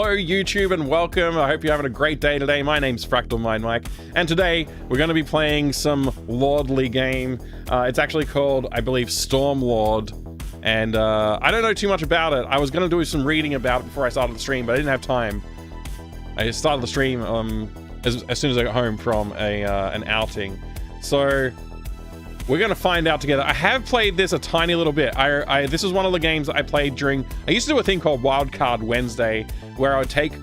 Hello YouTube and welcome. I hope you're having a great day today. My name's Fractal Mind Mike, and today we're going to be playing some lordly game. It's actually called, I believe, Stormlord, and I don't know too much about it. I was going to do some reading about it before I started the stream, but I didn't have time. I just started the stream as soon as I got home from an outing. So we're going to find out together. I have played this a tiny little bit. This is one of the games that I played during... I used to do a thing called Wildcard Wednesday, where I would take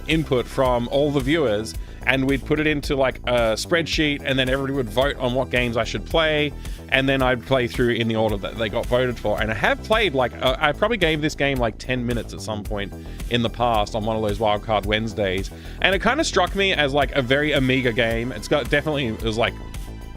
input from all the viewers, and we'd put it into like a spreadsheet, and then everybody would vote on what games I should play, and then I'd play through in the order that they got voted for. And I have played, like, I probably gave this game like 10 minutes at some point in the past on one of those Wildcard Wednesdays, and it kind of struck me as like a very Amiga game. It's got definitely, it was like...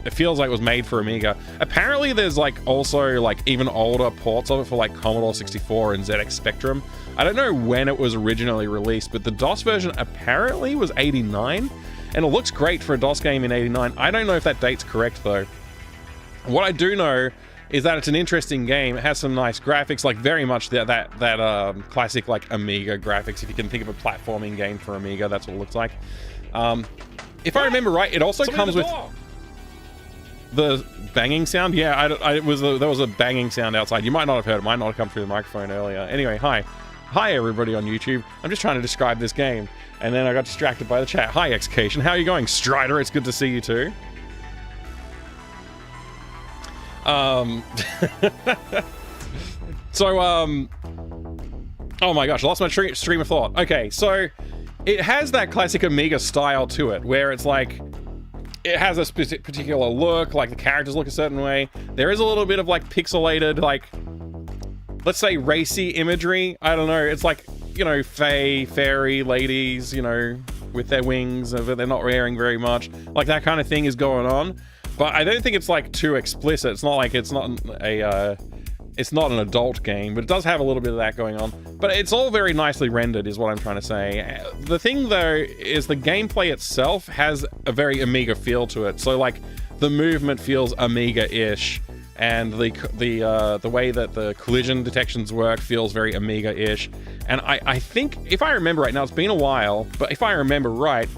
It feels like it was made for Amiga. Apparently there's like also like even older ports of it for like Commodore 64 and ZX Spectrum. I don't know when it was originally released, but the DOS version apparently was 89, and it looks great for a DOS game in 89. I don't know if that date's correct though. What I do know is that it's an interesting game. It has some nice graphics, like very much that classic like Amiga graphics. If you can think of a platforming game for Amiga, that's what it looks like. If I remember right, it also comes with the banging sound. Yeah, there was a banging sound outside. You might not have heard it. Might not have come through the microphone earlier. Anyway, hi everybody on YouTube. I'm just trying to describe this game, and then I got distracted by the chat. Hi Excation, how are you going? Strider, it's good to see you too. Oh my gosh, I lost my stream of thought. Okay, so it has that classic Amiga style to it, where it's like it has a particular look, like the characters look a certain way. There is a little bit of like pixelated, like, let's say racy imagery. I don't know, it's like, you know, fairy ladies, you know, with their wings, but they're not wearing very much. Like that kind of thing is going on. But I don't think it's like too explicit. It's not like, it's not an adult game, but it does have a little bit of that going on. But it's all very nicely rendered is what I'm trying to say. The thing though is the gameplay itself has a very Amiga feel to it. So like the movement feels Amiga-ish, and the way that the collision detections work feels very Amiga-ish. And I think, if I remember right, now it's been a while, but if I remember right,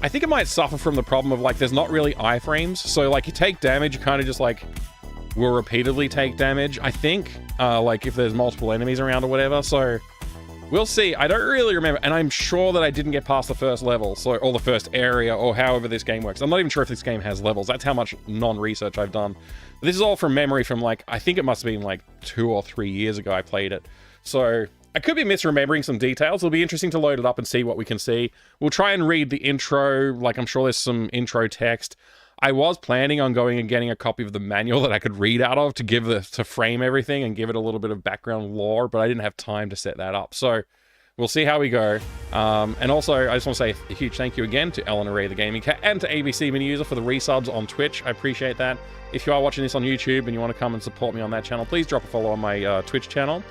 I think it might suffer from the problem of like there's not really iframes. So like you take damage, you kind of just like will repeatedly take damage, I think, like if there's multiple enemies around or whatever. So we'll see. I don't really remember, and I'm sure that I didn't get past the first level, or the first area, or however this game works. I'm not even sure if this game has levels. That's how much non-research I've done. This is all from memory from like, I think it must have been like 2 or 3 years ago I played it. So I could be misremembering some details. It'll be interesting to load it up and see what we can see. We'll try and read the intro. Like, I'm sure there's some intro text. I was planning on going and getting a copy of the manual that I could read out of to frame everything and give it a little bit of background lore, but I didn't have time to set that up. So we'll see how we go. And also, I just want to say a huge thank you again to Eleanor Ray, the Gaming Cat, and to ABC Mini User for the resubs on Twitch. I appreciate that. If you are watching this on YouTube and you want to come and support me on that channel, please drop a follow on my Twitch channel.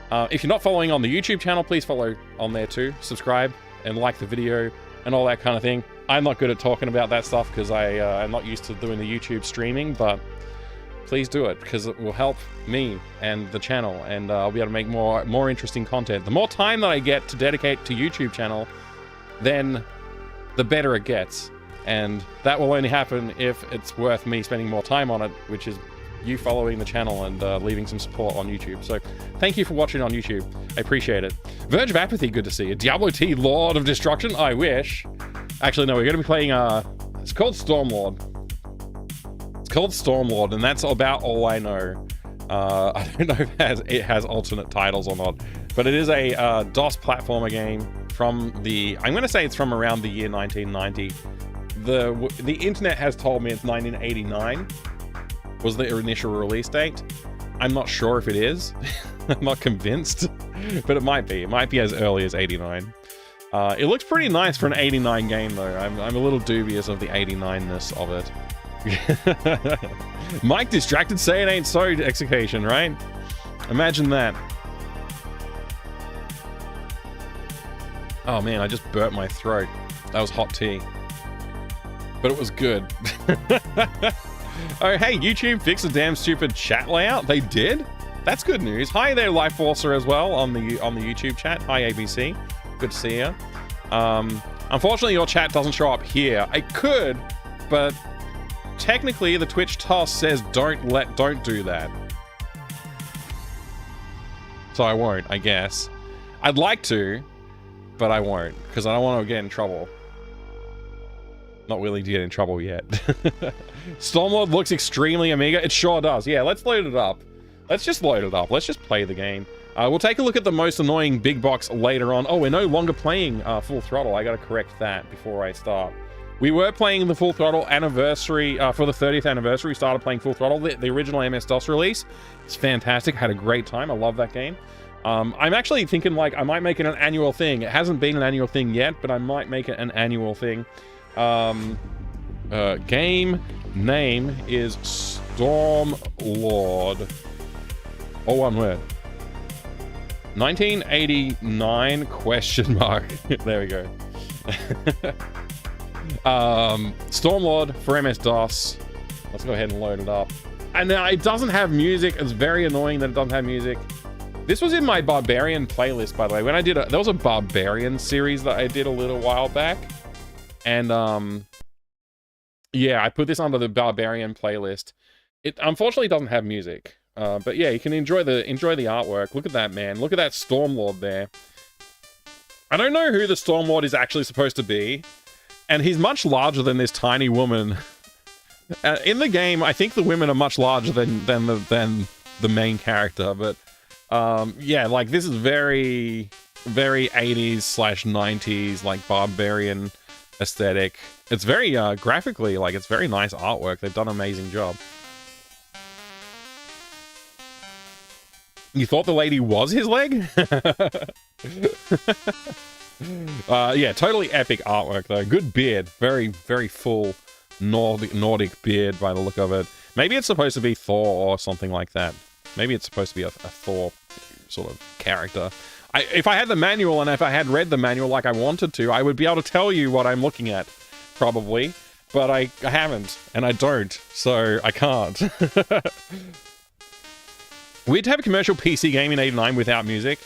If you're not following on the YouTube channel, please follow on there too. Subscribe and like the video and all that kind of thing. I'm not good at talking about that stuff because I'm not used to doing the YouTube streaming, but please do it because it will help me and the channel, and I'll be able to make more interesting content. The more time that I get to dedicate to YouTube channel, then the better it gets, and that will only happen if it's worth me spending more time on it, which is you following the channel and leaving some support on YouTube. So thank you for watching on YouTube. I appreciate it. Verge of Apathy, good to see you. Diablo T, Lord of Destruction, I wish. Actually, no, we're going to be playing, it's called Stormlord. It's called Stormlord, and that's about all I know. I don't know if it has alternate titles or not, but it is a DOS platformer game from I'm going to say it's from around the year 1990. The internet has told me it's 1989 was the initial release date. I'm not sure if it is. I'm not convinced, but it might be. It might be as early as 89. It looks pretty nice for an 89 game though. I'm a little dubious of the 89-ness of it. Mike distracted, say it ain't so, Execation, right? Imagine that. Oh man, I just burnt my throat. That was hot tea. But it was good. Oh hey, YouTube fixed a damn stupid chat layout. They did? That's good news. Hi there, Lifeforcer as well on the YouTube chat. Hi ABC. Good to see you. Unfortunately, your chat doesn't show up here. I could, but technically the Twitch task says don't do that. So I won't, I guess. I'd like to, but I won't, because I don't want to get in trouble. Not willing to get in trouble yet. Stormlord looks extremely Amiga. It sure does. Yeah, let's load it up. Let's just load it up. Let's just play the game. We'll take a look at the most annoying big box later on. Oh, we're no longer playing Full Throttle. I gotta correct that before I start. We were playing the Full Throttle anniversary, for the 30th anniversary. We started playing Full Throttle, the original MS-DOS release. It's fantastic. Had a great time. I love that game. I'm actually thinking, like, I might make it an annual thing. It hasn't been an annual thing yet, but I might make it an annual thing. Game name is Stormlord. All one word. 1989 question mark. There we go. Stormlord for MS-DOS. Let's go ahead and load it up. And now it doesn't have music. It's very annoying that it doesn't have music. This was in my Barbarian playlist, by the way. When I did there was a Barbarian series that I did a little while back. And yeah, I put this under the Barbarian playlist. It unfortunately doesn't have music. But yeah, you can enjoy the artwork. Look at that, man. Look at that Stormlord there. I don't know who the Stormlord is actually supposed to be. And he's much larger than this tiny woman. In the game, I think the women are much larger than the main character. But yeah, like this is very, very 80s/90s, like Barbarian aesthetic. It's very graphically, like it's very nice artwork. They've done an amazing job. You thought the lady was his leg? Yeah, totally epic artwork though. Good beard. Very, very full Nordic beard by the look of it. Maybe it's supposed to be Thor or something like that. Maybe it's supposed to be a Thor sort of character. If I had the manual and if I had read the manual like I wanted to, I would be able to tell you what I'm looking at, probably. But I haven't, and I don't, so I can't. We'd have a commercial PC game in '89 without music.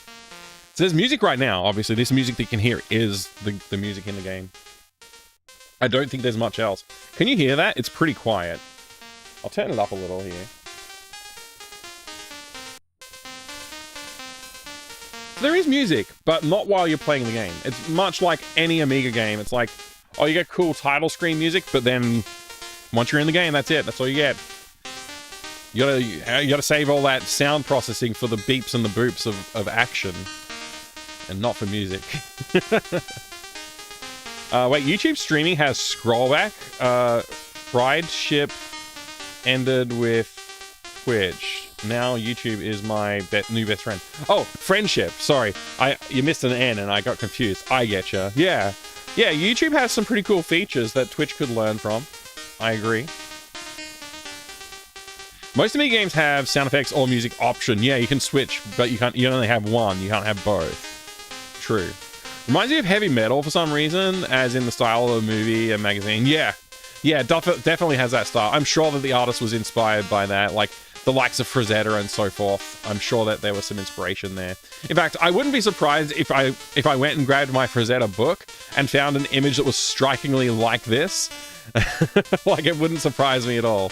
So there's music right now, obviously. This music that you can hear is the music in the game. I don't think there's much else. Can you hear that? It's pretty quiet. I'll turn it up a little here. There is music, but not while you're playing the game. It's much like any Amiga game. It's like, oh, you get cool title screen music, but then once you're in the game, that's it. That's all you get. You gotta save all that sound processing for the beeps and the boops of action, and not for music. Wait, YouTube streaming has scrollback. Friendship ended with Twitch. Now YouTube is my new best friend. Oh, friendship. Sorry, you missed an N and I got confused. I getcha. Yeah, YouTube has some pretty cool features that Twitch could learn from. I agree. Most Amiga games have sound effects or music option. Yeah, you can switch, but you can't. You only have one. You can't have both. True. Reminds me of heavy metal for some reason, as in the style of a movie and magazine. Yeah, definitely has that style. I'm sure that the artist was inspired by that, like the likes of Frazetta and so forth. I'm sure that there was some inspiration there. In fact, I wouldn't be surprised if I went and grabbed my Frazetta book and found an image that was strikingly like this. Like, it wouldn't surprise me at all.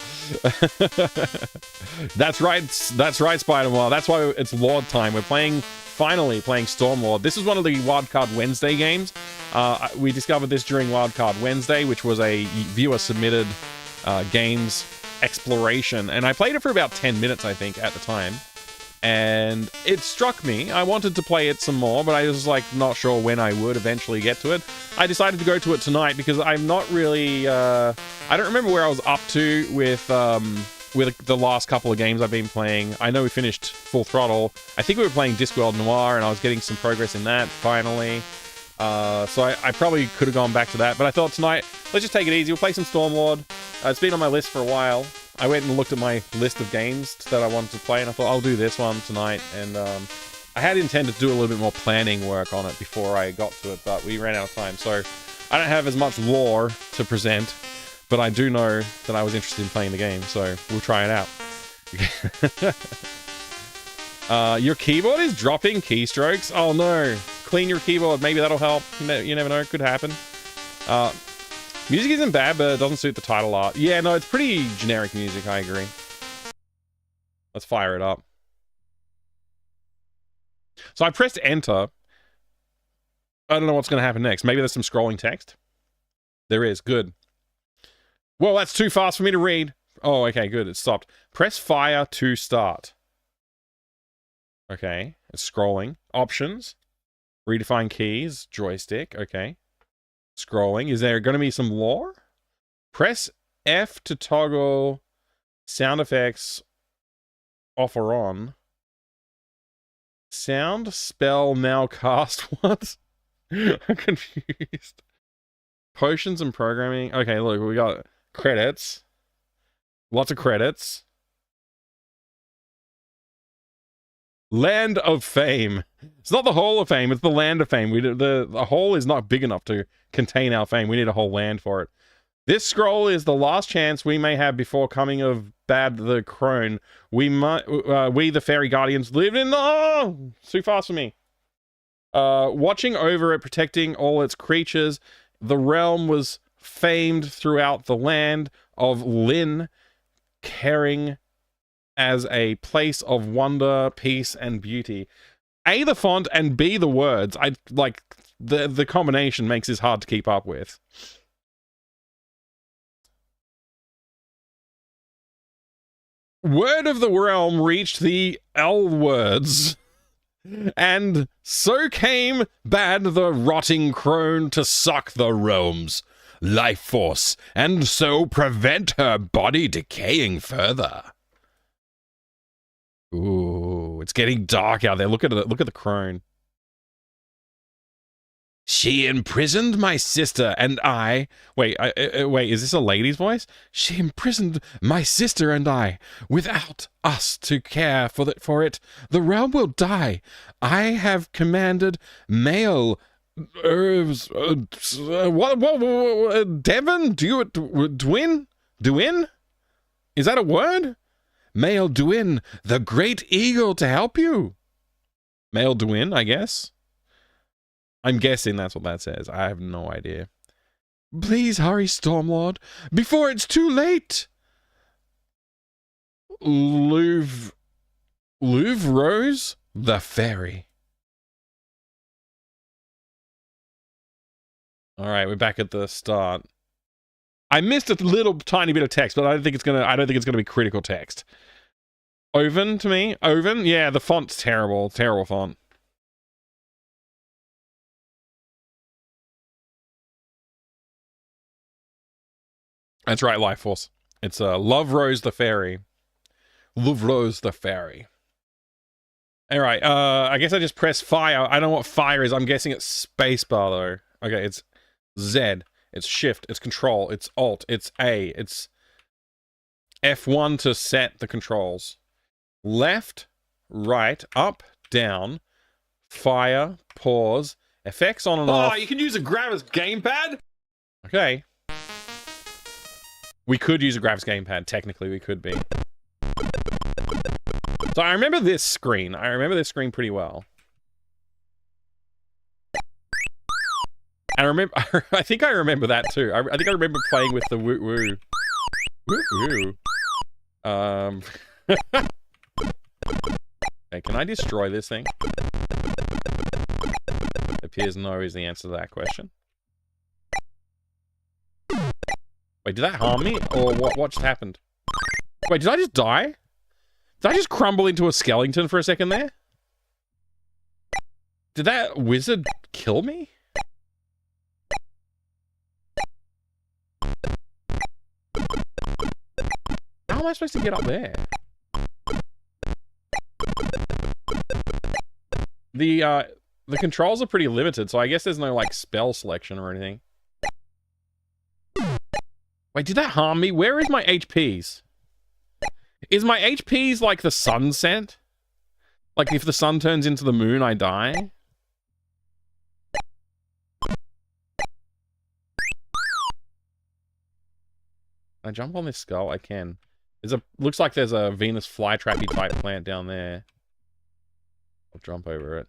That's right, Spider-Man. That's why it's Lord time. We're finally playing Stormlord. This is one of the Wildcard Wednesday games. We discovered this during Wildcard Wednesday, which was a viewer-submitted games exploration. And I played it for about 10 minutes, I think, at the time. And it struck me. I wanted to play it some more, but I was like not sure when I would eventually get to it. I decided to go to it tonight because I'm not really I don't remember where I was up to with the last couple of games I've been playing. I know we finished Full Throttle. I think we were playing Discworld Noir and I was getting some progress in that finally. So I probably could have gone back to that, but I thought tonight, let's just take it easy. We'll play some Stormlord. It's been on my list for a while. I went and looked at my list of games that I wanted to play, and I thought I'll do this one tonight. And I had intended to do a little bit more planning work on it before I got to it, but we ran out of time. So I don't have as much lore to present, but I do know that I was interested in playing the game, so we'll try it out. Your keyboard is dropping keystrokes? Oh no. clean your keyboard. Maybe that'll help. You never know. It could happen. Music isn't bad, but it doesn't suit the title art. Yeah, no, it's pretty generic music. I agree. Let's fire it up. So I pressed enter. I don't know what's going to happen next. Maybe there's some scrolling text. There is. Good. Well, that's too fast for me to read. Oh, okay, good. It stopped. Press fire to start. Okay. It's scrolling. Options. Redefine keys. Joystick. Okay. Scrolling. Is there going to be some lore? Press F to toggle sound effects off or on. Sound, spell, now cast. What? I'm confused. Potions and programming. Okay, look, we got credits. Lots of credits. Land of Fame. It's not the Hall of Fame, it's the Land of Fame. The hole is not big enough to contain our fame. We need a whole land for it. This scroll is the last chance we may have before coming of Bad the Crone. We the fairy guardians live in the... Oh! It's too fast for me. Watching over it, protecting all its creatures. The realm was famed throughout the land of Lynn, caring as a place of wonder, peace, and beauty. A, the font, and B, the words. I like the combination makes this hard to keep up with. Word of the realm reached the L-words, and so came Bad the rotting crone to suck the realm's life force, and so prevent her body decaying further. Ooh, it's getting dark out there. Look at it. Look at the crone. She imprisoned my sister and I... Wait, wait, is this a lady's voice? She imprisoned my sister and I. Without us to care for it, the realm will die. I have commanded male... Devon? Duin? Is that a word? Male Duin, the great eagle, to help you. Male Duin, I guess. I'm guessing that's what that says. I have no idea. Please hurry, Stormlord, before it's too late. Louvre Rose, the fairy. All right, we're back at the start. I missed a little tiny bit of text, but I don't think it's gonna be critical text. Oven to me, Oven. Yeah, the font's terrible. Terrible font. That's right, Life Force. It's Love Rose the Fairy. Love Rose the Fairy. All right, I guess I just press fire. I don't know what fire is. I'm guessing it's spacebar though. Okay, it's Z. It's Shift. It's Control. It's Alt. It's A. It's F1 to set the controls. Left, right, up, down, fire, pause, effects on and off. Oh, you can use a Gravis gamepad? Okay. We could use a Gravis gamepad. Technically, we could be. So I remember this screen. I remember this screen pretty well. And I think I remember that too. I think I remember playing with the woo woo. Woo woo. Okay, can I destroy this thing? Appears no is the answer to that question. Wait, did that harm me? Or what just happened? Wait, did I just die? Did I just crumble into a skeleton for a second there? Did that wizard kill me? How am I supposed to get up there? The controls are pretty limited, so I guess there's no, like, spell selection or anything. Wait, did that harm me? Where is my HPs? Is my HPs like the sunset? Like, if the sun turns into the moon, I die? I jump on this skull? I can. Looks like there's a Venus flytrappy type plant down there. I'll jump over it.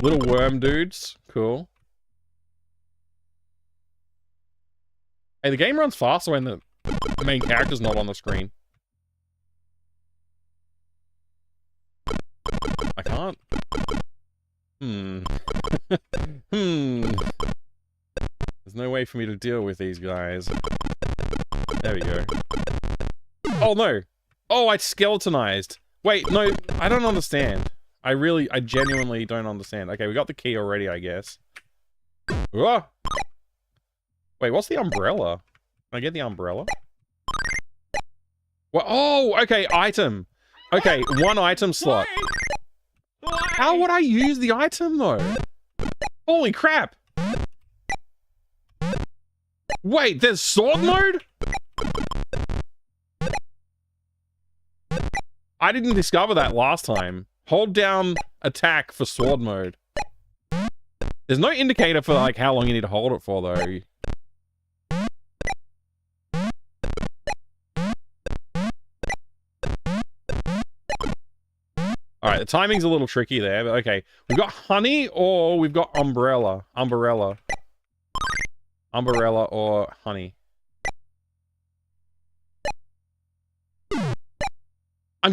Little worm dudes. Cool. Hey, the game runs faster when the main character's not on the screen. I can't. There's no way for me to deal with these guys. There we go. Oh, no. Oh, I skeletonized. Wait, no, I don't understand. I genuinely don't understand. Okay, we got the key already, I guess. Whoa! Wait, what's the umbrella? Can I get the umbrella? What? Oh, okay, item. Okay, 1 item slot. How would I use the item, though? Holy crap! Wait, there's sword mode? I didn't discover that last time. Hold down attack for sword mode. There's no indicator for, like, how long you need to hold it for, though. Alright, the timing's a little tricky there, but okay. We've got honey or we've got umbrella. Umbrella or honey. I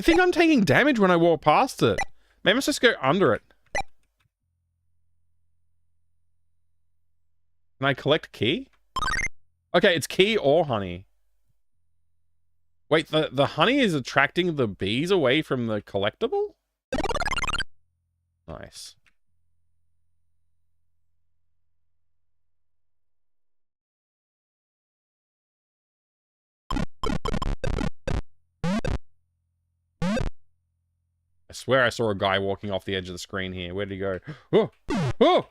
think I'm taking damage when I walk past it. Maybe let's just go under it. Can I collect key? Okay, it's key or honey. Wait, the honey is attracting the bees away from the collectible? Nice. I swear I saw a guy walking off the edge of the screen here. Where'd he go? Oh! Oh!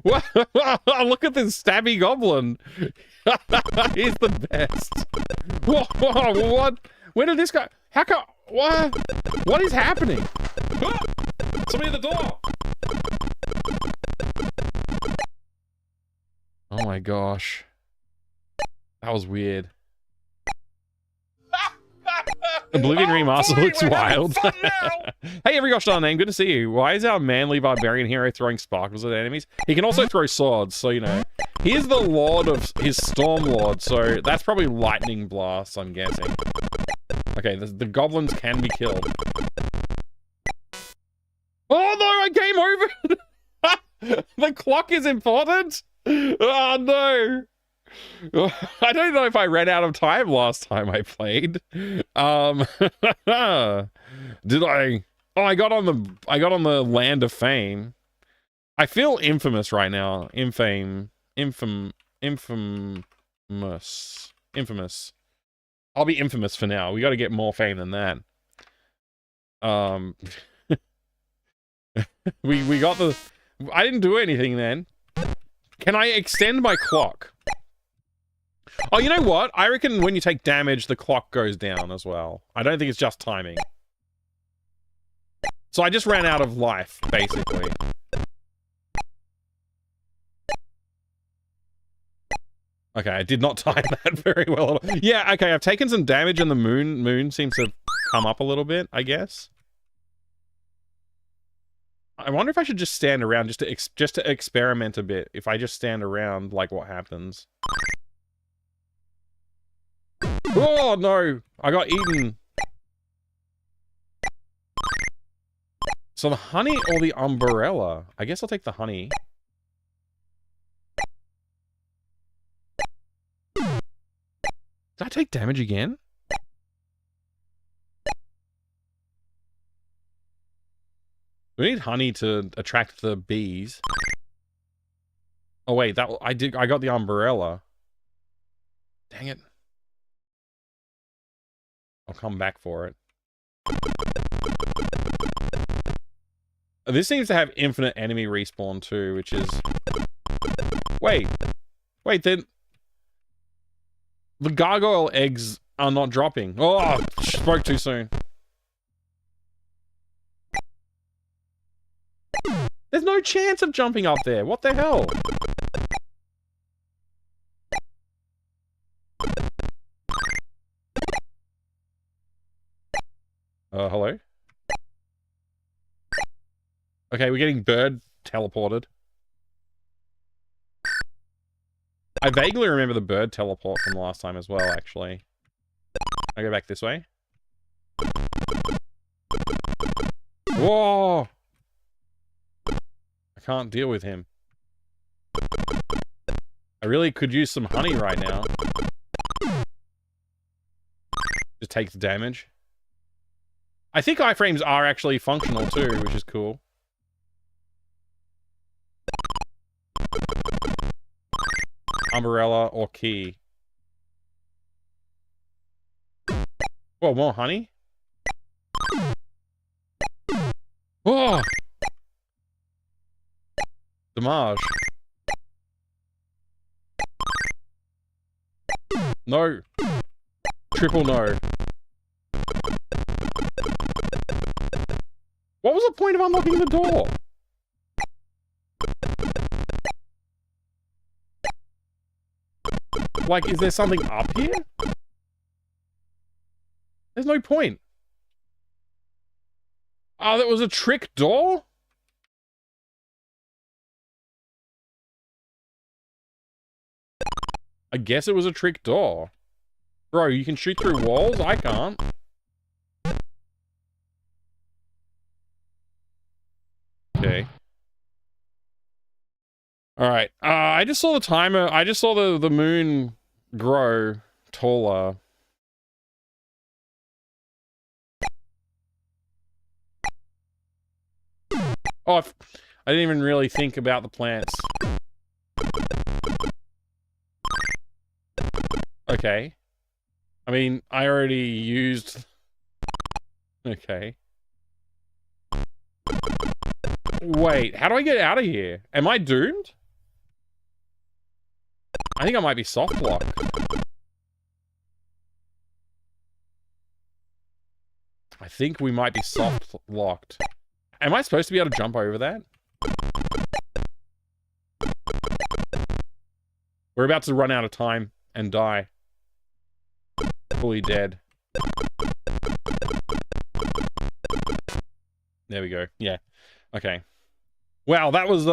What? Look at this stabby goblin. He's the best. What? Where did this guy? How come? What? What is happening? Somebody at the door. Oh my gosh. That was weird. Oblivion Remaster looks wild. Hey, every gosh darn name, good to see you. Why is our manly barbarian hero throwing sparkles at enemies? He can also throw swords, so you know. He is the lord of his storm lord, so that's probably lightning blasts, I'm guessing. Okay, the goblins can be killed. Oh no, I game over! The clock is important? Oh no! I don't know if I ran out of time last time I played. Did I? Oh, I got on the Land of Fame. I feel infamous right now. Infamous. I'll be infamous for now. We got to get more fame than that. we got the. I didn't do anything then. Can I extend my clock? Oh, you know what? I reckon when you take damage, the clock goes down as well. I don't think it's just timing. So I just ran out of life, basically. Okay, I did not time that very well. Yeah, okay, I've taken some damage and the moon seems to come up a little bit, I guess. I wonder if I should just stand around just to experiment a bit. If I just stand around, like, what happens? Oh no! I got eaten. So the honey or the umbrella? I guess I'll take the honey. Did I take damage again? We need honey to attract the bees. Oh wait, I got the umbrella. Dang it. I'll come back for it. This seems to have infinite enemy respawn too, which is... Wait, then... The gargoyle eggs are not dropping. Oh, spoke too soon. There's no chance of jumping up there. What the hell? Hello? Okay, we're getting bird teleported. I vaguely remember the bird teleport from last time as well, actually. I go back this way. Whoa! I can't deal with him. I really could use some honey right now. Just takes damage. I think iframes are actually functional too, which is cool. Umbrella or key. Whoa, more honey? Oh! Damage. No. Triple no. What was the point of unlocking the door? Like, is there something up here? There's no point. Oh, that was a trick door? I guess it was a trick door. Bro, you can shoot through walls? I can't. Okay. Alright. I just saw the timer. I just saw the moon grow taller. Oh, I didn't even really think about the plants. Okay. I mean, I already used... Okay. Wait, how do I get out of here? Am I doomed? I think I might be soft locked. I think we might be soft locked. Am I supposed to be able to jump over that? We're about to run out of time and die. Fully dead. There we go. Yeah. Okay. Wow, that was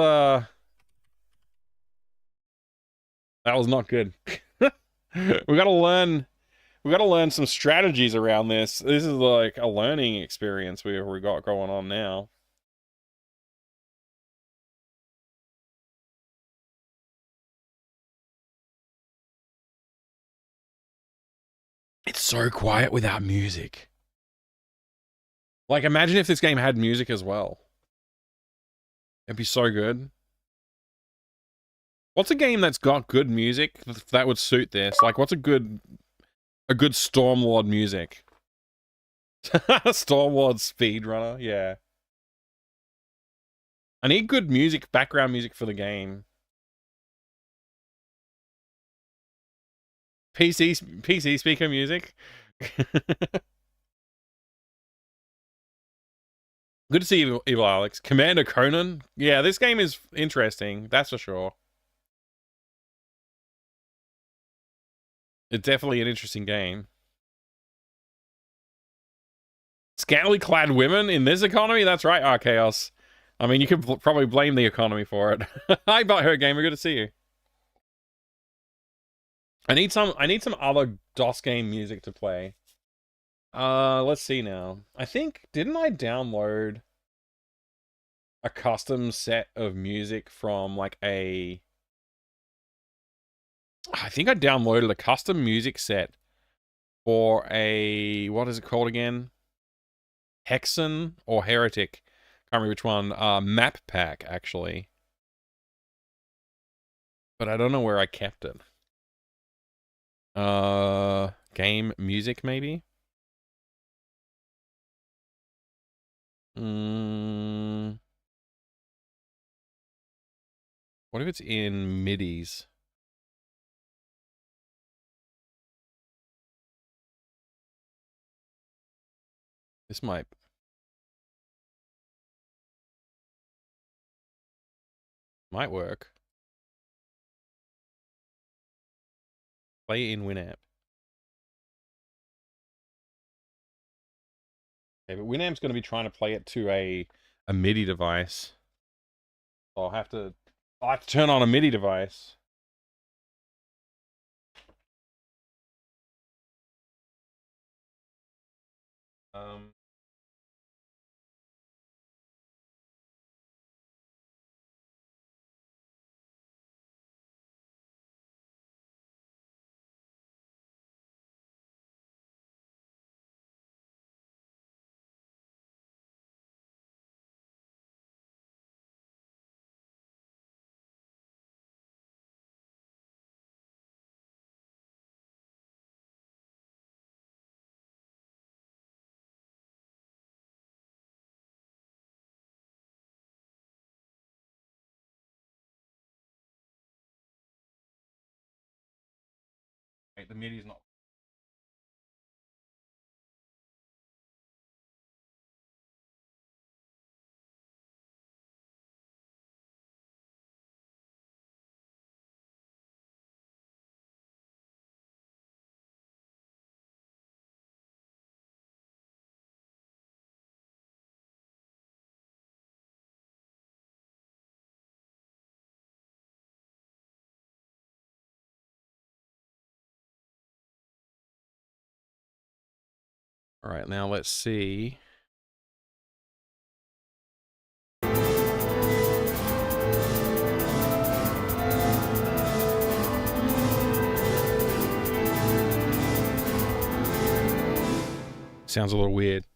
not good. We gotta learn some strategies around this. This is like a learning experience we got going on now. It's so quiet without music. Like, imagine if this game had music as well. It'd be so good. What's a game that's got good music that would suit this? Like, what's a good Stormlord music? Stormlord speedrunner, yeah. I need good music, background music for the game. PC speaker music. Good to see you, Evil Alex. Commander Conan. Yeah, this game is interesting. That's for sure. It's definitely an interesting game. Scantily clad women in this economy? That's right, Archaeos. I mean, you could probably blame the economy for it. Hi, Butthurt Gamer. Good to see you. I need some other DOS game music to play. Let's see now. I think, didn't I download a custom set of music from like I think I downloaded a custom music set for a, what is it called again? Hexen or Heretic? Can't remember which one. Map Pack, actually. But I don't know where I kept it. Game music, maybe? What if it's in MIDIs? This might work. Play in Winamp. Okay, but Winamp's going to be trying to play it to a A MIDI device. I'll have to turn on a MIDI device. Wait, the MIDI's not. All right, now let's see. Sounds a little weird.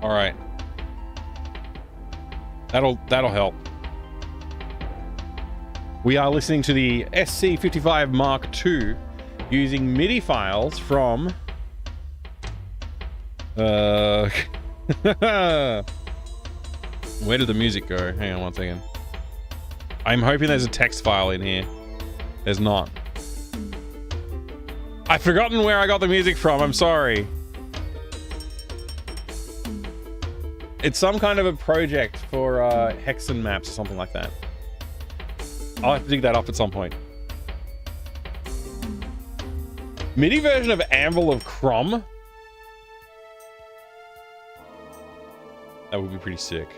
All right. That'll help. We are listening to the SC55 Mark II using MIDI files from where did the music go? Hang on one second. I'm hoping there's a text file in here. There's not. I've forgotten where I got the music from. I'm sorry. It's some kind of a project for Hexen maps or something like that. I'll have to dig that up at some point. MIDI version of Anvil of Crom? That would be pretty sick.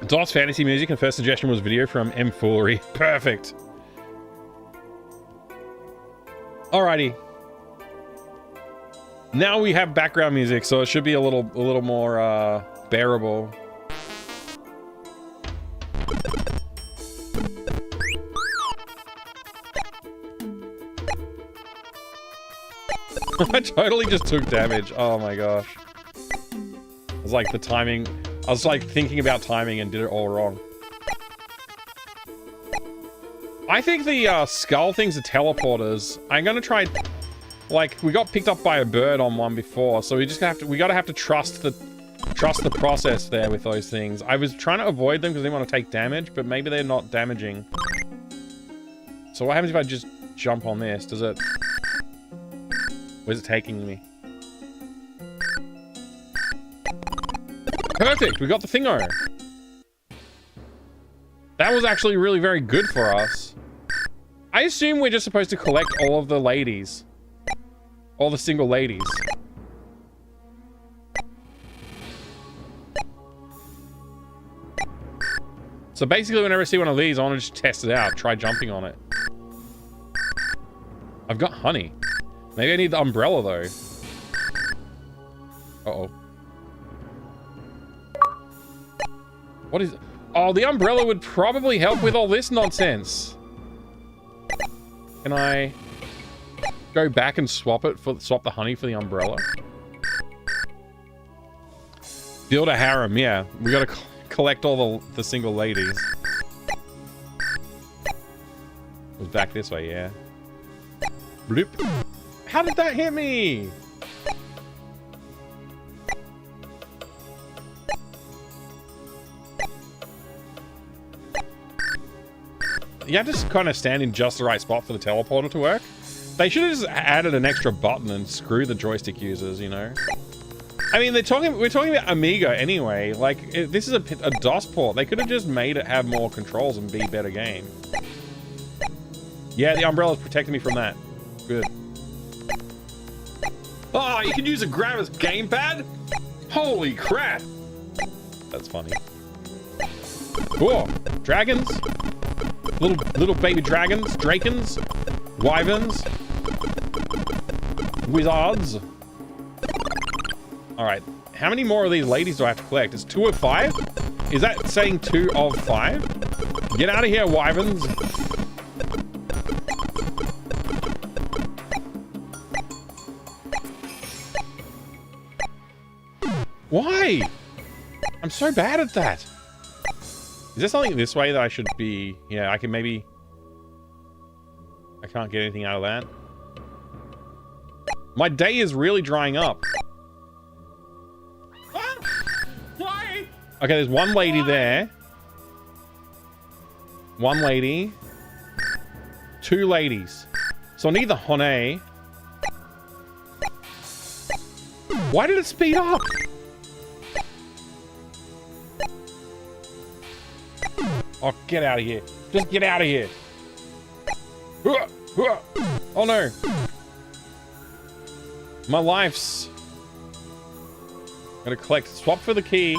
DOS Fantasy Music, and first suggestion was video from M. Foolery. Perfect. Alrighty. Now we have background music, so it should be a little more bearable. I totally just took damage. Oh my gosh. It was like the timing. I was like thinking about timing and did it all wrong. I think the skull things are teleporters. I'm gonna try. Like, we got picked up by a bird on one before, so we gotta have to trust the process there with those things. I was trying to avoid them because they want to take damage, but maybe they're not damaging. So what happens if I just jump on this? Does it... Where's it taking me? Perfect! We got the thingo! That was actually really very good for us. I assume we're just supposed to collect all of the ladies. All the single ladies. So basically, whenever I see one of these, I want to just test it out. Try jumping on it. I've got honey. Maybe I need the umbrella, though. Uh-oh. What is... Oh, the umbrella would probably help with all this nonsense. Can I... go back and swap the honey for the umbrella? Build a harem, yeah. We gotta collect all the single ladies. It was back this way, yeah. Bloop. How did that hit me? You have to kind of stand in just the right spot for the teleporter to work. They should have just added an extra button and screw the joystick users, you know? I mean, we're talking about Amiga anyway. Like, this is a DOS port. They could have just made it have more controls and be a better game. Yeah, the umbrella's protecting me from that. Good. Oh, you can use a grab as gamepad? Holy crap! That's funny. Cool. Dragons. Little baby dragons. Drakens. Wyverns. Wizards. Alright. How many more of these ladies do I have to collect? It's 2 of 5? Is that saying 2 of 5? Get out of here, wyverns. Why? I'm so bad at that. Is there something this way that I should be... Yeah, I can maybe... I can't get anything out of that. My day is really drying up. Why? Okay, there's one lady there. One lady. 2 ladies. So I need the honey. Why did it speed up? Oh, get out of here. Just get out of here. Oh no. My life's... Gotta collect. Swap for the key.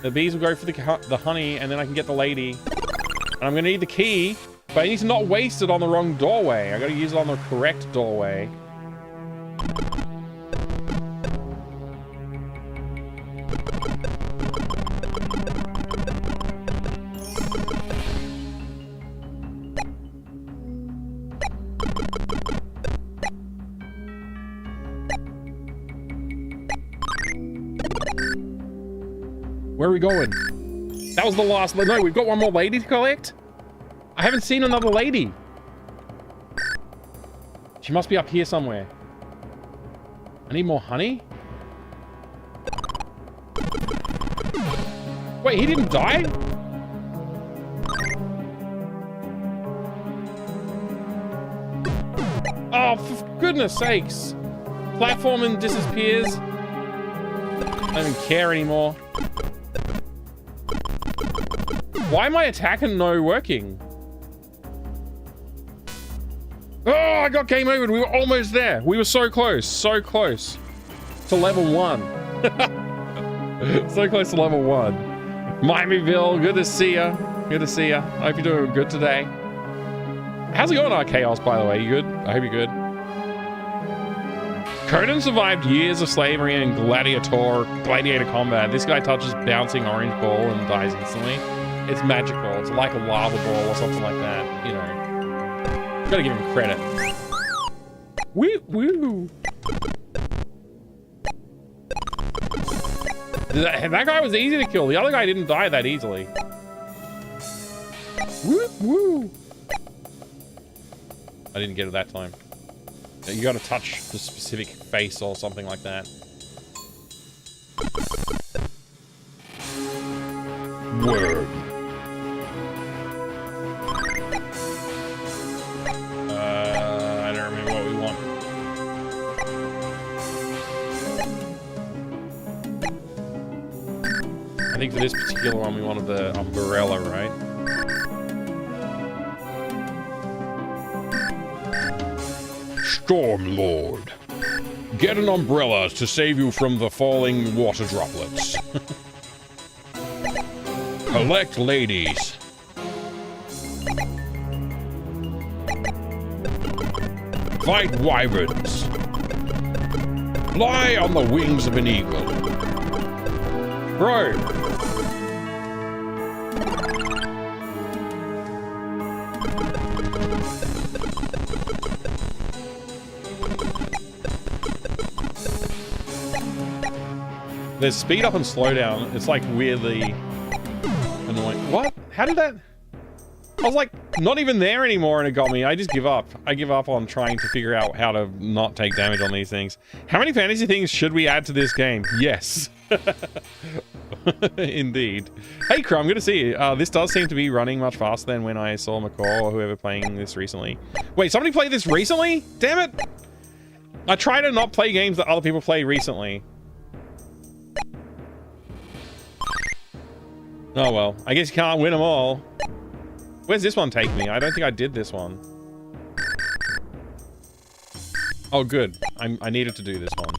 The bees will go for the honey, and then I can get the lady. And I'm gonna need the key, but I need to not waste it on the wrong doorway. I gotta use it on the correct doorway. Where are we going? That was the last... No, we've got one more lady to collect? I haven't seen another lady. She must be up here somewhere. I need more honey? Wait, he didn't die? Oh, for goodness sakes. Platforming disappears. I don't even care anymore. Why am I attacking no working? Oh, I got game over. We were almost there. We were so close to level 1. So close to level 1. Miamiville, good to see ya. Good to see ya. I hope you're doing good today. How's it going, Archaos, by the way? You good? I hope you're good. Conan survived years of slavery and gladiator combat. This guy touches bouncing orange ball and dies instantly. It's magical. It's like a lava ball or something like that. You know. Gotta give him credit. Woo woo. That guy was easy to kill. The other guy didn't die that easily. Woo woo. I didn't get it that time. You gotta touch the specific face or something like that. Word. I don't remember what we want. I think for this particular one we wanted the umbrella, right? Stormlord. Get an umbrella to save you from the falling water droplets. Collect ladies. Fight wyverns. Fly on the wings of an eagle. Bro. There's speed up and slow down. It's like weirdly annoying. What? How did that? I was like not even there anymore and it got me. I just give up. I give up on trying to figure out how to not take damage on these things. How many fantasy things should we add to this game? Yes. Indeed. Hey Crumb, good to see you. This does seem to be running much faster than when I saw McCall or whoever playing this recently. Wait, somebody played this recently? Damn it. I try to not play games that other people play recently. Oh well, I guess you can't win them all. Where's this one take me? I don't think I did this one. Oh, good. I needed to do this one.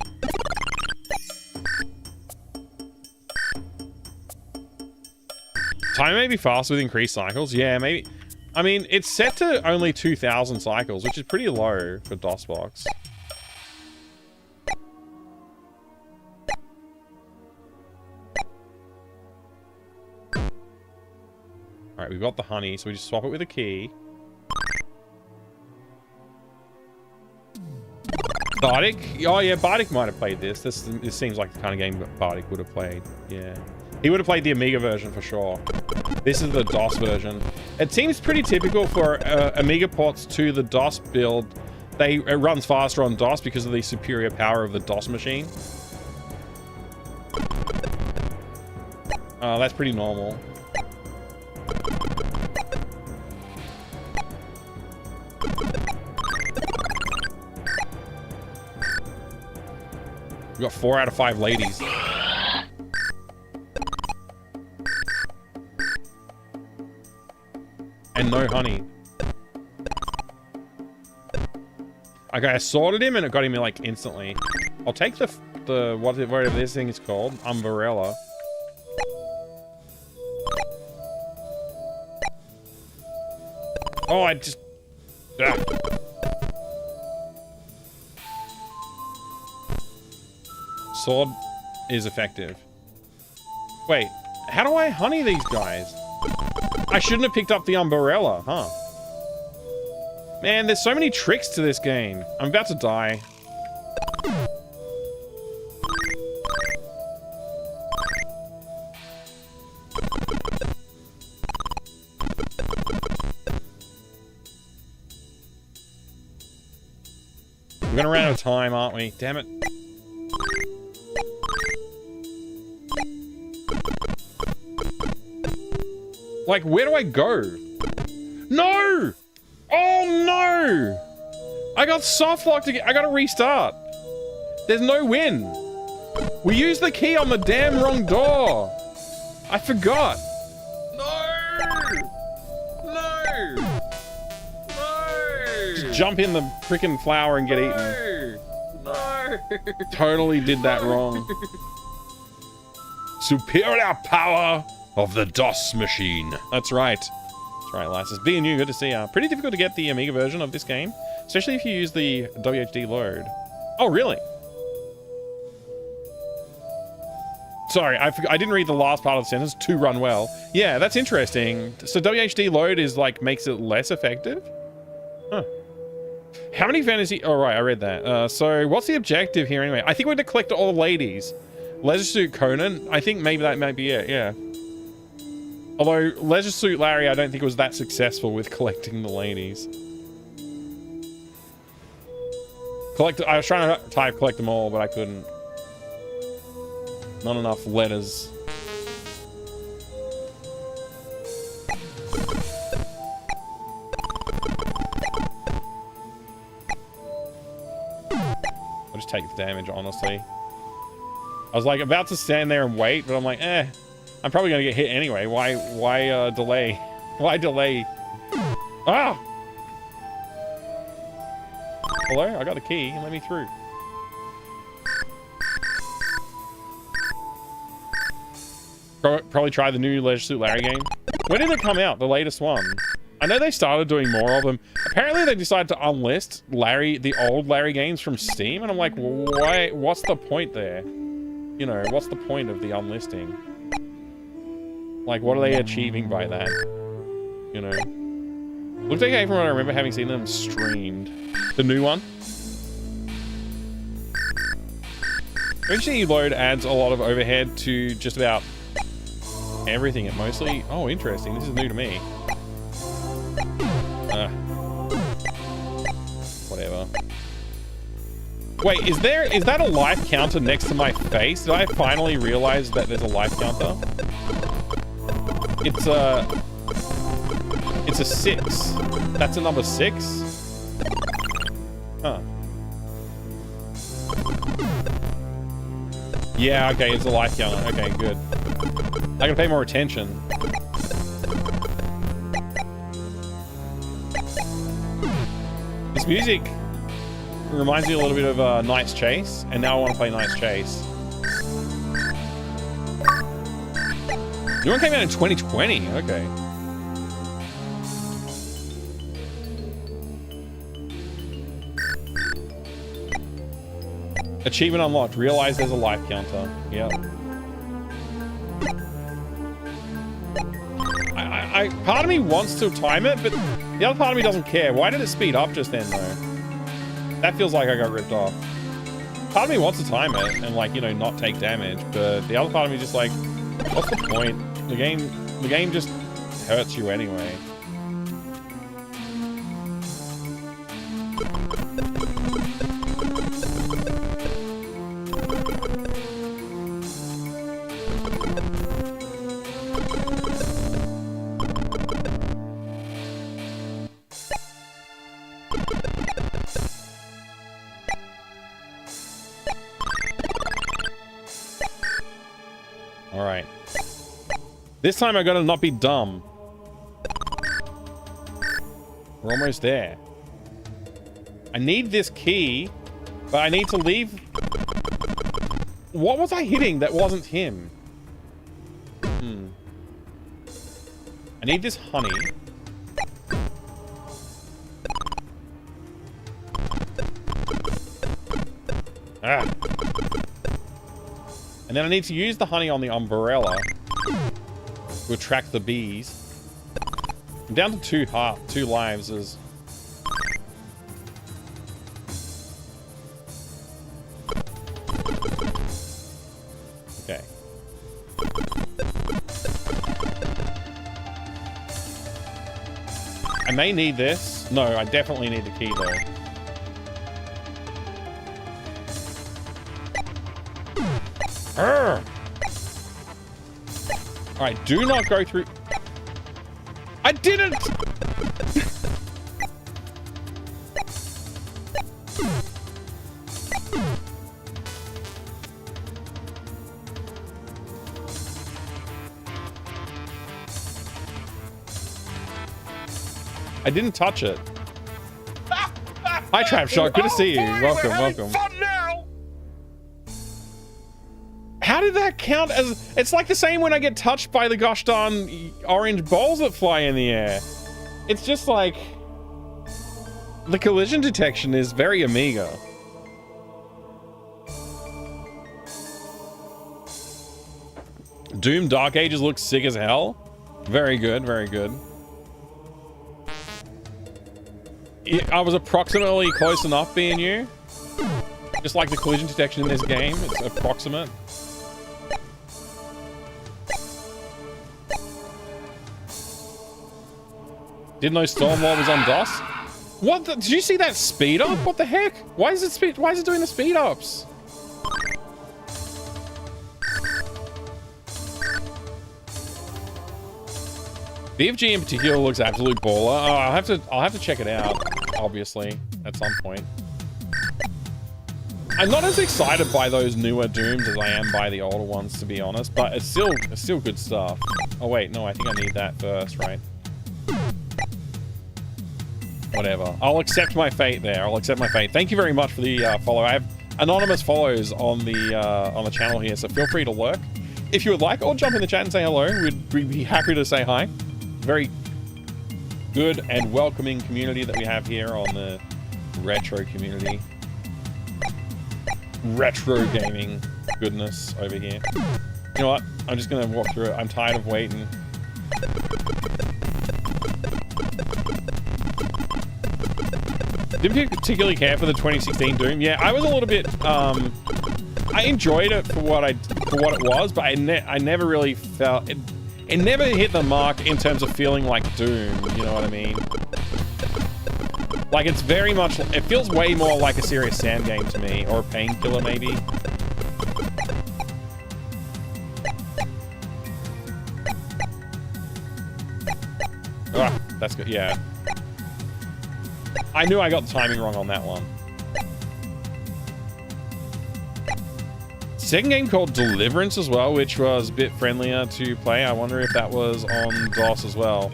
Time may be faster with increased cycles. Yeah, maybe. I mean, it's set to only 2,000 cycles, which is pretty low for DOSBox. Alright, we've got the honey, so we just swap it with a key. Bardic? Oh yeah, Bardic might have played this. This seems like the kind of game that Bardic would have played. Yeah. He would have played the Amiga version for sure. This is the DOS version. It seems pretty typical for Amiga ports to the DOS build. It runs faster on DOS because of the superior power of the DOS machine. That's pretty normal. We got 4 out of 5 ladies. And no honey. Okay, I sorted him and it got him like instantly. I'll take the whatever this thing is called, umbrella. Oh, I just... Ah. Sword is effective. Wait, how do I honey these guys? I shouldn't have picked up the umbrella, huh? Man, there's so many tricks to this game. I'm about to die. We're gonna run out of time, aren't we? Damn it. Like, where do I go? No! Oh no! I got soft locked again. I gotta restart. There's no win. We used the key on the damn wrong door. I forgot. No! No! No! Just jump in the freaking flower and get eaten. No! Totally did that wrong. Superior power of the DOS machine. That's right. That's right, Lysis. B and you, good to see you. Pretty difficult to get the Amiga version of this game, especially if you use the WHD load. Oh, really? Sorry, I didn't read the last part of the sentence. To run well. Yeah, that's interesting. So WHD load is like, makes it less effective? Huh. How many fantasy... Oh, right, I read that. So what's the objective here anyway? I think we're to collect all the ladies. Leisure Suit Conan? I think maybe that might be it, yeah. Although, Leisure Suit Larry, I don't think was that successful with collecting the ladies. I was trying to type collect them all, but I couldn't. Not enough letters. I'll just take the damage, honestly. I was like about to stand there and wait, but I'm like, I'm probably gonna get hit anyway. Why delay? Why delay? Ah! Hello? I got a key. Let me through. Probably try the new Leisure Suit Larry game. When did it come out? The latest one? I know they started doing more of them. Apparently they decided to unlist the old Larry games from Steam, and I'm like, why? What's the point there? You know, what's the point of the unlisting? Like, what are they achieving by that? You know? Looked okay from what I remember having seen them streamed. The new one? Eventually load adds a lot of overhead to just about everything. It mostly... Oh, interesting. This is new to me. Whatever. Wait, is that a life counter next to my face? Did I finally realize that there's a life counter? It's a 6. That's a number 6? Huh. Yeah, okay, it's a life counter. Okay, good. I gotta pay more attention. This music reminds me a little bit of Knight's Chase, and now I want to play Knight's Chase. New one came out in 2020. Okay. Achievement unlocked. Realize there's a life counter. Yep. Part of me wants to time it, but the other part of me doesn't care. Why did it speed up just then, though? That feels like I got ripped off. Part of me wants to time it and, like, you know, not take damage, but the other part of me is just like, what's the point? The game just hurts you anyway. Alright. This time I gotta not be dumb. We're almost there. I need this key, but I need to leave... What was I hitting that wasn't him? I need this honey. Ah. And then I need to use the honey on the umbrella to attract the bees. I'm down to two lives as... Okay. I may need this. No, I definitely need the key though. Alright, do not go through... I didn't! I didn't touch it. Hi, Trapshot. Good to see you. Welcome, welcome. How did that count as... It's like the same when I get touched by the gosh darn orange balls that fly in the air. It's just like... The collision detection is very Amiga. Doom Dark Ages looks sick as hell. Very good, very good. I was approximately close enough being you. Just like the collision detection in this game, it's approximate. Didn't know Stormlord was on DOS. What? Did you see that speed up? What the heck? Why is it doing the speed ups? BFG in particular looks absolute baller. Oh, I'll have to check it out, obviously, at some point. I'm not as excited by those newer Dooms as I am by the older ones, to be honest, but it's still good stuff. Oh wait, no, I think I need that first, right? Whatever. I'll accept my fate there. I'll accept my fate. Thank you very much for the follow. I have anonymous follows on the channel here, so feel free to lurk if you would like, or jump in the chat and say hello. We'd be happy to say hi. Very good and welcoming community that we have here on the retro community. Retro gaming goodness over here. You know what? I'm just gonna walk through it. I'm tired of waiting. Didn't particularly care for the 2016 Doom. Yeah, I was a little bit I enjoyed it for what it was, but I never really felt it. It never hit the mark in terms of feeling like Doom. You know what I mean? Like it's very much. It feels way more like a Serious Sam game to me, or a Painkiller maybe. Ah, that's good. Yeah. I knew I got the timing wrong on that one. Second game called Deliverance as well, which was a bit friendlier to play. I wonder if that was on DOS as well.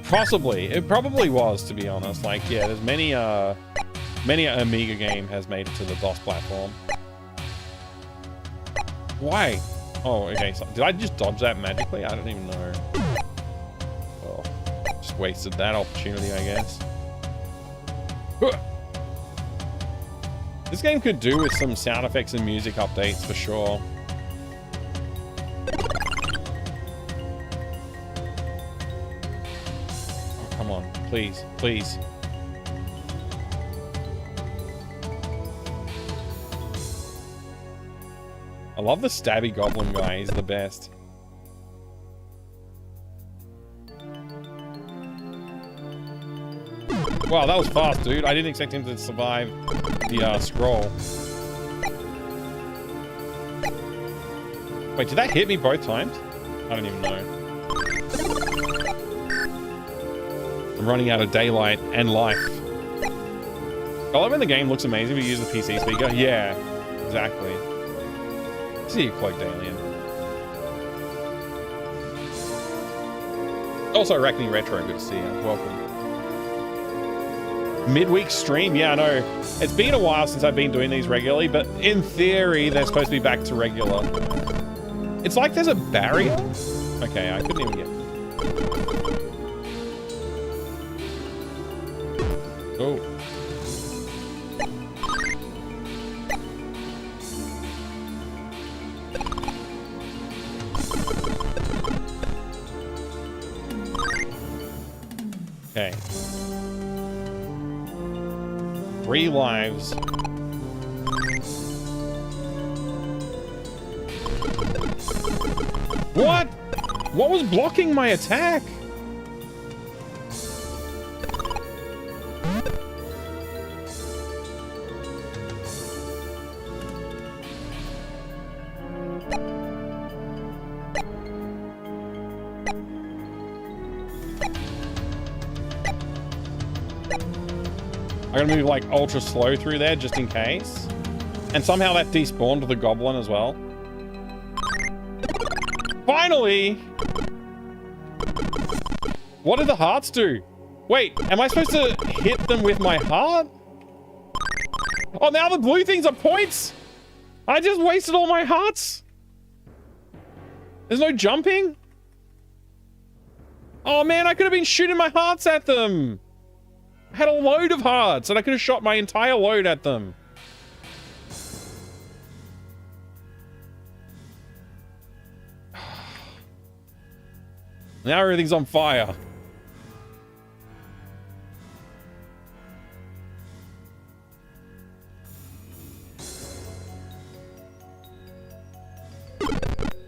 Possibly. It probably was, to be honest. Like, yeah, there's many Amiga game has made it to the DOS platform. Why? Oh, okay. So, did I just dodge that magically? I don't even know. Well, just wasted that opportunity, I guess. This game could do with some sound effects and music updates for sure. Oh, come on. Please. Please. I love the stabby goblin guy. He's the best. Wow, that was fast, dude. I didn't expect him to survive the scroll. Wait, did that hit me both times? I don't even know. I'm running out of daylight and life. I love when the game looks amazing but you use the PC speaker. Yeah, exactly. See you, Cloaked Alien. Also, Arachne Retro, good to see you. Welcome. Midweek stream? Yeah, I know. It's been a while since I've been doing these regularly, but in theory, they're supposed to be back to regular. It's like there's a barrier. Okay, I couldn't even get... Oh. Okay. 3 lives. What? What was blocking my attack? I gotta move like ultra slow through there just in case. And somehow that despawned the goblin as well. Finally! What did the hearts do? Wait, am I supposed to hit them with my heart? Oh, now the blue things are points? I just wasted all my hearts? There's no jumping? Oh man, I could have been shooting my hearts at them. I had a load of hearts and I could have shot my entire load at them. Now everything's on fire.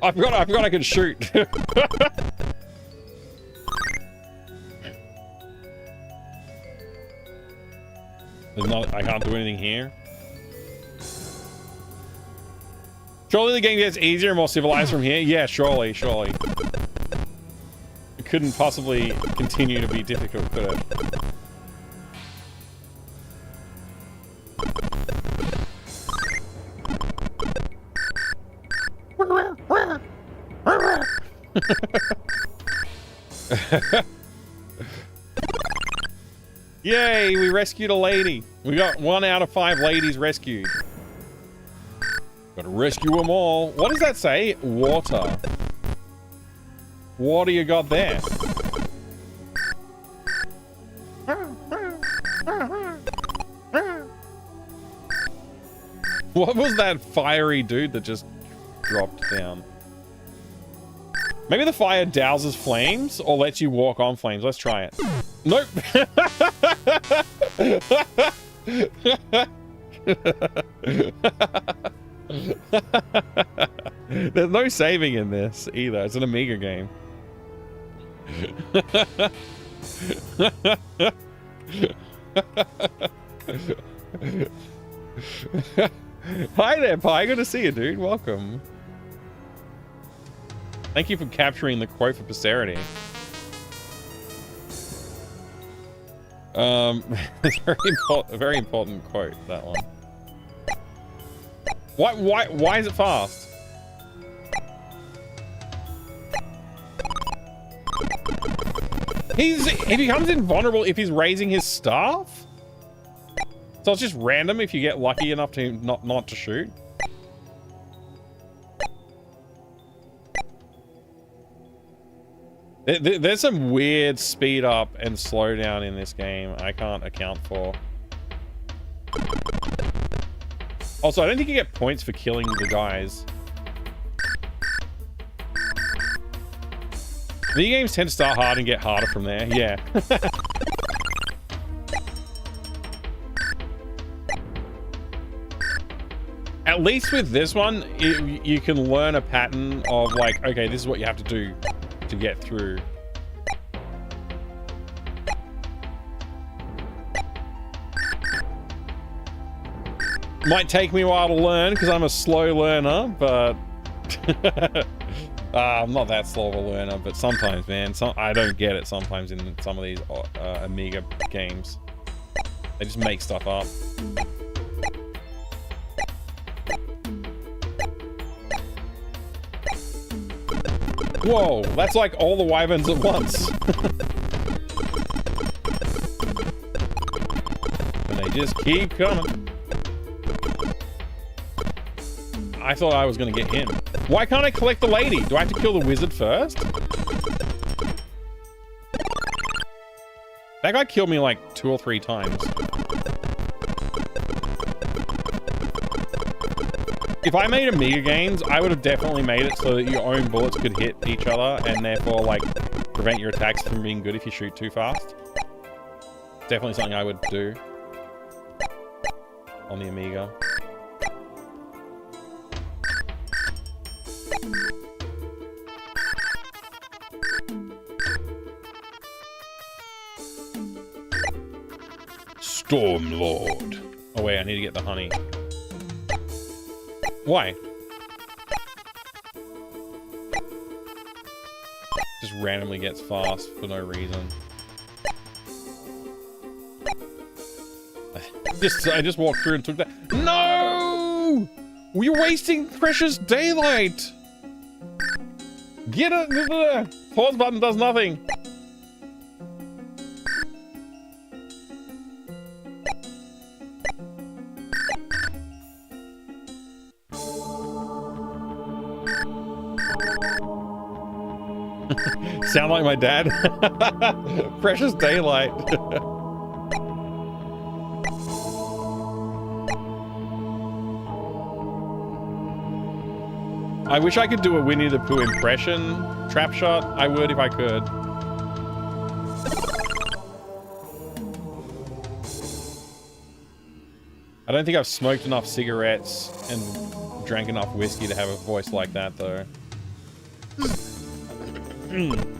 I forgot I could shoot. I can't do anything here. Surely the game gets easier and more civilized from here? Yeah, surely. It couldn't possibly continue to be difficult, could it? Yay, we rescued a lady. We got 1 out of 5 ladies rescued. Gotta rescue them all. What does that say? Water. What do you got there? What was that fiery dude that just dropped down? Maybe the fire douses flames or lets you walk on flames. Let's try it. Nope. There's no saving in this either. It's an Amiga game. Hi there, Pi. Good to see you, dude. Welcome. Thank you for capturing the quote for posterity. Very important quote, that one. Why is it fast? He becomes invulnerable if he's raising his staff? So it's just random if you get lucky enough to not to shoot? There's some weird speed up and slow down in this game I can't account for. Also, I don't think you get points for killing the guys. Video games tend to start hard and get harder from there. Yeah. At least with this one, you can learn a pattern of like, okay, this is what you have to do to get through. Might take me a while to learn because I'm a slow learner, but I'm not that slow of a learner, but sometimes, man, I don't get it sometimes in some of these Amiga games. They just make stuff up. Whoa, that's like all the wyverns at once. And they just keep coming. I thought I was gonna get him. Why can't I collect the lady? Do I have to kill the wizard first? That guy killed me like 2 or 3 times. If I made Amiga games, I would have definitely made it so that your own bullets could hit each other and therefore like prevent your attacks from being good if you shoot too fast. Definitely something I would do on the Amiga. Stormlord. Oh wait, I need to get the honey. Why? Just randomly gets fast for no reason. I just walked through and took that. No! You're wasting precious daylight! Get it! Pause button does nothing. Sound like my dad? Precious daylight. I wish I could do a Winnie the Pooh impression trap shot. I would if I could. I don't think I've smoked enough cigarettes and drank enough whiskey to have a voice like that though.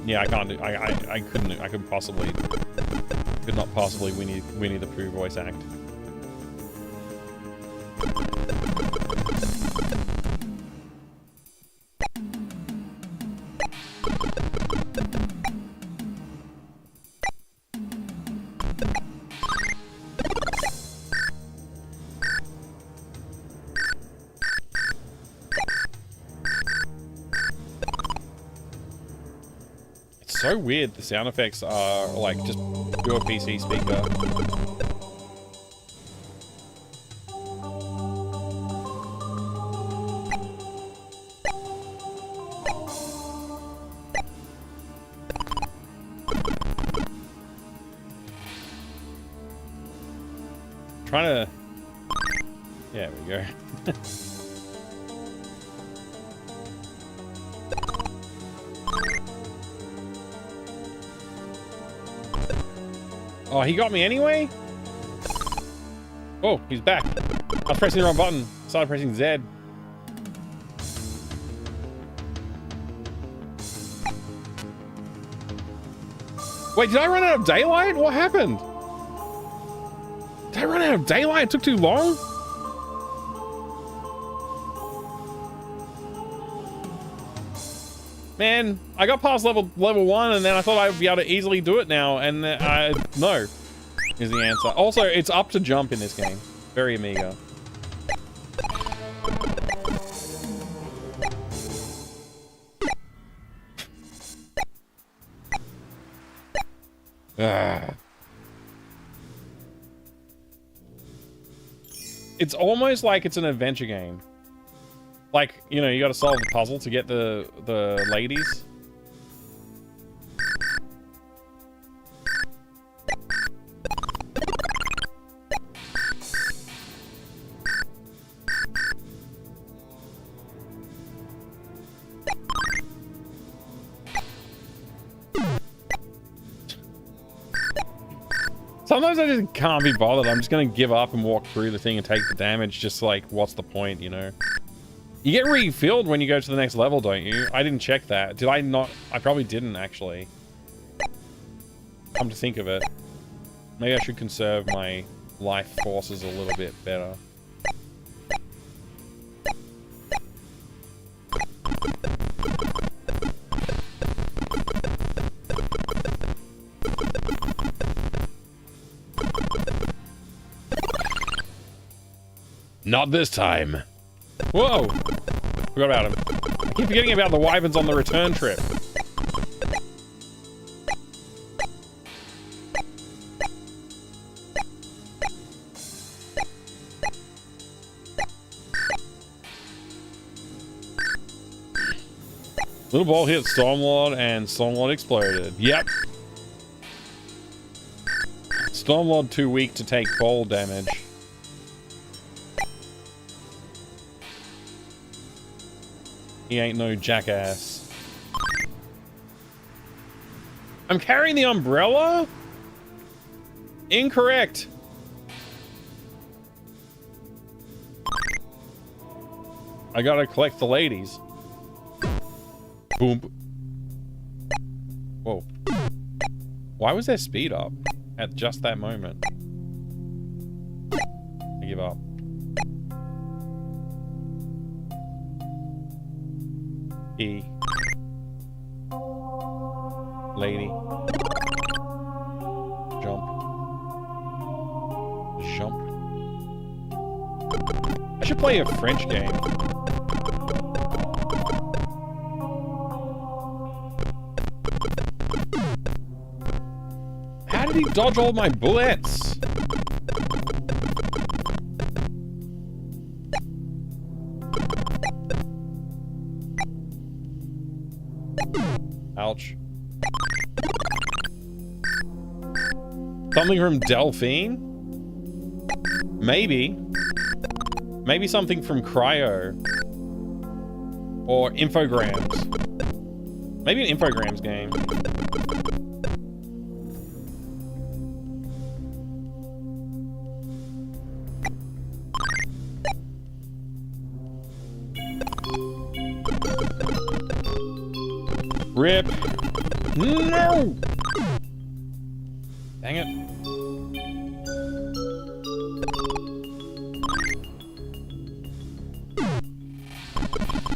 Yeah, I can't do. I couldn't. I could not possibly Winnie the Pooh voice act. So weird, the sound effects are like just pure PC speaker. Trying to... Yeah, there we go. Oh, he got me anyway? Oh, he's back. I was pressing the wrong button. Started pressing Z. Wait, did I run out of daylight? What happened? Did I run out of daylight? It took too long? Man, I got past level 1 and then I thought I'd be able to easily do it now, and no, is the answer. Also, it's up to jump in this game. Very Amiga. It's almost like it's an adventure game. Like, you know, you gotta solve the puzzle to get the ladies. Sometimes I just can't be bothered. I'm just gonna give up and walk through the thing and take the damage. Just like, what's the point, you know? You get refilled when you go to the next level, don't you? I didn't check that. Did I not? I probably didn't, actually. Come to think of it. Maybe I should conserve my life forces a little bit better. Not this time. Whoa! Forgot about him. I keep forgetting about the wyverns on the return trip. Little ball hit Stormlord and Stormlord exploded. Yep. Stormlord too weak to take fall damage. He ain't no jackass. I'm carrying the umbrella? Incorrect. I gotta collect the ladies. Boom. Whoa. Why was there speed up at just that moment? I give up. E. Lady. Jump. Jump. I should play a French game. How did he dodge all my bullets? Ouch. Something from Delphine? Maybe. Maybe something from Cryo. Or Infograms. Maybe an Infograms game. Rip. No! Dang it.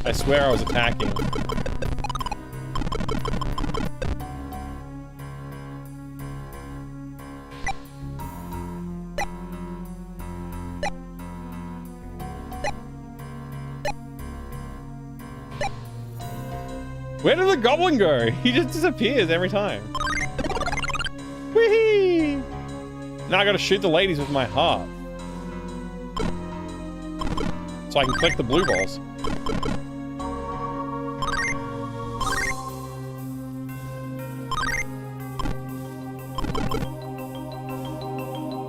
I swear I was attacking. Where did the goblin go? He just disappears every time. Whee! Now I gotta shoot the ladies with my heart. So I can collect the blue balls.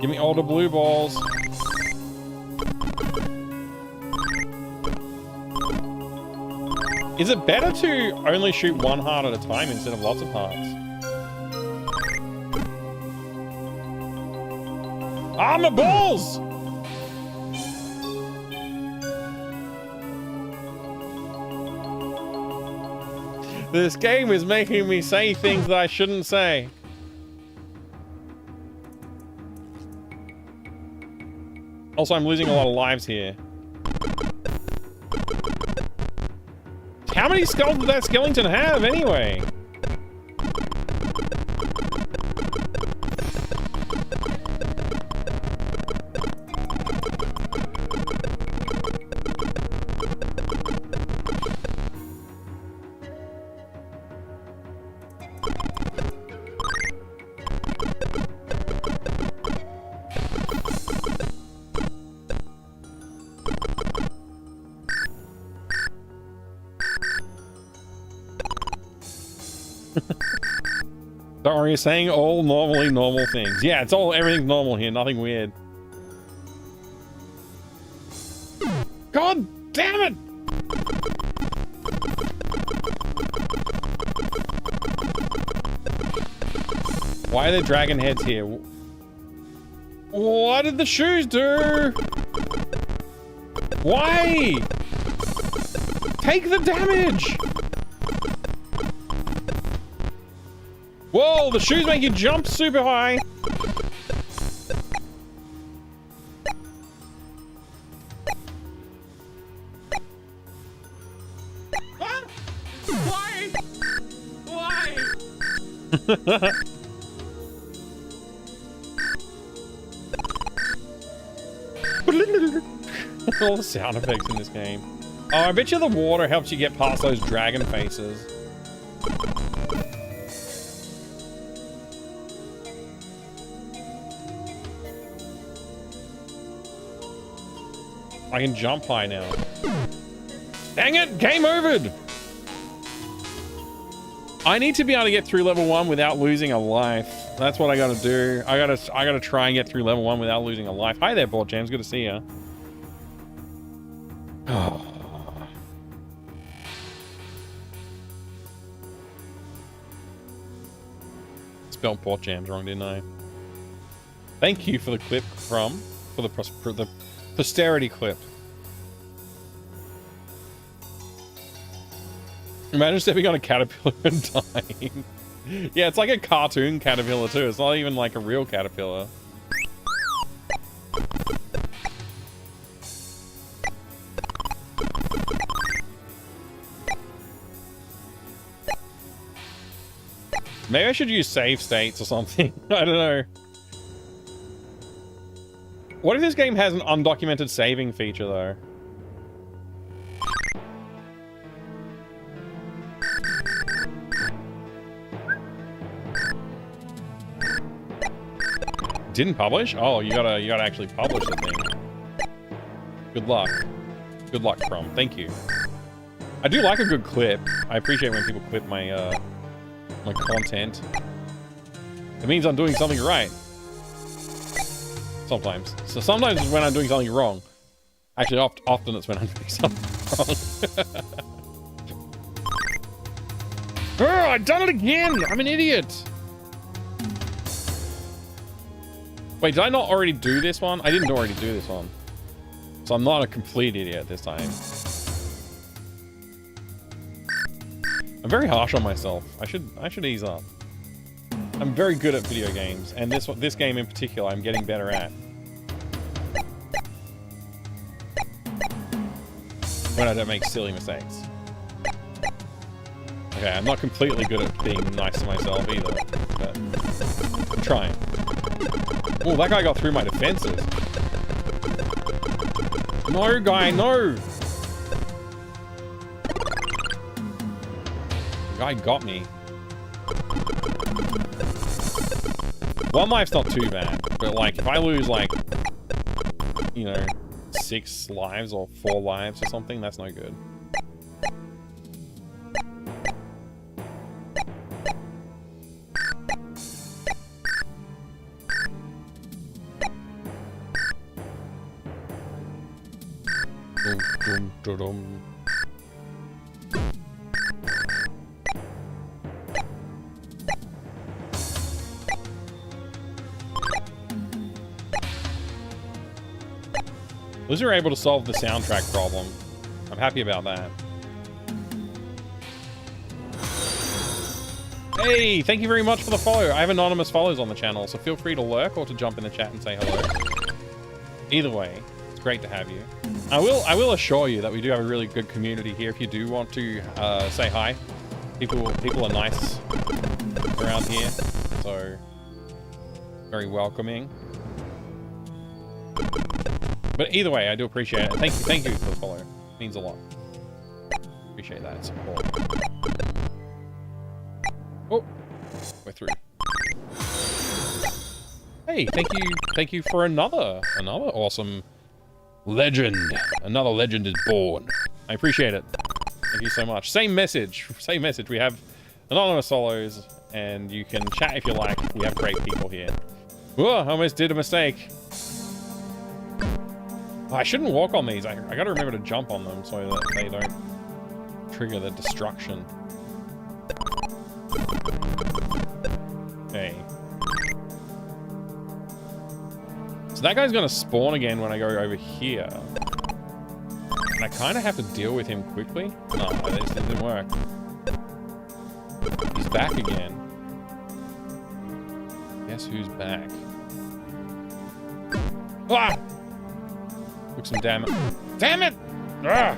Give me all the blue balls. Is it better to only shoot one heart at a time instead of lots of hearts? Ah, my balls! This game is making me say things that I shouldn't say. Also, I'm losing a lot of lives here. How many skulls did that skeleton have, anyway? Don't worry, you're saying all normally normal things. Yeah, it's all, everything's normal here, nothing weird. God damn it! Why are there dragon heads here? What did the shoes do? Why? Take the damage! Whoa, the shoes make you jump super high. What? Why? Why? All the sound effects in this game. Oh, I bet you the water helps you get past those dragon faces. I can jump high now. Dang it! Game overed! I need to be able to get through level 1 without losing a life. That's what I gotta do. I gotta try and get through level 1 without losing a life. Hi there, Board Jams. Good to see ya. Oh. Spelled Port Jams wrong, didn't I? Thank you for the clip for the posterity clip. Imagine stepping on a caterpillar and dying. Yeah, it's like a cartoon caterpillar too. It's not even like a real caterpillar. Maybe I should use save states or something. I don't know. What if this game has an undocumented saving feature, though? Didn't publish? Oh, you gotta actually publish the thing. Good luck. Good luck, Chrome. Thank you. I do like a good clip. I appreciate when people clip my my content. It means I'm doing something right. Sometimes. So sometimes it's when I'm doing something wrong. Actually, often it's when I'm doing something wrong. Oh, I've done it again! I'm an idiot! Wait, did I not already do this one? I didn't already do this one. So I'm not a complete idiot this time. I'm very harsh on myself. I should ease up. I'm very good at video games, and this game in particular I'm getting better at. When I don't make silly mistakes. Okay, I'm not completely good at being nice to myself either, but I'm trying. Oh, that guy got through my defenses. No, guy, no! The guy got me. One life's not too bad, but like, if I lose like, you know, 6 lives or 4 lives or something, that's no good. Dum, dum, dum. At least we were able to solve the soundtrack problem. I'm happy about that. Hey, thank you very much for the follow. I have anonymous follows on the channel, so feel free to lurk or to jump in the chat and say hello. Either way, it's great to have you. I will assure you that we do have a really good community here. If you do want to say hi, people are nice around here, so very welcoming. But either way, I do appreciate it. Thank you for the follow. It means a lot. Appreciate that support. Oh, we're through. Hey, thank you for another awesome legend. Another legend is born. I appreciate it. Thank you so much. Same message. We have anonymous solos, and you can chat if you like. We have great people here. Whoa, I almost did a mistake. Oh, I shouldn't walk on these. I gotta remember to jump on them so that they don't trigger the destruction. Okay. So that guy's gonna spawn again when I go over here. And I kind of have to deal with him quickly. No, this didn't work. He's back again. Guess who's back? Ah! Took some damage. Damn it! Ah!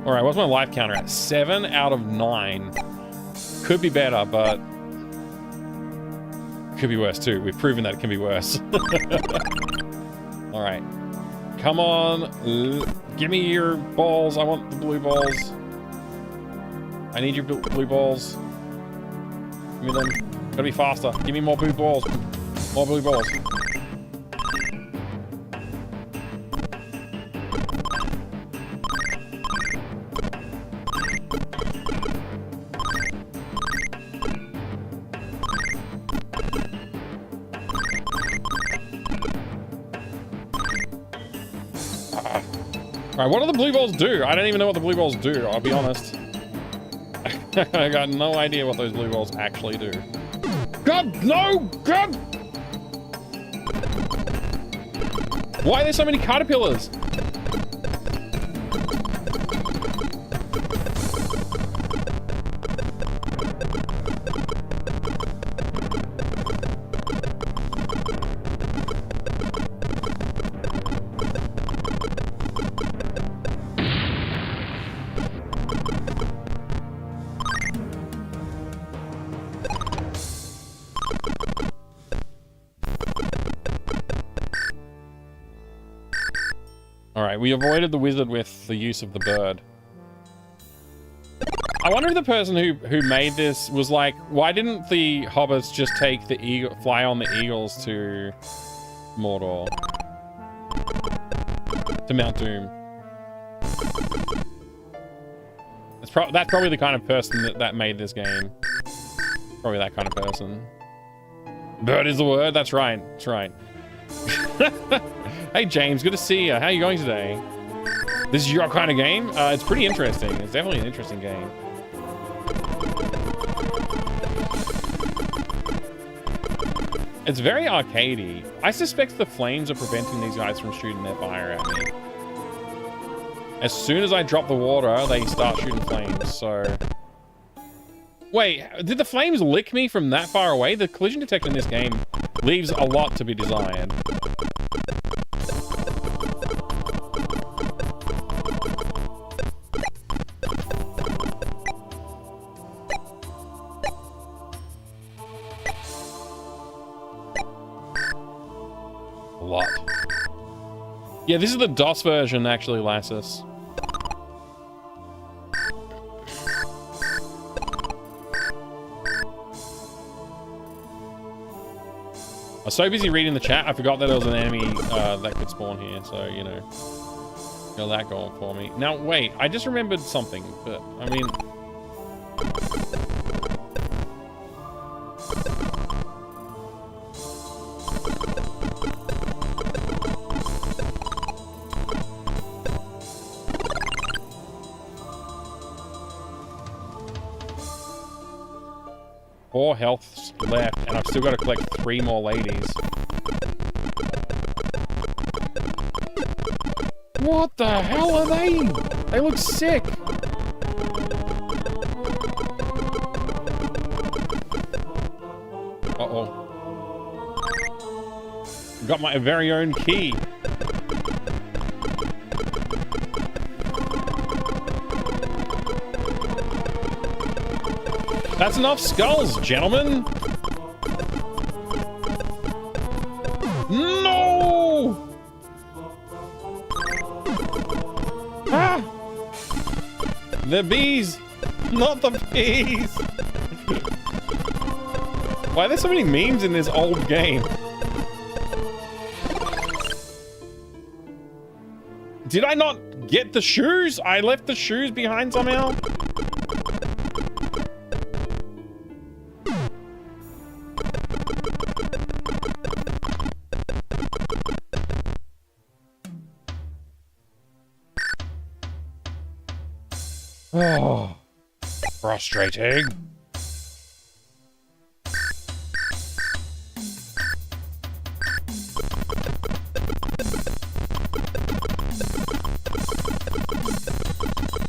Alright, what's my life counter at? 7 out of 9. Could be better, but could be worse too. We've proven that it can be worse. Alright. Come on. Give me your balls. I want the blue balls. I need your blue balls. Give me them. Gotta be faster. Give me more blue balls. More blue balls. Alright, what do the blue balls do? I don't even know what the blue balls do, I'll be honest. I got no idea what those blue balls actually do. God, no! God! Why are there so many caterpillars? We avoided the wizard with the use of the bird. I wonder if the person who made this was like, why didn't the hobbits just take the eagle, fly on the eagles to Mordor? To Mount Doom. That's probably the kind of person that made this game. Probably that kind of person. Bird is the word, that's right, that's right. Hey James, good to see you. How are you going today? This is your kind of game? It's pretty interesting. It's definitely an interesting game. It's very arcadey. I suspect the flames are preventing these guys from shooting their fire at me. As soon as I drop the water, they start shooting flames, so... Wait, did the flames lick me from that far away? The collision detector in this game leaves a lot to be desired. Yeah, this is the DOS version, actually, Lassus. I was so busy reading the chat, I forgot that there was an enemy that could spawn here, so, you know. Got that going for me. Now, wait, I just remembered something, but, I mean... Four healths left, and I've still got to collect 3 more ladies. What the hell are they? They look sick. Uh-oh. Got my very own key. That's enough skulls, gentlemen. No! Ah! The bees! Not the bees! Why are there so many memes in this old game? Did I not get the shoes? I left the shoes behind somehow? Oh, frustrating.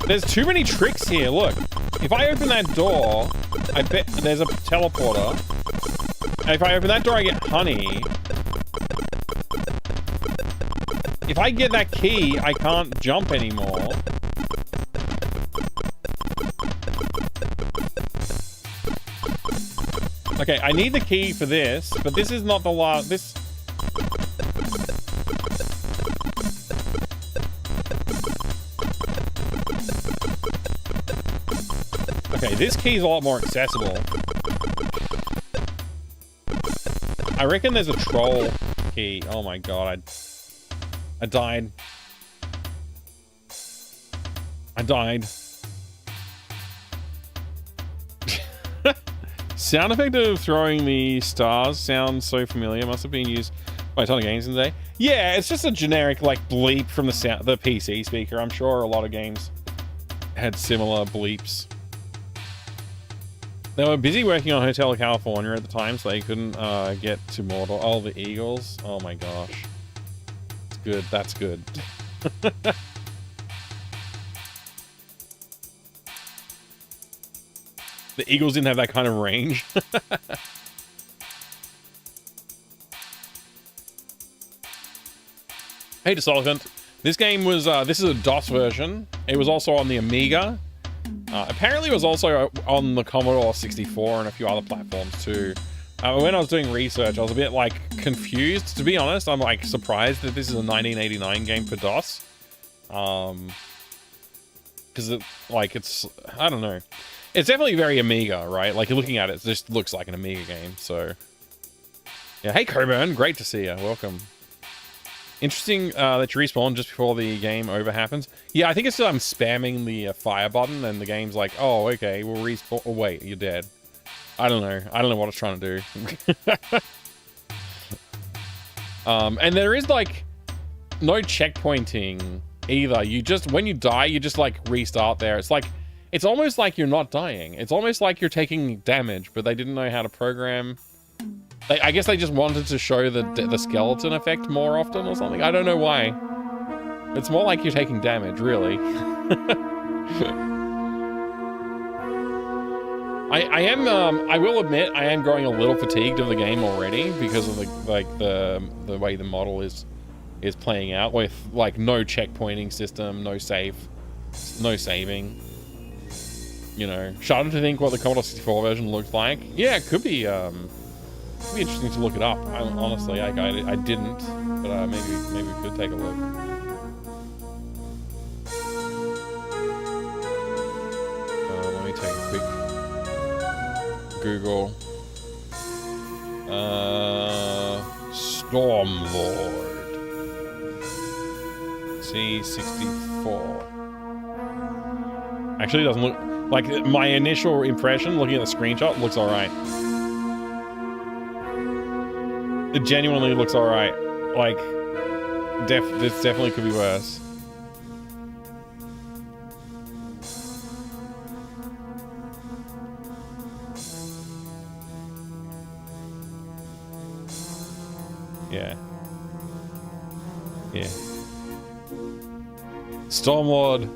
There's too many tricks here. Look, if I open that door, I bet there's a teleporter. And if I open that door, I get honey. If I get that key, I can't jump anymore. Okay, I need the key for this, but this is not the last. This. Okay, this key is a lot more accessible. I reckon there's a troll key. Oh my god, I died. I died. Sound effect of throwing the stars sounds so familiar. Must have been used by a ton of games in the day. Yeah, it's just a generic like bleep from the PC speaker. I'm sure a lot of games had similar bleeps. They were busy working on Hotel California at the time, so they couldn't get to Mordor. Oh, the Eagles. Oh my gosh. It's good. That's good. The Eagles didn't have that kind of range. Hey, Desolvent. This game was, this is a DOS version. It was also on the Amiga. Apparently it was also on the Commodore 64 and a few other platforms too. When I was doing research, I was a bit like confused. To be honest, I'm like surprised that this is a 1989 game for DOS. Because it, like, it's, I don't know. It's definitely very Amiga, right? Like, you're looking at it, it just looks like an Amiga game, so. Yeah, hey Coburn, great to see you, welcome. Interesting that you respawn just before the game over happens. Yeah, I think it's I'm spamming the fire button and the game's like, oh, okay, we'll respawn. Oh, wait, you're dead. I don't know. I don't know what it's trying to do. And there is like no checkpointing either. You just, when you die, you just like restart there. It's like, it's almost like you're not dying. It's almost like you're taking damage, but they didn't know how to program. I guess they just wanted to show the skeleton effect more often or something. I don't know why. It's more like you're taking damage, really. I will admit, I am growing a little fatigued of the game already because of the way the model is playing out with like no checkpointing system, no saving. You know, shudder to think what the Commodore 64 version looked like. Yeah, it could be. It'd be interesting to look it up. Honestly, I didn't, but maybe we could take a look. Let me take a quick Google. Stormlord C64. Actually, it doesn't look like my initial impression. Looking at the screenshot, looks all right. It genuinely looks all right. Like, this definitely could be worse. Yeah. Yeah. Stormlord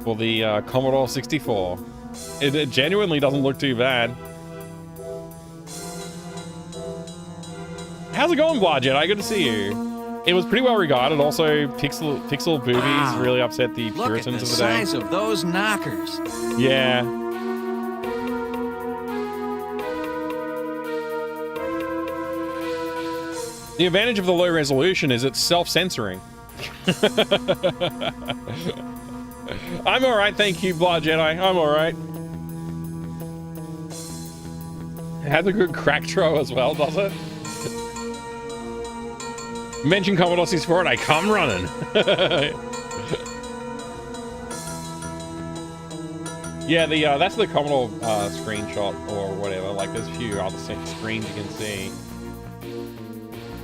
for the Commodore 64. It genuinely doesn't look too bad. How's it going, Bladjet? Good to see you. It was pretty well regarded. Also, pixel boobies really upset the Puritans of the day. Look at the size of those knockers. Yeah. The advantage of the low resolution is it's self-censoring. I'm alright, thank you, Blah Jedi. I'm alright. It has a good crack throw as well, does it? Mention Commodore 64 and I come running. Yeah, that's the Commodore screenshot or whatever. Like, there's a few other screens you can see.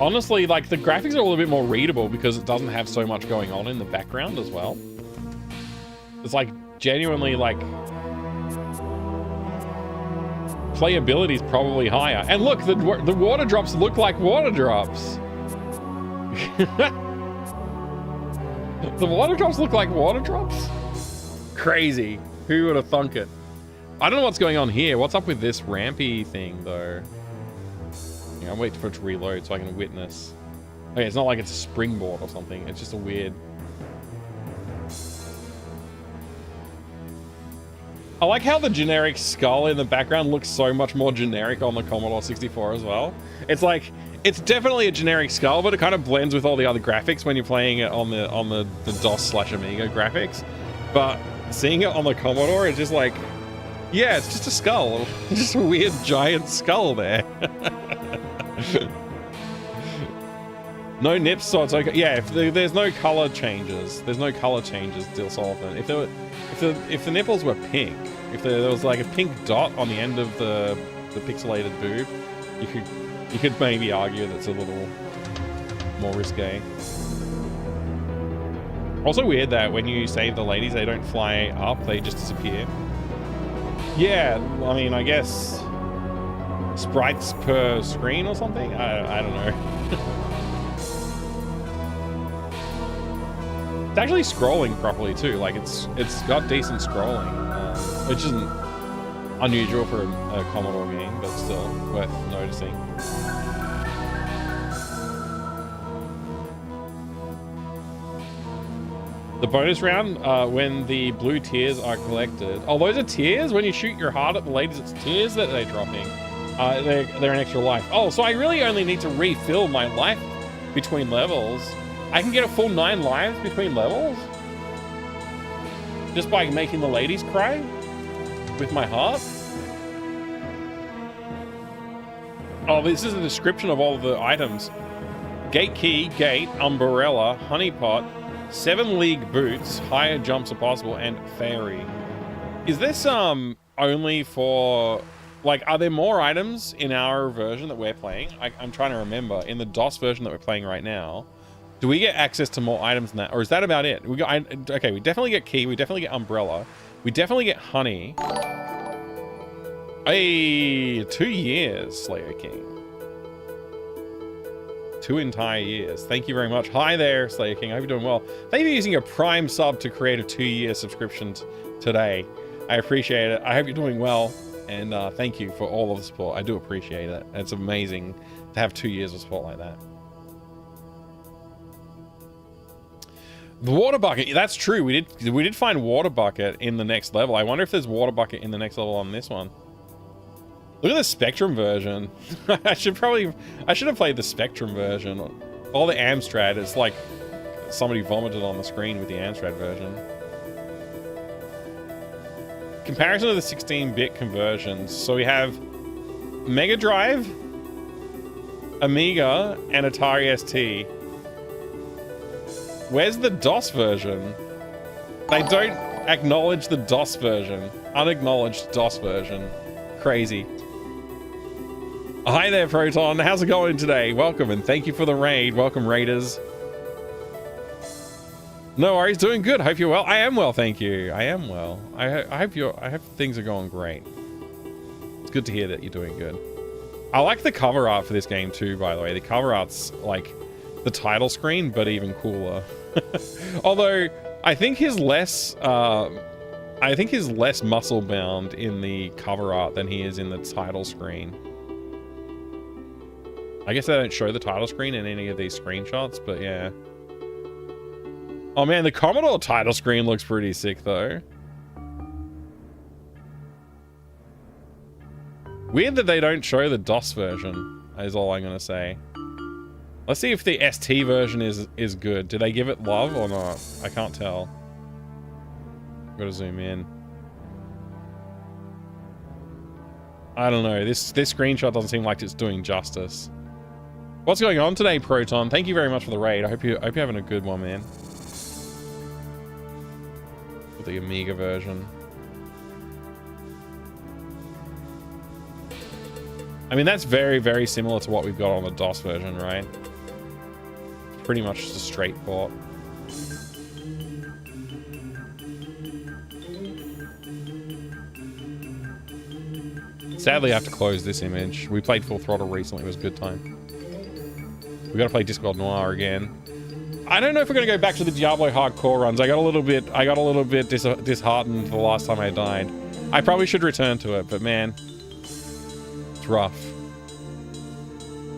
Honestly, like, the graphics are a little bit more readable because it doesn't have so much going on in the background as well. It's like genuinely like playability is probably higher. And look, the water drops look like water drops. The water drops look like water drops? Crazy. Who would have thunk it? I don't know what's going on here. What's up with this rampy thing, though? Yeah, I'm waiting for it to reload so I can witness. Okay, it's not like it's a springboard or something. It's just a weird... I like how the generic skull in the background looks so much more generic on the Commodore 64 as well. It's like... It's definitely a generic skull, but it kind of blends with all the other graphics when you're playing it on the DOS/Amiga graphics. But seeing it on the Commodore, it's just like, yeah, it's just a skull. Just a weird giant skull there. No nips, so it's okay. Yeah, if there's no color changes, there's no color changes still so often. If the nipples were pink, if there was like a pink dot on the end of the pixelated boob, you could maybe argue that's a little more risque. Also weird that when you save the ladies, they don't fly up, they just disappear. Yeah, I mean, I guess sprites per screen or something? I don't know. It's actually scrolling properly too, like it's got decent scrolling, which isn't unusual for a Commodore game, but still worth noticing. The bonus round, when the blue tears are collected. Oh, those are tears? When you shoot your heart at the ladies, it's tears that they're dropping. They're an extra life. Oh, so I really only need to refill my life between levels. I can get a full 9 lives between levels? Just by making the ladies cry? With my heart? Oh, this is a description of all of the items. Gate key, gate, umbrella, honeypot, 7 league boots, higher jumps are possible, and fairy. Is this only for, like, are there more items in our version that we're playing? I'm trying to remember. In the DOS version that we're playing right now, do we get access to more items than that, or is that about it? Okay, we definitely get key, we definitely get umbrella, we definitely get honey. Hey, 2 years, Slayer King. 2 entire years. Thank you very much. Hi there, Slayer King. I hope you're doing well. Thank you for using a Prime sub to create a 2-year subscription today. I appreciate it. I hope you're doing well, and thank you for all of the support. I do appreciate it. It's amazing to have 2 years of support like that. The water bucket. That's true. We did find water bucket in the next level. I wonder if there's water bucket in the next level on this one. Look at the Spectrum version. I should have played the Spectrum version. Or the Amstrad. It's like somebody vomited on the screen with the Amstrad version. Comparison of the 16-bit conversions. So we have Mega Drive, Amiga, and Atari ST. Where's the DOS version? They don't acknowledge the DOS version. Unacknowledged DOS version. Crazy. Hi there, Proton. How's it going today? Welcome, and thank you for the raid. Welcome, raiders. No worries, doing good. Hope you're well. I am well, thank you. I am well. I hope things are going great. It's good to hear that you're doing good. I like the cover art for this game too, by the way. The cover art's like the title screen, but even cooler. Although I think he's less muscle bound in the cover art than he is in the title screen. I guess they don't show the title screen in any of these screenshots, but yeah. Oh man, the Commodore title screen looks pretty sick though. Weird that they don't show the DOS version, is all I'm gonna say. Let's see if the ST version is good. Do they give it love or not? I can't tell. Gotta zoom in. I don't know. This screenshot doesn't seem like it's doing justice. What's going on today, Proton? Thank you very much for the raid. I hope you're having a good one, man. With the Amiga version. I mean, that's very, very similar to what we've got on the DOS version, right? Pretty much just a straight port. Sadly, I have to close this image. We played Full Throttle recently. It was a good time. We got to play Discworld Noir again. I don't know if we're gonna go back to the Diablo hardcore runs. I got a little bit disheartened the last time I died. I probably should return to it, but man, it's rough.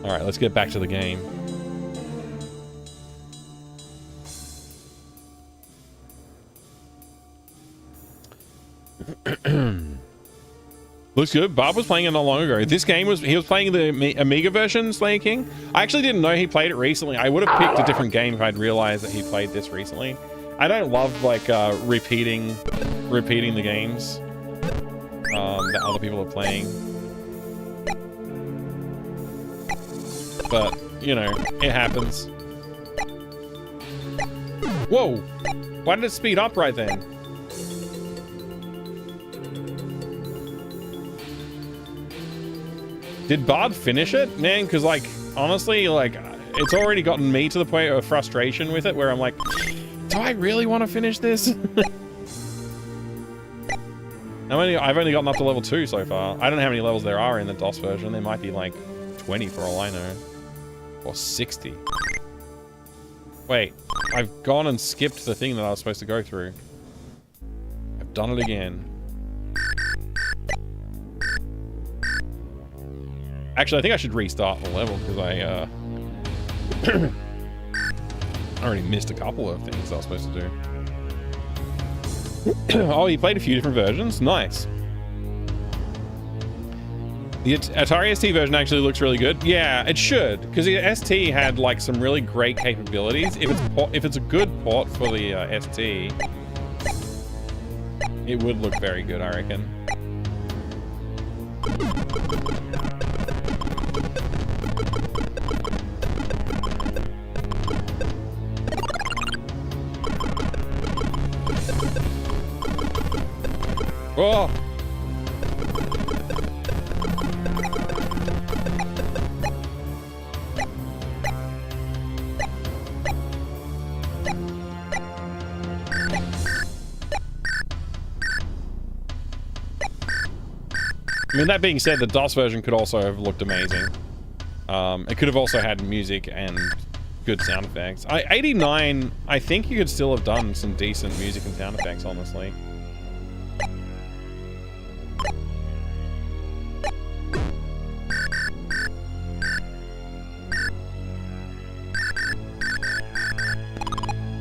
All right, let's get back to the game. Looks good. Bob was playing it not long ago. This game he was playing the Amiga version, Slayer King. I actually didn't know he played it recently. I would have picked a different game if I'd realized that he played this recently. I don't love like repeating the games that other people are playing. But, you know, it happens. Whoa! Why did it speed up right then? Did Bard finish it? Man, because, like, honestly, like, it's already gotten me to the point of frustration with it where I'm like, do I really want to finish this? I've only gotten up to level 2 so far. I don't know how many levels there are in the DOS version. There might be, like, 20 for all I know. Or 60. Wait, I've gone and skipped the thing that I was supposed to go through. I've done it again. Actually, I think I should restart the level because I already missed a couple of things I was supposed to do. Oh, you played a few different versions? Nice. The Atari ST version actually looks really good. Yeah, it should, because the ST had like some really great capabilities. If it's a good port for the ST, it would look very good, I reckon. Oh! I mean, that being said, the DOS version could also have looked amazing. It could have also had music and good sound effects. 89, I think you could still have done some decent music and sound effects, honestly.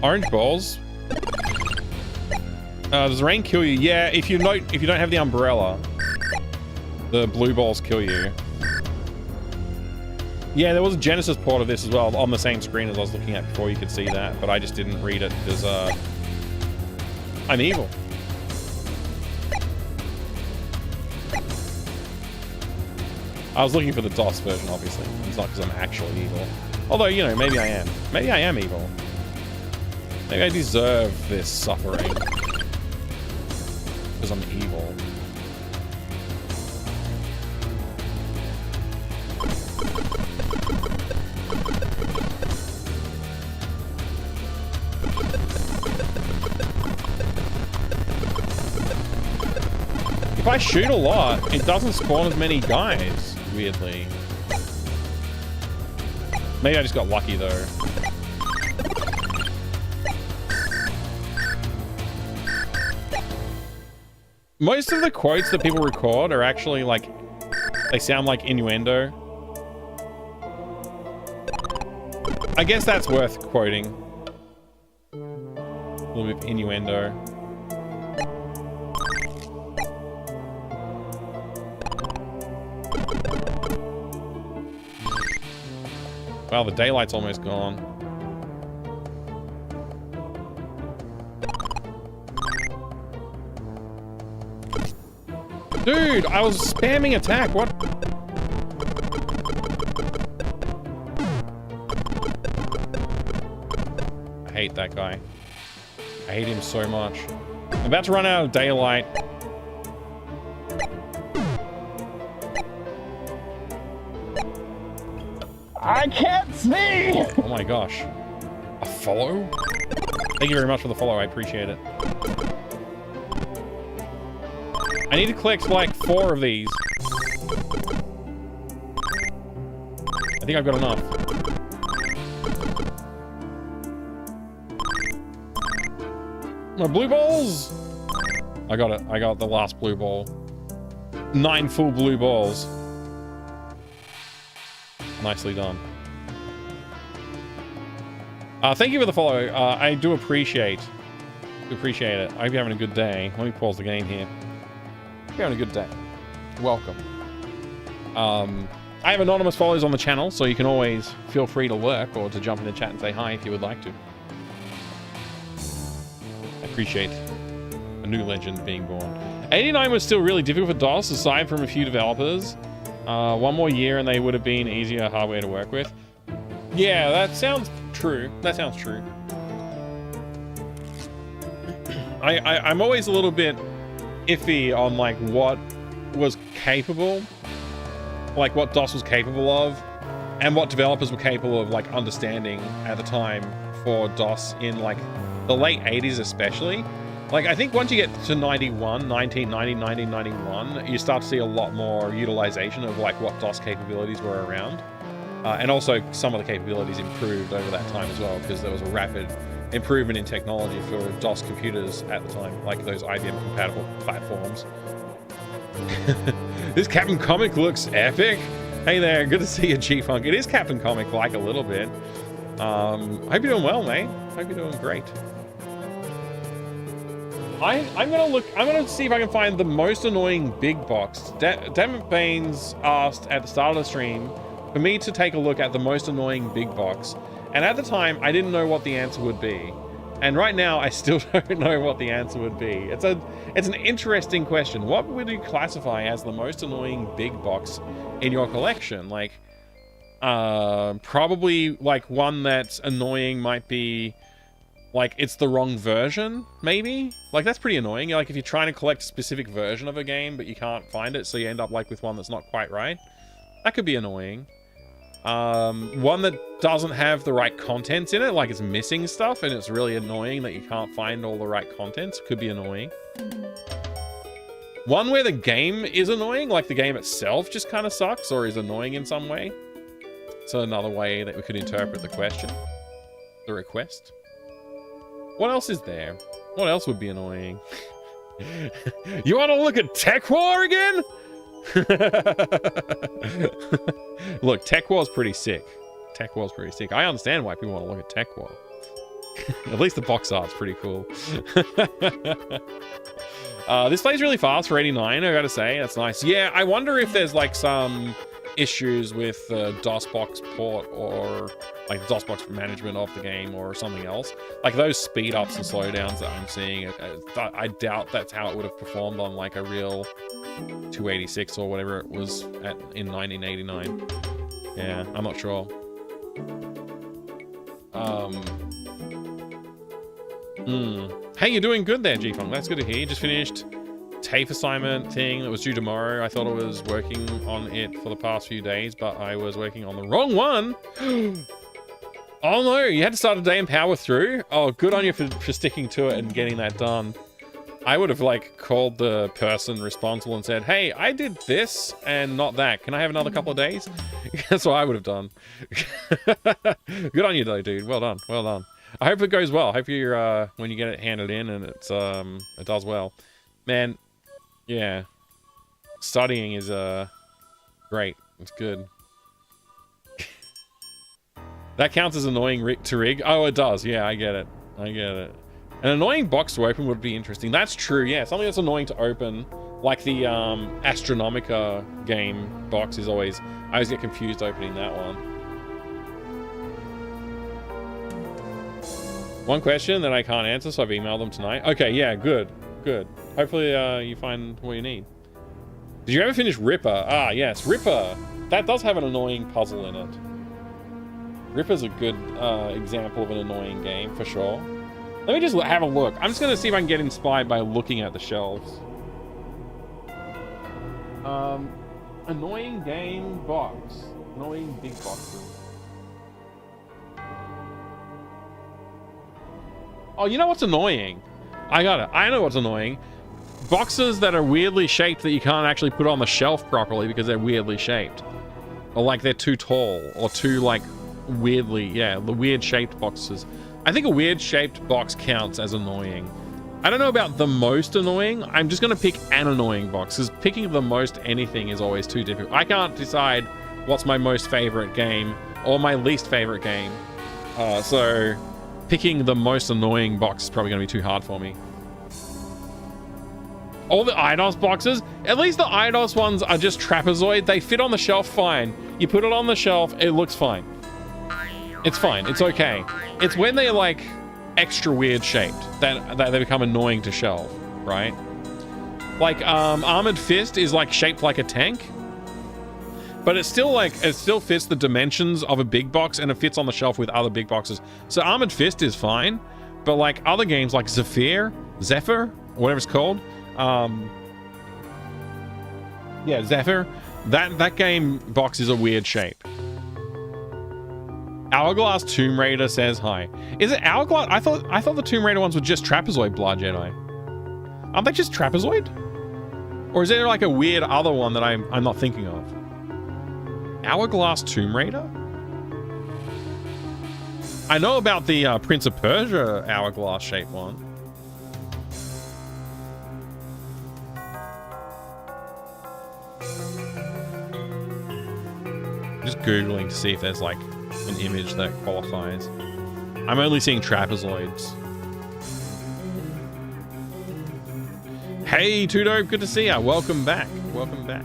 Orange balls. Does rain kill you? Yeah, if you don't have the umbrella, the blue balls kill you. Yeah, there was a Genesis port of this as well on the same screen as I was looking at before. You could see that, but I just didn't read it because I'm evil. I was looking for the DOS version, obviously. It's not because I'm actually evil. Although, you know, maybe I am. Maybe I am evil. Maybe I deserve this suffering. Because I'm evil. If I shoot a lot, it doesn't spawn as many guys, weirdly. Maybe I just got lucky, though. Most of the quotes that people record are actually like, they sound like innuendo. I guess that's worth quoting. A little bit of innuendo. Well, the daylight's almost gone. Dude, I was spamming attack. What? I hate that guy. I hate him so much. I'm about to run out of daylight. I can't see! Oh my gosh. A follow? Thank you very much for the follow. I appreciate it. I need to collect like 4 of these. I think I've got enough. My blue balls! I got it. I got the last blue ball. 9 full blue balls. Nicely done. Thank you for the follow. I do appreciate it. I hope you're having a good day. Let me pause the game here. Hope you're having a good day. Welcome. I have anonymous follows on the channel, so you can always feel free to lurk or to jump in the chat and say hi if you would like to. I appreciate a new legend being born. 89 was still really difficult for DOS, aside from a few developers. 1 more year and they would have been easier hardware to work with. Yeah, that sounds true. That sounds true. I'm always a little bit iffy on like what was capable, like what DOS was capable of, and what developers were capable of like understanding at the time for DOS in like the late 80s especially. Like, I think once you get to 1991, you start to see a lot more utilization of like what DOS capabilities were around. And also some of the capabilities improved over that time as well, because there was a rapid improvement in technology for DOS computers at the time, like those IBM compatible platforms. This Captain Comic looks epic. Hey there, good to see you, G-Funk. It is Captain Comic like a little bit. Hope you're doing well, mate. Hope you're doing great. I'm gonna see if I can find the most annoying big box. Dammit Baines asked at the start of the stream for me to take a look at the most annoying big box. And at the time, I didn't know what the answer would be. And right now, I still don't know what the answer would be. It's an interesting question. What would you classify as the most annoying big box in your collection? Like, probably like one that's annoying might be like it's the wrong version, maybe? Like, that's pretty annoying. Like, if you're trying to collect a specific version of a game, but you can't find it, so you end up like with one that's not quite right. That could be annoying. One that doesn't have the right contents in it, like it's missing stuff, and it's really annoying that you can't find all the right contents, could be annoying. One where the game is annoying, like the game itself just kind of sucks or is annoying in some way. So another way that we could interpret the question, the request. What else is there? What else would be annoying? You want to look at Tech War again? Look, Tech War's pretty sick. Tech War's pretty sick. I understand why people want to look at Tech War. At least the box art's pretty cool. This plays really fast for 89, I gotta say. That's nice. Yeah, I wonder if there's like some issues with the DOSBox port or like the DOSBox management of the game or something else. Like those speed ups and slowdowns that I'm seeing, I doubt that's how it would have performed on like a real 286 or whatever it was in 1989. Yeah, I'm not sure. Hey, you're doing good there, G-Funk. That's good to hear. You just finished TAFE assignment thing that was due tomorrow. I thought I was working on it for the past few days, but I was working on the wrong one. Oh no, you had to start a day and power through? Oh, good on you for sticking to it and getting that done. I would have like called the person responsible and said, hey, I did this and not that. Can I have another couple of days? That's what I would have done. Good on you though, dude. Well done. Well done. I hope it goes well. I hope you're when you get it handed in and it's it does well. Man, yeah. Studying is great. It's good. That counts as annoying to rig. Oh, it does. Yeah, I get it. I get it. An annoying box to open would be interesting. That's true, yeah. Something that's annoying to open, like the Astronomica game box is always... I always get confused opening that one. One question that I can't answer, so I've emailed them tonight. Okay, yeah, good. Good. Hopefully you find what you need. Did you ever finish Ripper? Ah, yes, Ripper. That does have an annoying puzzle in it. Ripper's a good example of an annoying game, for sure. Let me just have a look. I'm just going to see if I can get inspired by looking at the shelves. Annoying game box. Annoying big boxes. Oh, you know what's annoying? I got it. I know what's annoying. Boxes that are weirdly shaped that you can't actually put on the shelf properly because they're weirdly shaped. Or like they're too tall or too like weirdly, yeah, the weird shaped boxes. I think a weird shaped box counts as annoying. I don't know about the most annoying. I'm just going to pick an annoying box because picking the most anything is always too difficult. I can't decide what's my most favorite game or my least favorite game. So picking the most annoying box is probably going to be too hard for me. All the Eidos boxes, at least the Eidos ones are just trapezoid. They fit on the shelf fine. You put it on the shelf, it looks fine. It's fine, it's okay. It's when they're like extra weird shaped that they become annoying to shelve, right? Like Armored Fist is like shaped like a tank, but it's still like, it still fits the dimensions of a big box and it fits on the shelf with other big boxes. So Armored Fist is fine, but like other games like Zephyr, whatever it's called, yeah, Zephyr, that game box is a weird shape. Hourglass Tomb Raider says hi. Is it Hourglass? I thought the Tomb Raider ones were just trapezoid Blood Jedi. Aren't they just trapezoid? Or is there like a weird other one that I'm not thinking of? Hourglass Tomb Raider? I know about the Prince of Persia hourglass shaped one. Just Googling to see if there's like an image that qualifies. I'm only seeing trapezoids. Hey, Tudo, good to see ya. Welcome back. Welcome back.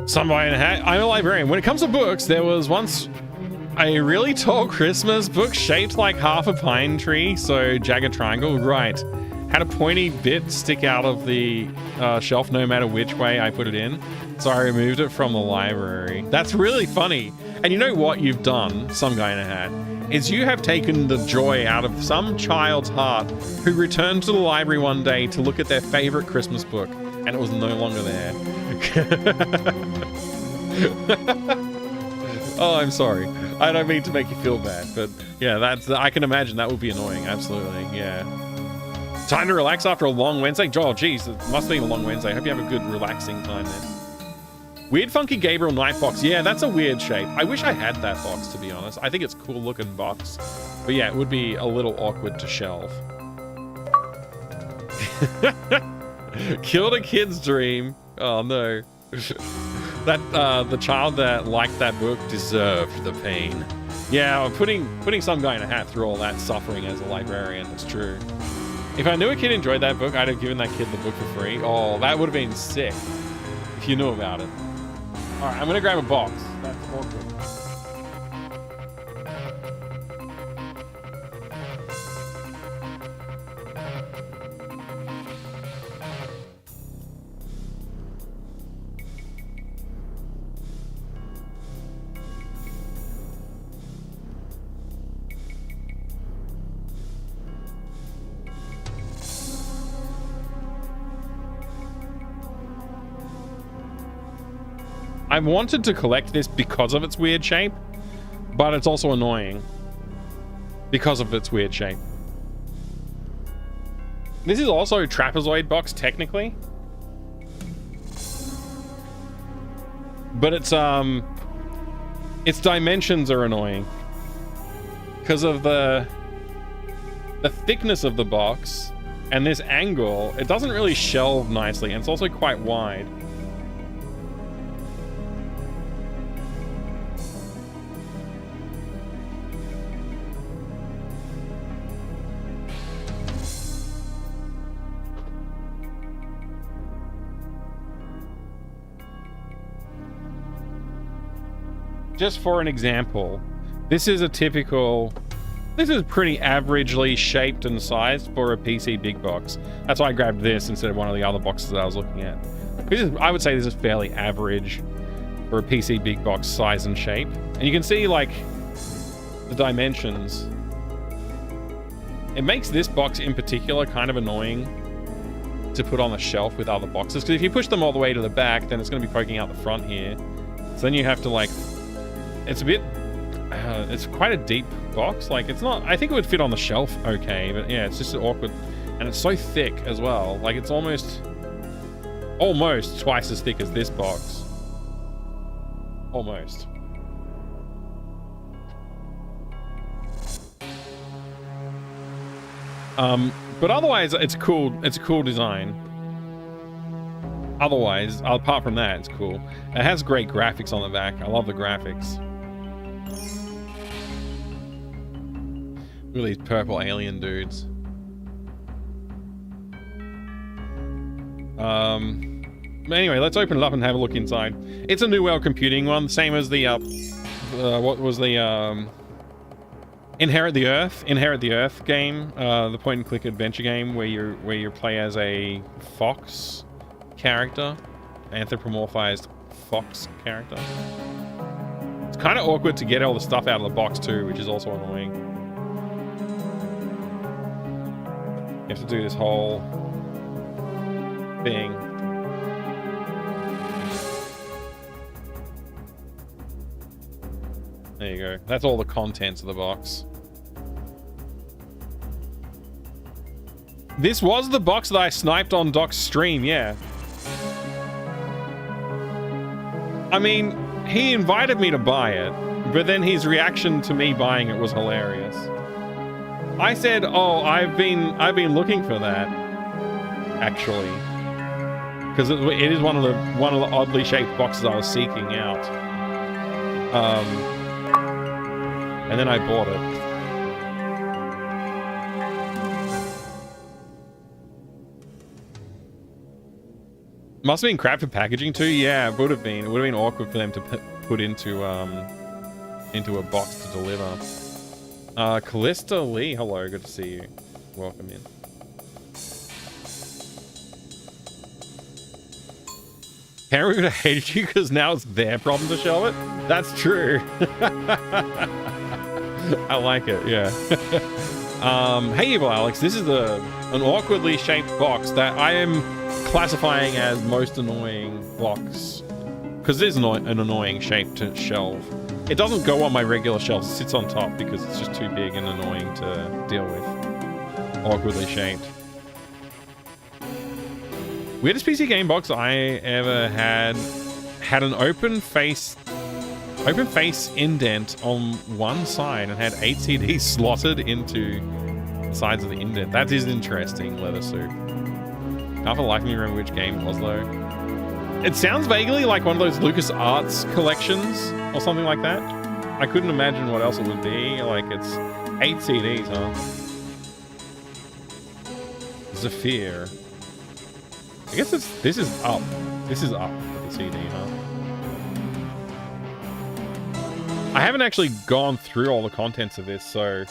Somebody in a hat. I'm a librarian. When it comes to books, there was once a really tall Christmas book shaped like half a pine tree, so jagged triangle, right. Had a pointy bit stick out of the shelf no matter which way I put it in. So I removed it from the library. That's really funny. And you know what you've done, some guy in a hat, is you have taken the joy out of some child's heart who returned to the library one day to look at their favorite Christmas book and it was no longer there. Oh, I'm sorry. I don't mean to make you feel bad, but yeah, I can imagine that would be annoying. Absolutely, yeah. Time to relax after a long Wednesday? Oh, geez, it must have been a long Wednesday. I hope you have a good relaxing time then. Weird Funky Gabriel Night Box. Yeah, that's a weird shape. I wish I had that box, to be honest. I think it's a cool looking box. But yeah, it would be a little awkward to shelve. Killed a kid's dream. Oh, no. That the child that liked that book deserved the pain. Yeah, putting some guy in a hat through all that suffering as a librarian. That's true. If I knew a kid enjoyed that book, I'd have given that kid the book for free. Oh, that would have been sick if you knew about it. All right, I'm gonna grab a box. That's awkward. I wanted to collect this because of its weird shape, but it's also annoying because of its weird shape. This is also a trapezoid box technically, but its dimensions are annoying because of the thickness of the box and this angle. It doesn't really shelve nicely, and it's also quite wide. just for an example, this is pretty averagely shaped and sized for a PC big box. That's why I grabbed this instead of one of the other boxes that I was looking at. I would say this is fairly average for a PC big box size and shape. And you can see like the dimensions. It makes this box in particular kind of annoying to put on the shelf with other boxes, because if you push them all the way to the back, then it's going to be poking out the front here. So then you have to like, it's a bit, it's quite a deep box. Like it's not, I think it would fit on the shelf okay, but yeah, it's just awkward. And it's so thick as well. Like it's almost twice as thick as this box. Almost. But otherwise, it's a cool design. Otherwise, apart from that, it's cool. It has great graphics on the back. I love the graphics. Look at these purple alien dudes. Anyway, let's open it up and have a look inside. It's a New World Computing one, same as the what was the Inherit the Earth game, the point and click adventure game where you play as a fox character, anthropomorphized fox character. It's kind of awkward to get all the stuff out of the box too, which is also annoying. You have to do this whole thing. There you go. That's all the contents of the box. This was the box that I sniped on Doc's stream, yeah. I mean, he invited me to buy it, but then his reaction to me buying it was hilarious. I said, "Oh, I've been looking for that, actually, because it is one of the oddly shaped boxes I was seeking out." And then I bought it. Must have been crap for packaging too. Yeah, it would have been. It would have been awkward for them to put into a box to deliver. Callista Lee, hello, good to see you. Welcome in. Can't we hate you because now it's their problem to shelve it? That's true. I like it, yeah. Hey, Evil Alex, this is an awkwardly shaped box that I am classifying as most annoying box. Because it is an annoying shape to shelve. It doesn't go on my regular shelf, it sits on top because it's just too big and annoying to deal with. Awkwardly shaped. Weirdest PC game box I ever had an open face indent on one side and had 8 CDs slotted into the sides of the indent. That is interesting, Leather Soup. Can't for the life of me remember which game it was though. It sounds vaguely like one of those LucasArts collections or something like that. I couldn't imagine what else it would be. Like it's 8 CDs, huh? Zephyr. I guess this is up. This is up for the CD, huh? I haven't actually gone through all the contents of this, so...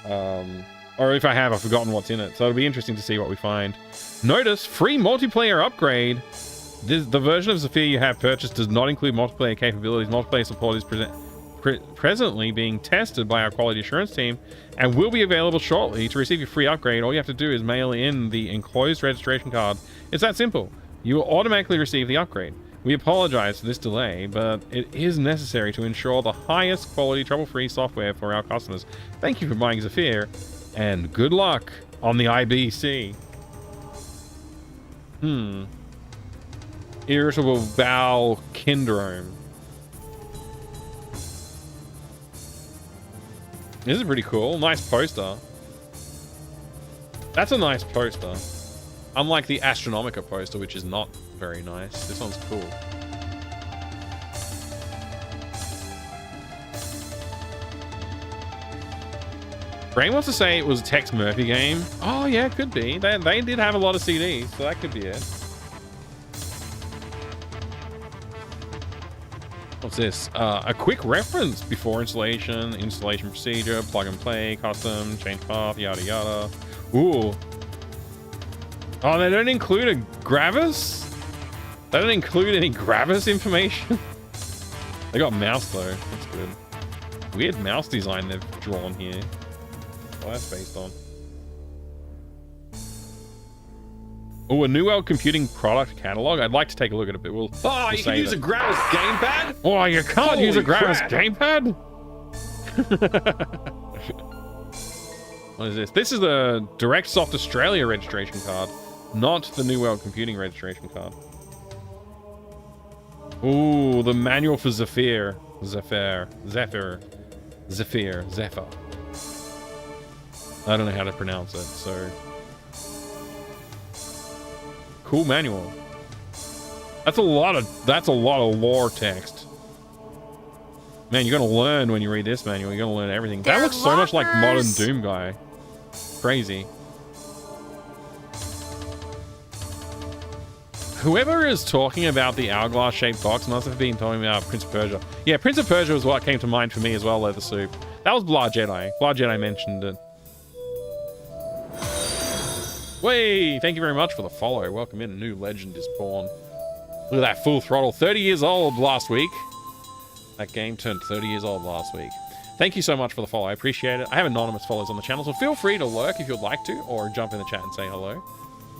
or if I have, I've forgotten what's in it. So it'll be interesting to see what we find. Notice, free multiplayer upgrade. The version of Zephyr you have purchased does not include multiplayer capabilities. Multiplayer support is presently being tested by our quality assurance team and will be available shortly. To receive your free upgrade, all you have to do is mail in the enclosed registration card. It's that simple. You will automatically receive the upgrade. We apologize for this delay, but it is necessary to ensure the highest quality trouble-free software for our customers. Thank you for buying Zephyr, and good luck on the IBC. Irritable bowel syndrome. This is pretty cool. Nice poster. That's a nice poster. Unlike the Astronomica poster, which is not very nice. This one's cool. Brain wants to say it was a Tex Murphy game. Oh yeah, it could be. They did have a lot of CDs, so that could be it. Oh, What's this? A quick reference before installation, installation procedure, plug and play, custom, change path, yada yada. Ooh. Oh, they don't include a Gravis? They don't include any Gravis information? They got mouse though, that's good. Weird mouse design they've drawn here. What that's based on. Oh, a New World Computing product catalog. I'd like to take a look at it, but we'll. Oh, you can use a Gravis gamepad? Oh, you can't use a Gravis gamepad? What is this? This is the DirectSoft Australia registration card, not the New World Computing registration card. Ooh, the manual for Zephyr. Zephyr. I don't know how to pronounce it, so. Cool manual. That's a lot of lore text. Man, you're gonna learn when you read this manual. You're gonna learn everything. That looks so much like modern Doom guy. Crazy. Whoever is talking about the hourglass shaped box must have been talking about Prince of Persia. Yeah, Prince of Persia was what came to mind for me as well, Leather Soup. That was Blah Jedi. Blah Jedi mentioned it. Way, thank you very much for the follow. Welcome in, a new legend is born. Look at that Full Throttle, 30 years old last week. That game turned 30 years old last week. Thank you so much for the follow, I appreciate it. I have anonymous follows on the channel, so feel free to lurk if you'd like to, or jump in the chat and say hello.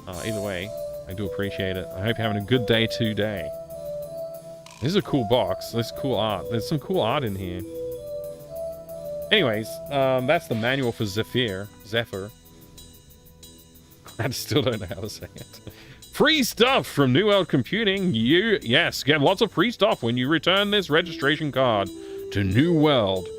Either way, I do appreciate it. I hope you're having a good day today. This is a cool box. There's cool art. There's some cool art in here. Anyways, that's the manual for Zephyr. I still don't know how to say it. Free stuff from New World Computing. Yes, get lots of free stuff when you return this registration card to New World.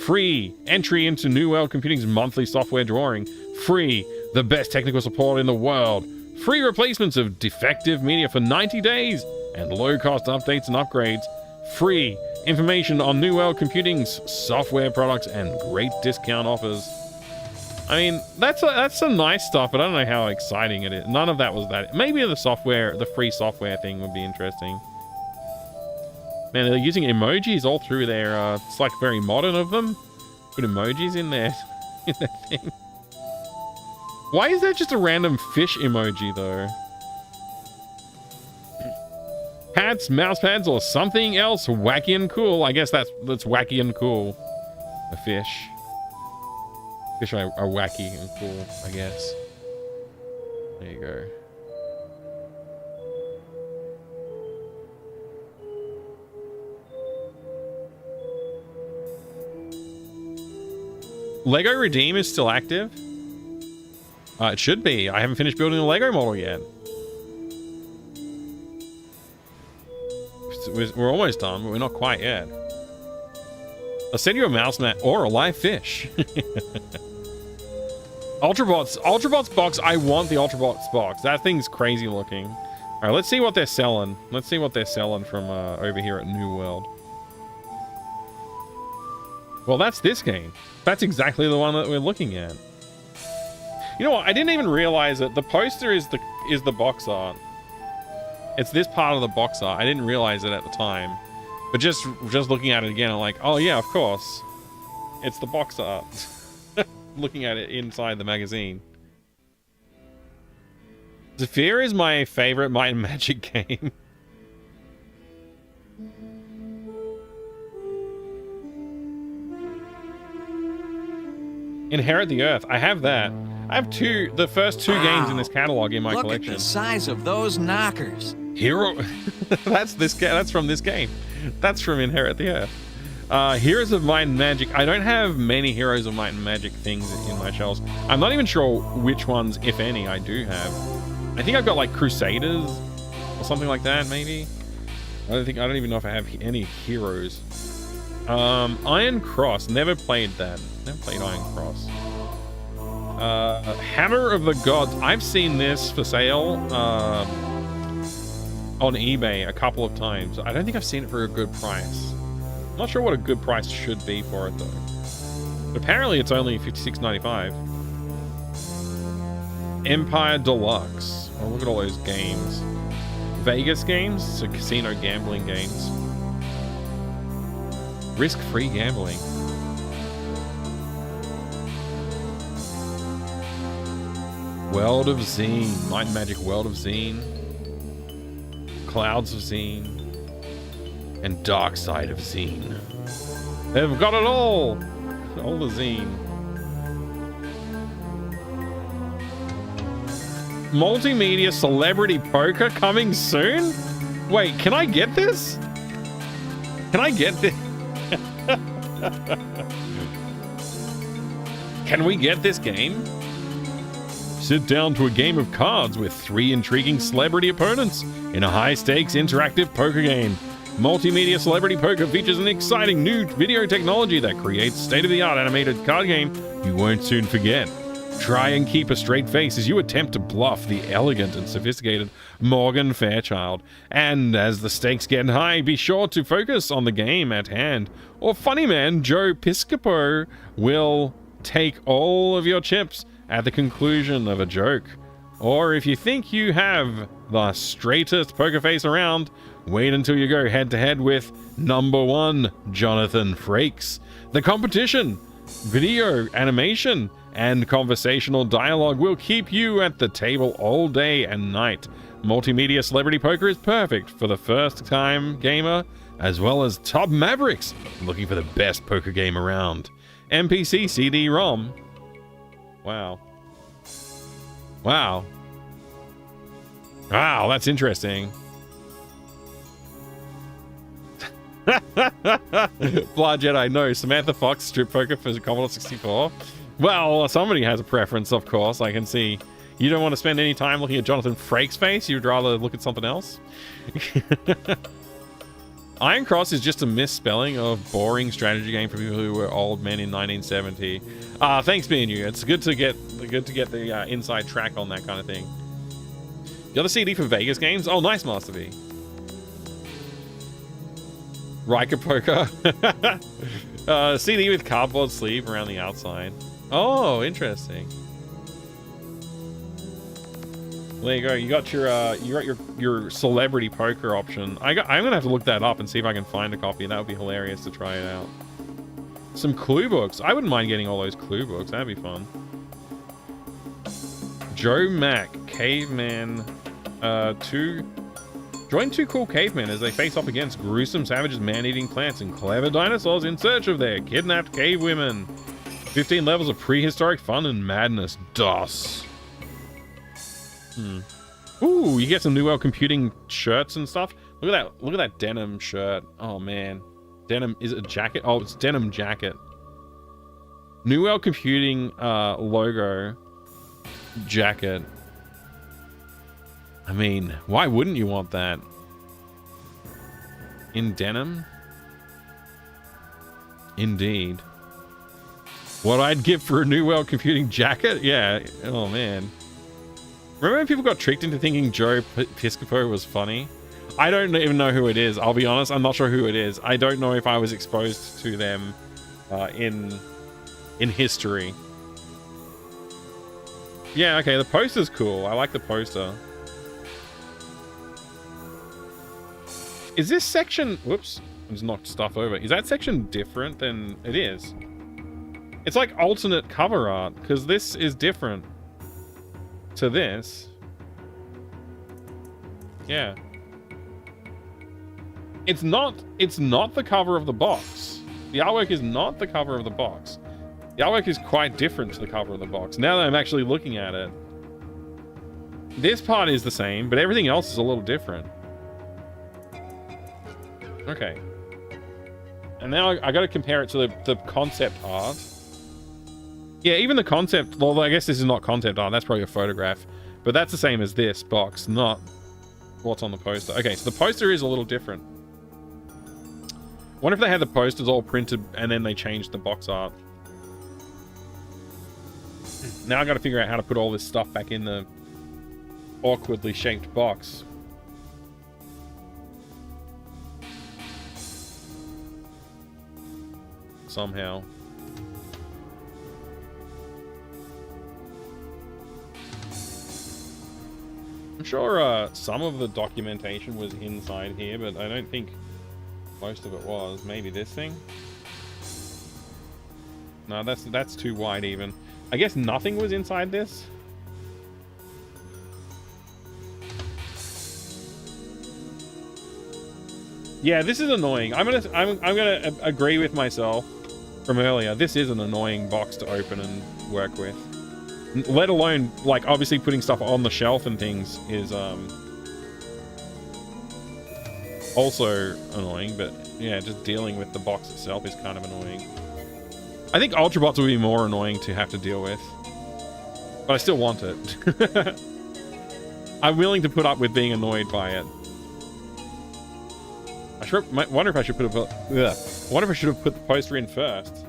Free entry into New World Computing's monthly software drawing. Free the best technical support in the world. Free replacements of defective media for 90 days and low-cost updates and upgrades. Free information on New World Computing's software products and great discount offers. I mean, that's some nice stuff, but I don't know how exciting it is. None of that was that. Maybe the free software thing would be interesting. Man, they're using emojis all through their, it's like very modern of them. Put emojis in there, in their thing. Why is that just a random fish emoji, though? Hats, mouse pads, or something else wacky and cool. I guess that's wacky and cool. A fish. Fish are wacky and cool, I guess. There you go. Lego Redeem is still active? It should be. I haven't finished building a Lego model yet. We're almost done, but we're not quite yet. I'll send you a mouse mat or a live fish. Ultrabots box. I want the Ultrabots box. That thing's crazy looking. All right, let's see what they're selling. Let's see what they're selling from over here at New World. Well, that's this game. That's exactly the one that we're looking at. You know what? I didn't even realize that the poster is the box art. It's this part of the box art. I didn't realize it at the time. But just looking at it again, I'm like, oh yeah, of course. It's the box art. Looking at it inside the magazine. Zephyr is my favorite Might and Magic game. Inherit the Earth. I have that. I have the first two games in this catalog in my collection. Look at the size of those knockers. Hero. That's from this game. That's from Inherit the Earth. Heroes of Might and Magic. I don't have many Heroes of Might and Magic things in my shelves. I'm not even sure which ones, if any, I do have. I think I've got like Crusaders or something like that, maybe. I don't even know if I have any Heroes. Iron Cross. Never played that. Never played Iron Cross. Hammer of the Gods. I've seen this for sale on eBay a couple of times. I don't think I've seen it for a good price. I'm not sure what a good price should be for it though. But apparently it's only $56.95. Empire Deluxe. Oh, look at all those games. Vegas games, so casino gambling games. Risk-free gambling. World of Zine. Might and Magic World of Zine. Clouds of Zine. And Dark Side of Zine. They've got it all! All the Zine. Multimedia Celebrity Poker coming soon? Wait, can I get this? Can I get this? Can we get this game? Sit down to a game of cards with 3 intriguing celebrity opponents in a high-stakes interactive poker game. Multimedia Celebrity Poker features an exciting new video technology that creates state-of-the-art animated card game you won't soon forget. Try and keep a straight face as you attempt to bluff the elegant and sophisticated Morgan Fairchild. And as the stakes get high, be sure to focus on the game at hand, or funny man Joe Piscopo will take all of your chips at the conclusion of a joke. Or if you think you have the straightest poker face around, wait until you go head-to-head with number 1 Jonathan Frakes. The competition, video, animation, and conversational dialogue will keep you at the table all day and night. Multimedia Celebrity Poker is perfect for the first-time gamer, as well as top mavericks looking for the best poker game around. MPC CD-ROM. Wow. Wow. Wow, that's interesting. Blood Jedi, no. Samantha Fox, strip poker for Commodore 64. Well, somebody has a preference, of course. I can see. You don't want to spend any time looking at Jonathan Frakes' face. You'd rather look at something else. Iron Cross is just a misspelling of boring strategy game for people who were old men in 1970. Thanks, B&U. It's good to get the inside track on that kind of thing. The other CD for Vegas games? Oh, nice, Master V. Riker Poker. CD with cardboard sleeve around the outside. Oh, interesting. There you go. You got your celebrity poker option. I'm gonna have to look that up and see if I can find a copy. That would be hilarious to try it out. Some clue books. I wouldn't mind getting all those clue books. That'd be fun. Joe Mack, Caveman, join 2 cool cavemen as they face off against gruesome savages, man-eating plants, and clever dinosaurs in search of their kidnapped cave women. 15 levels of prehistoric fun and madness. DOS. Ooh, you get some New World Computing shirts and stuff. Look at that denim shirt. Oh man, denim, is it a jacket? Oh, it's denim jacket. New World Computing logo jacket. I mean, why wouldn't you want that? In denim? Indeed. What I'd give for a New World Computing jacket? Yeah. Oh man. Remember when people got tricked into thinking Joe Piscopo was funny? I don't even know who it is. I'll be honest. I'm not sure who it is. I don't know if I was exposed to them in history. Yeah, okay. The poster's cool. I like the poster. Is this section... Whoops. I just knocked stuff over. Is that section different than... It is. It's like alternate cover art, because this is different to this. Yeah. It's not the cover of the box. The artwork is not the cover of the box. The artwork is quite different to the cover of the box. Now that I'm actually looking at it, this part is the same, but everything else is a little different. Okay. And now I got to compare it to the concept art. Yeah, even the concept, well, I guess this is not concept art. That's probably a photograph. But that's the same as this box, not what's on the poster. Okay, so the poster is a little different. Wonder if they had the posters all printed and then they changed the box art. Now I got to figure out how to put all this stuff back in the awkwardly shaped box. Somehow. I'm sure some of the documentation was inside here, but I don't think most of it was. Maybe this thing? No, that's too wide even. I guess nothing was inside this. Yeah, this is annoying. I'm gonna agree with myself from earlier. This is an annoying box to open and work with. Let alone, like, obviously putting stuff on the shelf and things is also annoying, but yeah, just dealing with the box itself is kind of annoying. I think Ultrabots would be more annoying to have to deal with, but I still want it. I'm willing to put up with being annoyed by it. I wonder if I should put I wonder if I should have put the poster in first.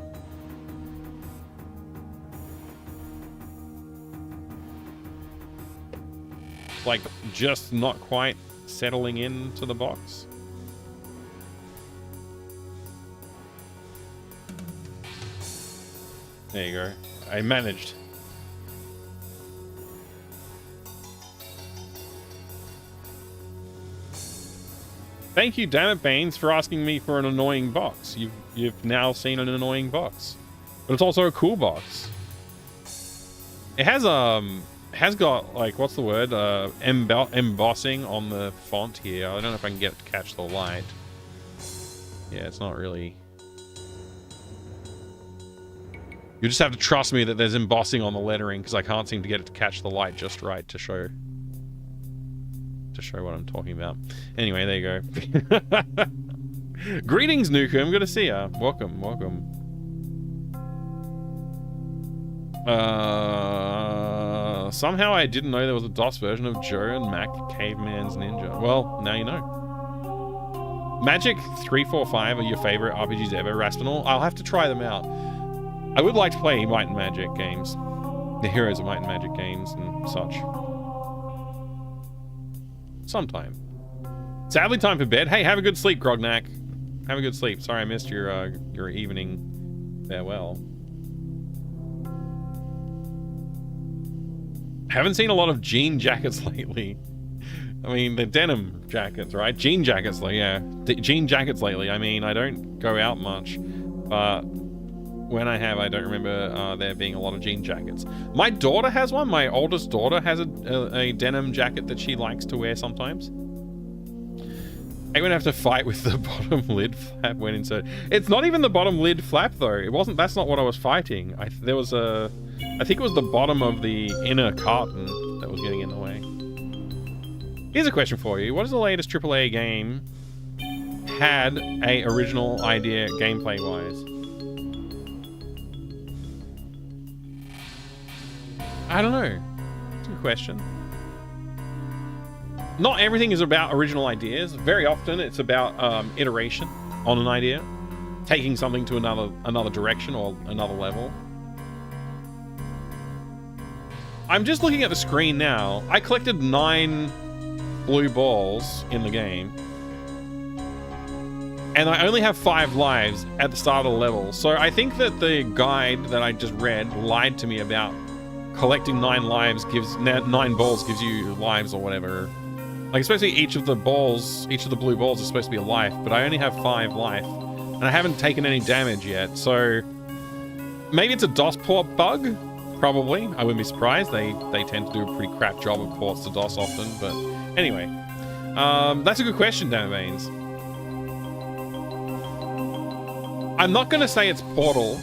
Like, just not quite settling into the box. There you go. I managed. Thank you, damn it, Baines, for asking me for an annoying box. You've now seen an annoying box, but it's also a cool box. It has got, like, what's the word? Embossing on the font here. I don't know if I can get it to catch the light. Yeah, it's not really. You just have to trust me that there's embossing on the lettering, because I can't seem to get it to catch the light just right to show what I'm talking about. Anyway, there you go. Greetings, Nukem. Good to see ya. Welcome, welcome. Somehow I didn't know there was a DOS version of Joe and Mac Caveman's Ninja. Well, now you know. Magic 345 are your favorite RPGs ever, Raspinal? I'll have to try them out. I would like to play Might and Magic games. The Heroes of Might and Magic games and such. Sometime. Sadly, time for bed. Hey, have a good sleep, Grognak. Have a good sleep. Sorry I missed your evening farewell. Haven't seen a lot of jean jackets lately. I mean, the denim jackets, right? Jean jackets, like, yeah. Jean jackets lately. I mean, I don't go out much, but when I have, I don't remember there being a lot of jean jackets. My daughter has one. My oldest daughter has a denim jacket that she likes to wear sometimes. I'm gonna have to fight with the bottom lid flap when inserted. It's not even the bottom lid flap though. It wasn't. That's not what I was fighting. I think it was the bottom of the inner carton that was getting in the way. Here's a question for you. What is the latest AAA game had a original idea gameplay-wise? I don't know. It's a good question. Not everything is about original ideas. Very often it's about iteration on an idea. Taking something to another direction or another level. I'm just looking at the screen now. I collected 9 blue balls in the game. And I only have 5 lives at the start of the level. So I think that the guide that I just read lied to me about collecting 9 balls gives you lives or whatever. Like, especially each of the blue balls is supposed to be a life, but I only have 5 life. And I haven't taken any damage yet, so maybe it's a DOS port bug? Probably. I wouldn't be surprised. They tend to do a pretty crap job of ports to DOS often, but anyway. That's a good question, Dan Baines. I'm not going to say it's Portal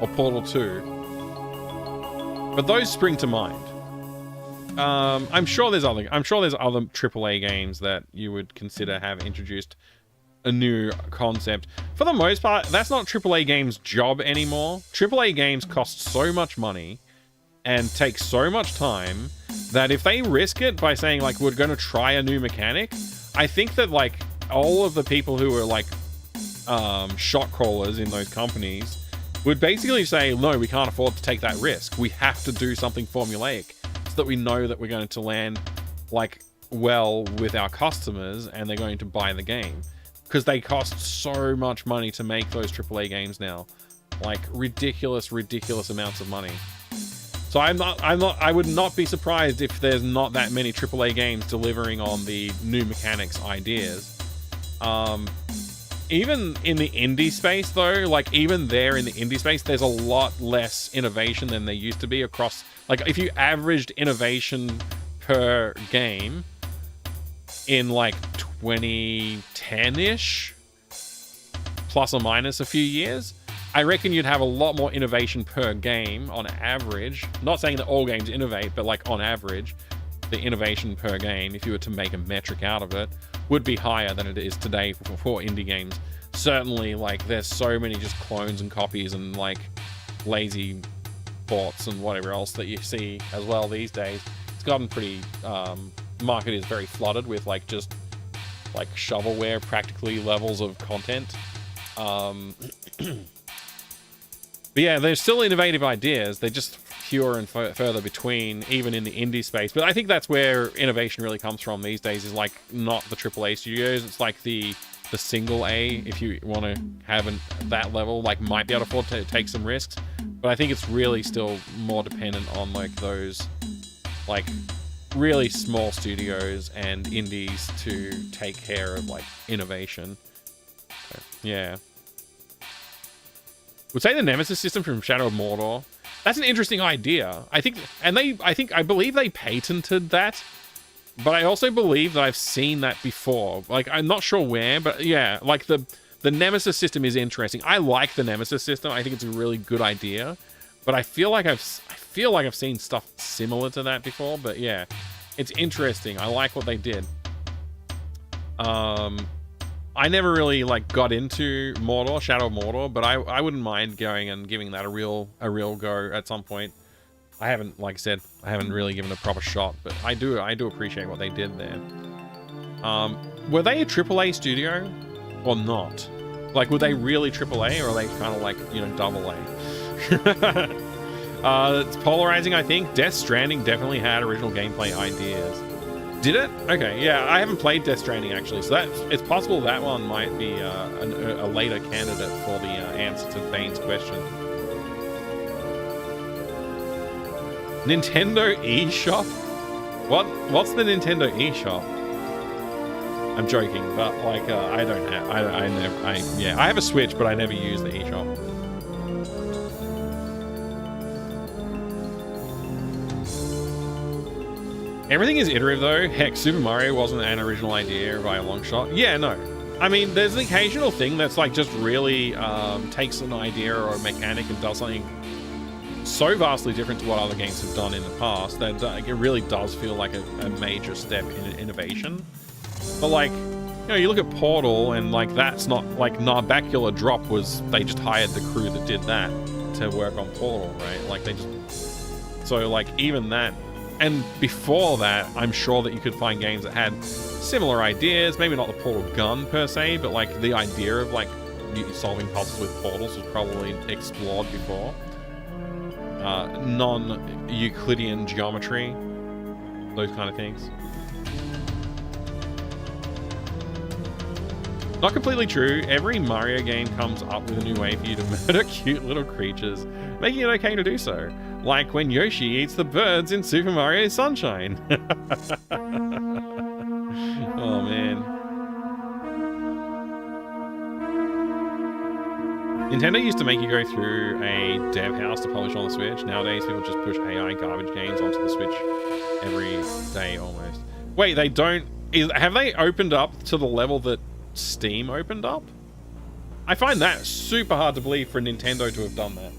or Portal 2, but those spring to mind. I'm sure there's other AAA games that you would consider have introduced a new concept. For the most part, that's not AAA games' job anymore. AAA games cost so much money and take so much time that if they risk it by saying, like, we're going to try a new mechanic, I think that, like, all of the people who are, like, shot callers in those companies would basically say, no, we can't afford to take that risk. We have to do something formulaic so that we know that we're going to land, like, well with our customers and they're going to buy the game. Because they cost so much money to make those AAA games now. Like, ridiculous amounts of money. So I would not be surprised if there's not that many AAA games delivering on the new mechanics ideas. even in the indie space though, like even there in the indie space, there's a lot less innovation than there used to be across, like if you averaged innovation per game in like 2010-ish, plus or minus a few years, I reckon you'd have a lot more innovation per game on average. Not saying that all games innovate, but like on average, the innovation per game, if you were to make a metric out of it, would be higher than it is today for indie games. Certainly, like, there's so many just clones and copies and, like, lazy bots and whatever else that you see as well these days. It's gotten pretty... market is very flooded with, like, just, like, shovelware, practically, levels of content. But yeah, there's still innovative ideas. They're just fewer and further between, even in the indie space. But I think that's where innovation really comes from these days, is like not the AAA studios. It's like the single A, if you want to have that level, like might be able to afford to take some risks. But I think it's really still more dependent on like those like really small studios and indies to take care of like innovation. So, yeah. Would say the Nemesis system from Shadow of Mordor. That's an interesting idea. I believe they patented that, but I also believe that I've seen that before. Like, I'm not sure where, but yeah, like the Nemesis system is interesting. I like the Nemesis system. I think it's a really good idea, but I feel like I've seen stuff similar to that before. But yeah, it's interesting. I like what they did. I never really like got into Mordor, Shadow of Mordor, but I wouldn't mind going and giving that a real go at some point. I haven't, like I said, I haven't really given it a proper shot, but I do appreciate what they did there. Were they a AAA studio or not? Like, were they really AAA, or are they kind of like, you know, AA? It's polarizing, I think. Death Stranding definitely had original gameplay ideas. Did it? Okay, yeah, I haven't played Death Stranding actually, so it's possible that one might be a later candidate for the answer to Bane's question. Nintendo eShop? What's the Nintendo eShop? I'm joking, but like I don't have. I have a Switch, but I never use the eShop. Everything is iterative though. Heck, Super Mario wasn't an original idea by a long shot. Yeah, no. I mean, there's an occasional thing that's like just really takes an idea or a mechanic and does something so vastly different to what other games have done in the past that it really does feel like a major step in innovation. But like, you know, you look at Portal and like that's not like Narbacular Drop was, they just hired the crew that did that to work on Portal, right? Like they just, so like even that. And before that, I'm sure that you could find games that had similar ideas. Maybe not the portal gun per se, but like the idea of like solving puzzles with portals was probably explored before. Non-Euclidean geometry, those kind of things. Not completely true. Every Mario game comes up with a new way for you to murder cute little creatures, making it okay to do so. Like when Yoshi eats the birds in Super Mario Sunshine. Oh, man. Nintendo used to make you go through a dev house to publish on the Switch. Nowadays, people just push AI garbage games onto the Switch every day almost. Wait, they don't... have they opened up to the level that Steam opened up? I find that super hard to believe for Nintendo to have done that.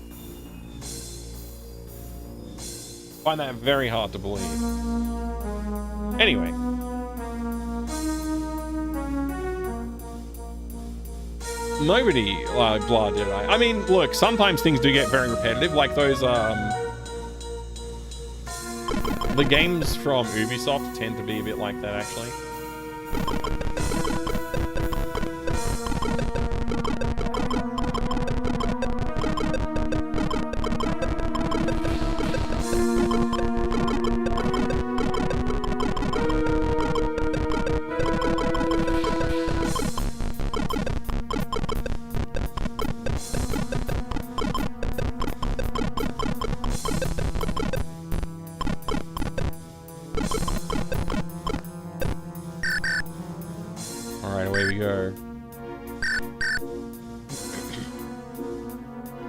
I find that very hard to believe. Anyway. Nobody blah did I? I mean, look, sometimes things do get very repetitive, like those the games from Ubisoft tend to be a bit like that actually.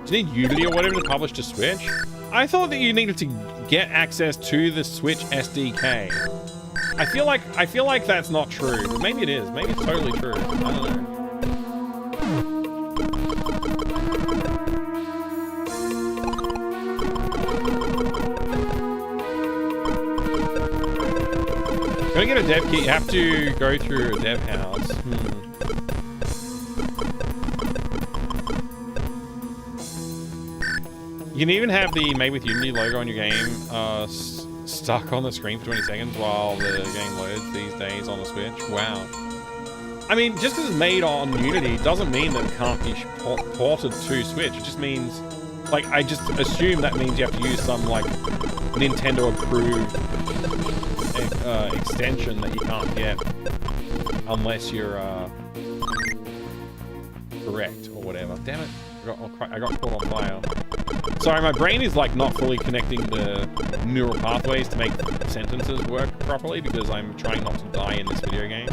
Do you need Unity or whatever to publish to Switch? I thought that you needed to get access to the Switch SDK. I feel like that's not true, but maybe it is. Maybe it's totally true. I don't know. To get a dev kit, you have to go through a dev house. You can even have the Made with Unity logo on your game stuck on the screen for 20 seconds while the game loads these days on the Switch. Wow. I mean, just because it's made on Unity doesn't mean that it can't be ported to Switch. It just means, like, I just assume that means you have to use some, like, Nintendo-approved extension that you can't get unless you're correct or whatever. Damn it! I got caught on fire. Sorry, my brain is like not fully connecting the neural pathways to make sentences work properly because I'm trying not to die in this video game.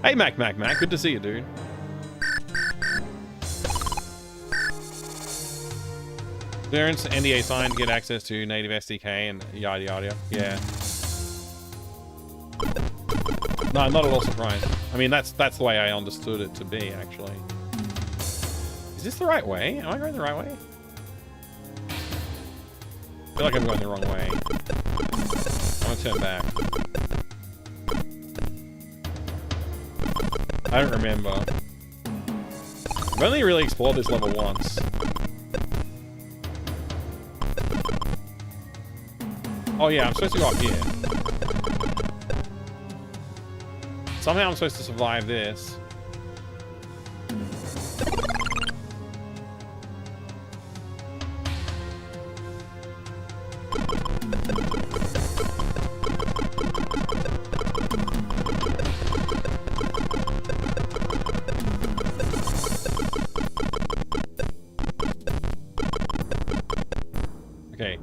Hey, Mac. Good to see you, dude. Clearance, NDA signed to get access to native SDK and yada yada. Yeah. No, I'm not at all surprised. I mean, that's the way I understood it to be, actually. Is this the right way? Am I going the right way? I feel like I'm going the wrong way. I'm gonna turn back. I don't remember. I've only really explored this level once. Oh yeah, I'm supposed to go up here. Somehow I'm supposed to survive this. Okay.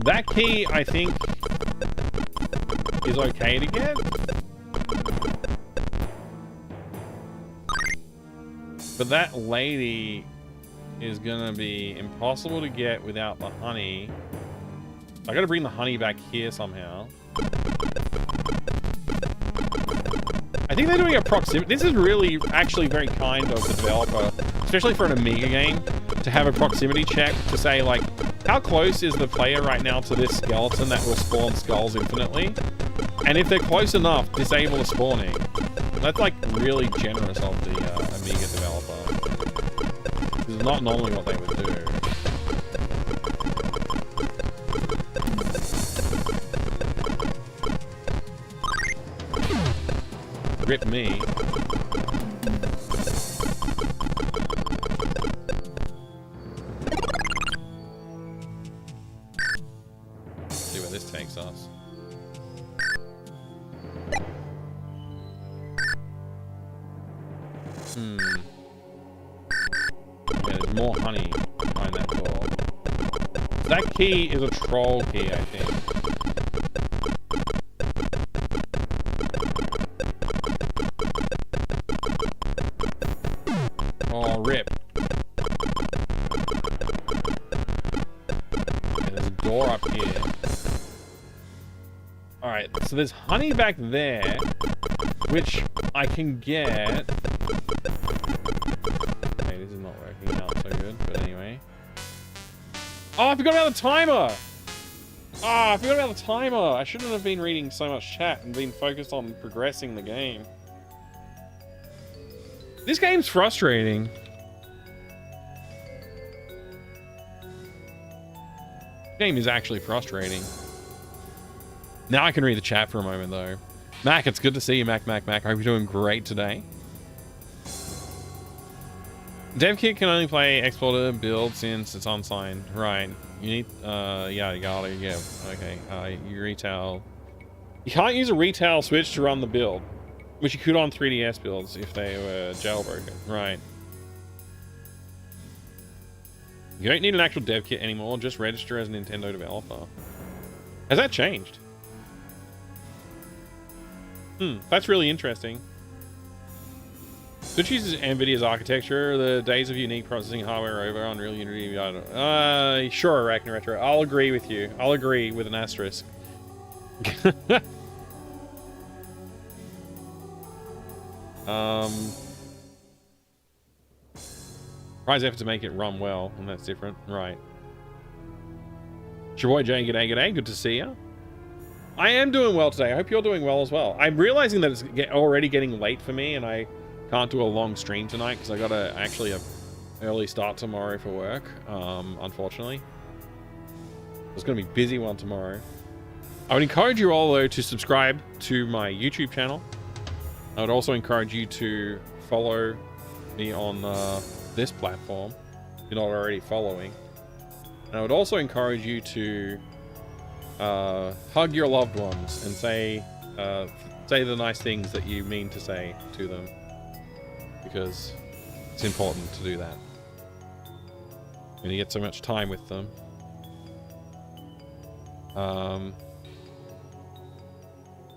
That key, I think, is okay to get. But that lady is gonna be impossible to get without the honey. I gotta bring the honey back here somehow. I think they're doing a proximity. This is really actually very kind of the developer, especially for an Amiga game, to have a proximity check to say, like, how close is the player right now to this skeleton that will spawn skulls infinitely? And if they're close enough, disable the spawning. That's like really generous of the Amiga developer. This is not normally what they would do. Rip me. See where this takes us. Yeah, there's more honey behind that door. That key is a troll key, I think. Oh, rip. Okay, there's a door up here. Alright, so there's honey back there, which I can get. Okay, this is not working out so good, but anyway. Oh, I forgot about the timer! Ah, I forgot about the timer! I shouldn't have been reading so much chat and been focused on progressing the game. This game's frustrating. This game is actually frustrating. Now I can read the chat for a moment, though. Mac, it's good to see you, Mac. I hope you're doing great today. DevKit can only play exporter build since it's unsigned. Right. You need, yeah. Okay, you retail. You can't use a retail switch to run the build, which you could on 3DS builds if they were jailbroken. Right. You don't need an actual dev kit anymore, just register as a Nintendo developer. Has that changed? That's really interesting. Switch uses NVIDIA's architecture. The days of unique processing hardware are over. Unreal Unity. Sure, Arachne Retro. I'll agree with you. I'll agree with an asterisk. Prize effort to make it run well, and that's different, right? It's your boy Jay. G'day, g'day. Good to see you. I am doing well today. I hope you're doing well as well. I'm realizing that it's already getting late for me, and I can't do a long stream tonight because I got actually a early start tomorrow for work. Unfortunately, it's going to be a busy one tomorrow. I would encourage you all though to subscribe to my YouTube channel. I would also encourage you to follow me on this platform if you're not already following. And I would also encourage you to hug your loved ones and say the nice things that you mean to say to them, because it's important to do that when you get so much time with them.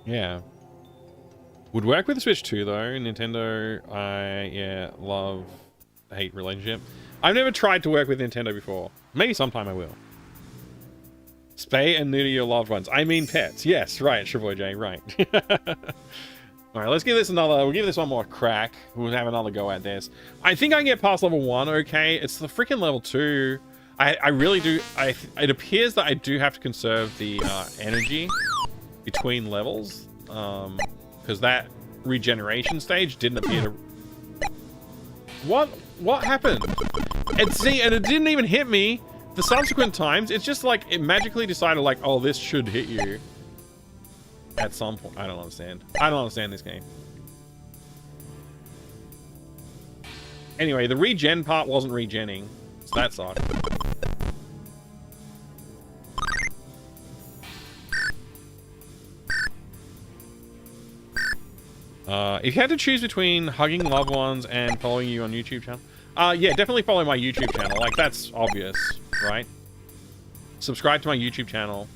Yeah. Would work with the Switch 2 though. Nintendo, love-hate relationship. I've never tried to work with Nintendo before. Maybe sometime I will. Spay and neuter your loved ones. I mean pets. Yes, right, Shavoy J, right. Alright, let's give this we'll give this one more crack. We'll have another go at this. I think I can get past level 1 okay. It's the freaking level 2. I really do. It appears that I do have to conserve the energy between levels. Because that regeneration stage didn't appear to... What happened? And see, and it didn't even hit me the subsequent times. It's just like it magically decided like, oh, this should hit you at some point. I don't understand. I don't understand this game. Anyway, the regen part wasn't regenning, so that sucked. If you had to choose between hugging loved ones and following you on YouTube channel, yeah, definitely follow my YouTube channel. Like, that's obvious, right? Subscribe to my YouTube channel.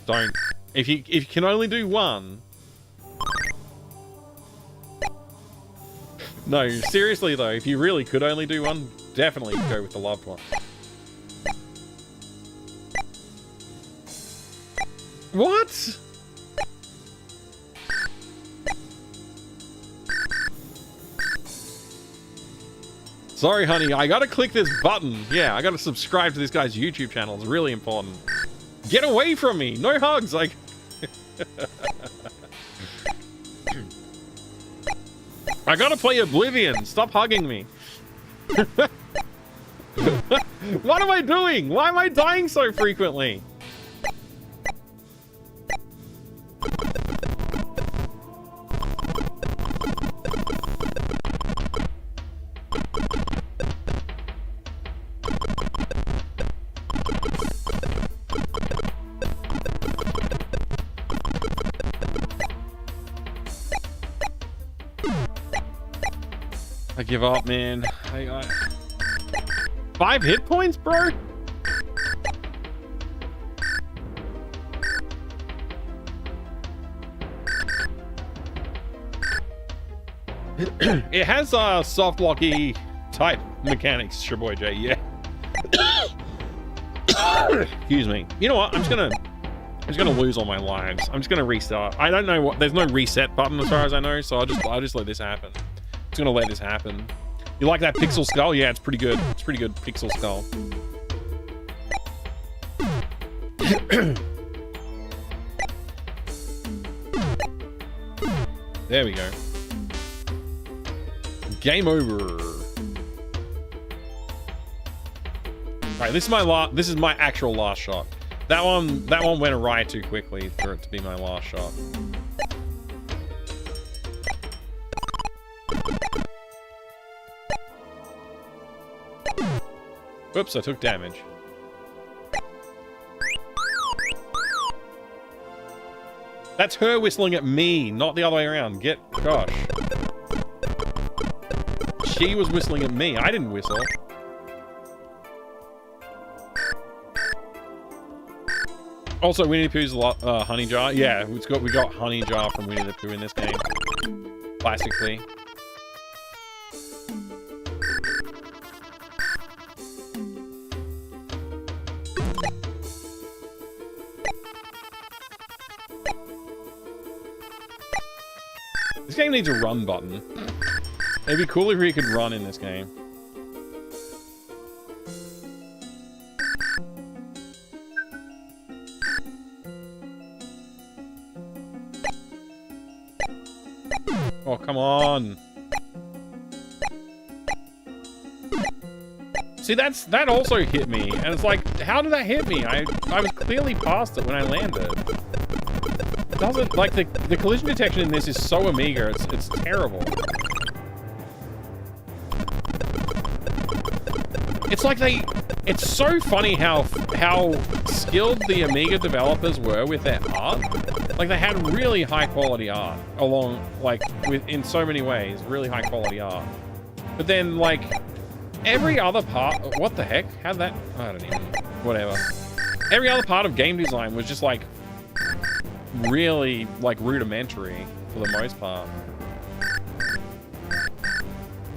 Don't. If you can only do one. No, seriously though, if you really could only do one, definitely go with the loved one. What? Sorry, honey, I gotta click this button. Yeah, I gotta subscribe to this guy's YouTube channel. It's really important. Get away from me! No hugs! Like... I gotta play Oblivion! Stop hugging me! What am I doing? Why am I dying so frequently? I give up, man. I got 5 hit points, bro? It has soft locky type mechanics, Shaboy J, yeah. Excuse me. You know what? I'm just gonna lose all my lives. I'm just gonna restart. I don't know what. There's no reset button as far as I know, so I'll just let this happen. Just gonna let this happen. You like that pixel skull? Yeah, it's pretty good. It's pretty good pixel skull. There we go. Game over. Alright, this is my actual last shot. That one went awry too quickly for it to be my last shot. Oops, I took damage. That's her whistling at me, not the other way around. Gosh. She was whistling at me. I didn't whistle. Also, Winnie the Pooh's honey jar. Yeah, we got honey jar from Winnie the Pooh in this game. Classically. This game needs a run button. It'd be cool if we could run in this game. Oh, come on. See, that also hit me. And it's like, how did that hit me? I was clearly past it when I landed. It doesn't, like, the collision detection in this is so Amiga, it's terrible. It's like it's so funny how skilled the Amiga developers were with their art. Like, they had really high quality art in so many ways, really high quality art. But then, like, every other part, what the heck? How'd that, I don't even, whatever. Every other part of game design was just, like, really, like, rudimentary for the most part.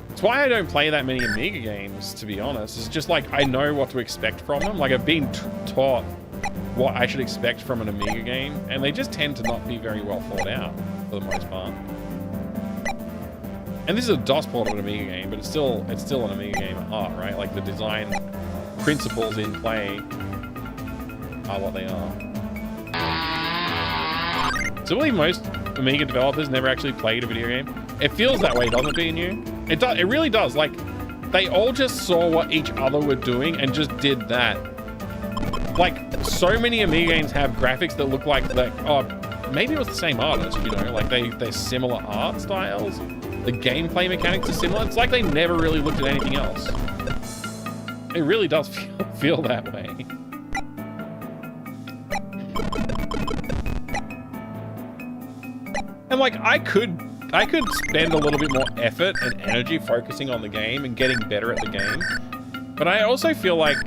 It's why I don't play that many Amiga games, to be honest. It's just like, I know what to expect from them. Like, I've been taught what I should expect from an Amiga game, and they just tend to not be very well thought out, for the most part. And this is a DOS port of an Amiga game, but it's still an Amiga game at heart, right? Like, the design principles in play are what they are. So I believe most Amiga developers never actually played a video game. It feels that way, doesn't it, being you? It does. It really does. Like, they all just saw what each other were doing and just did that. Like, so many Amiga games have graphics that look like, oh, maybe it was the same artist, you know? Like, they're similar art styles. The gameplay mechanics are similar. It's like they never really looked at anything else. It really does feel that way. And, like, I could spend a little bit more effort and energy focusing on the game and getting better at the game. But I also feel like,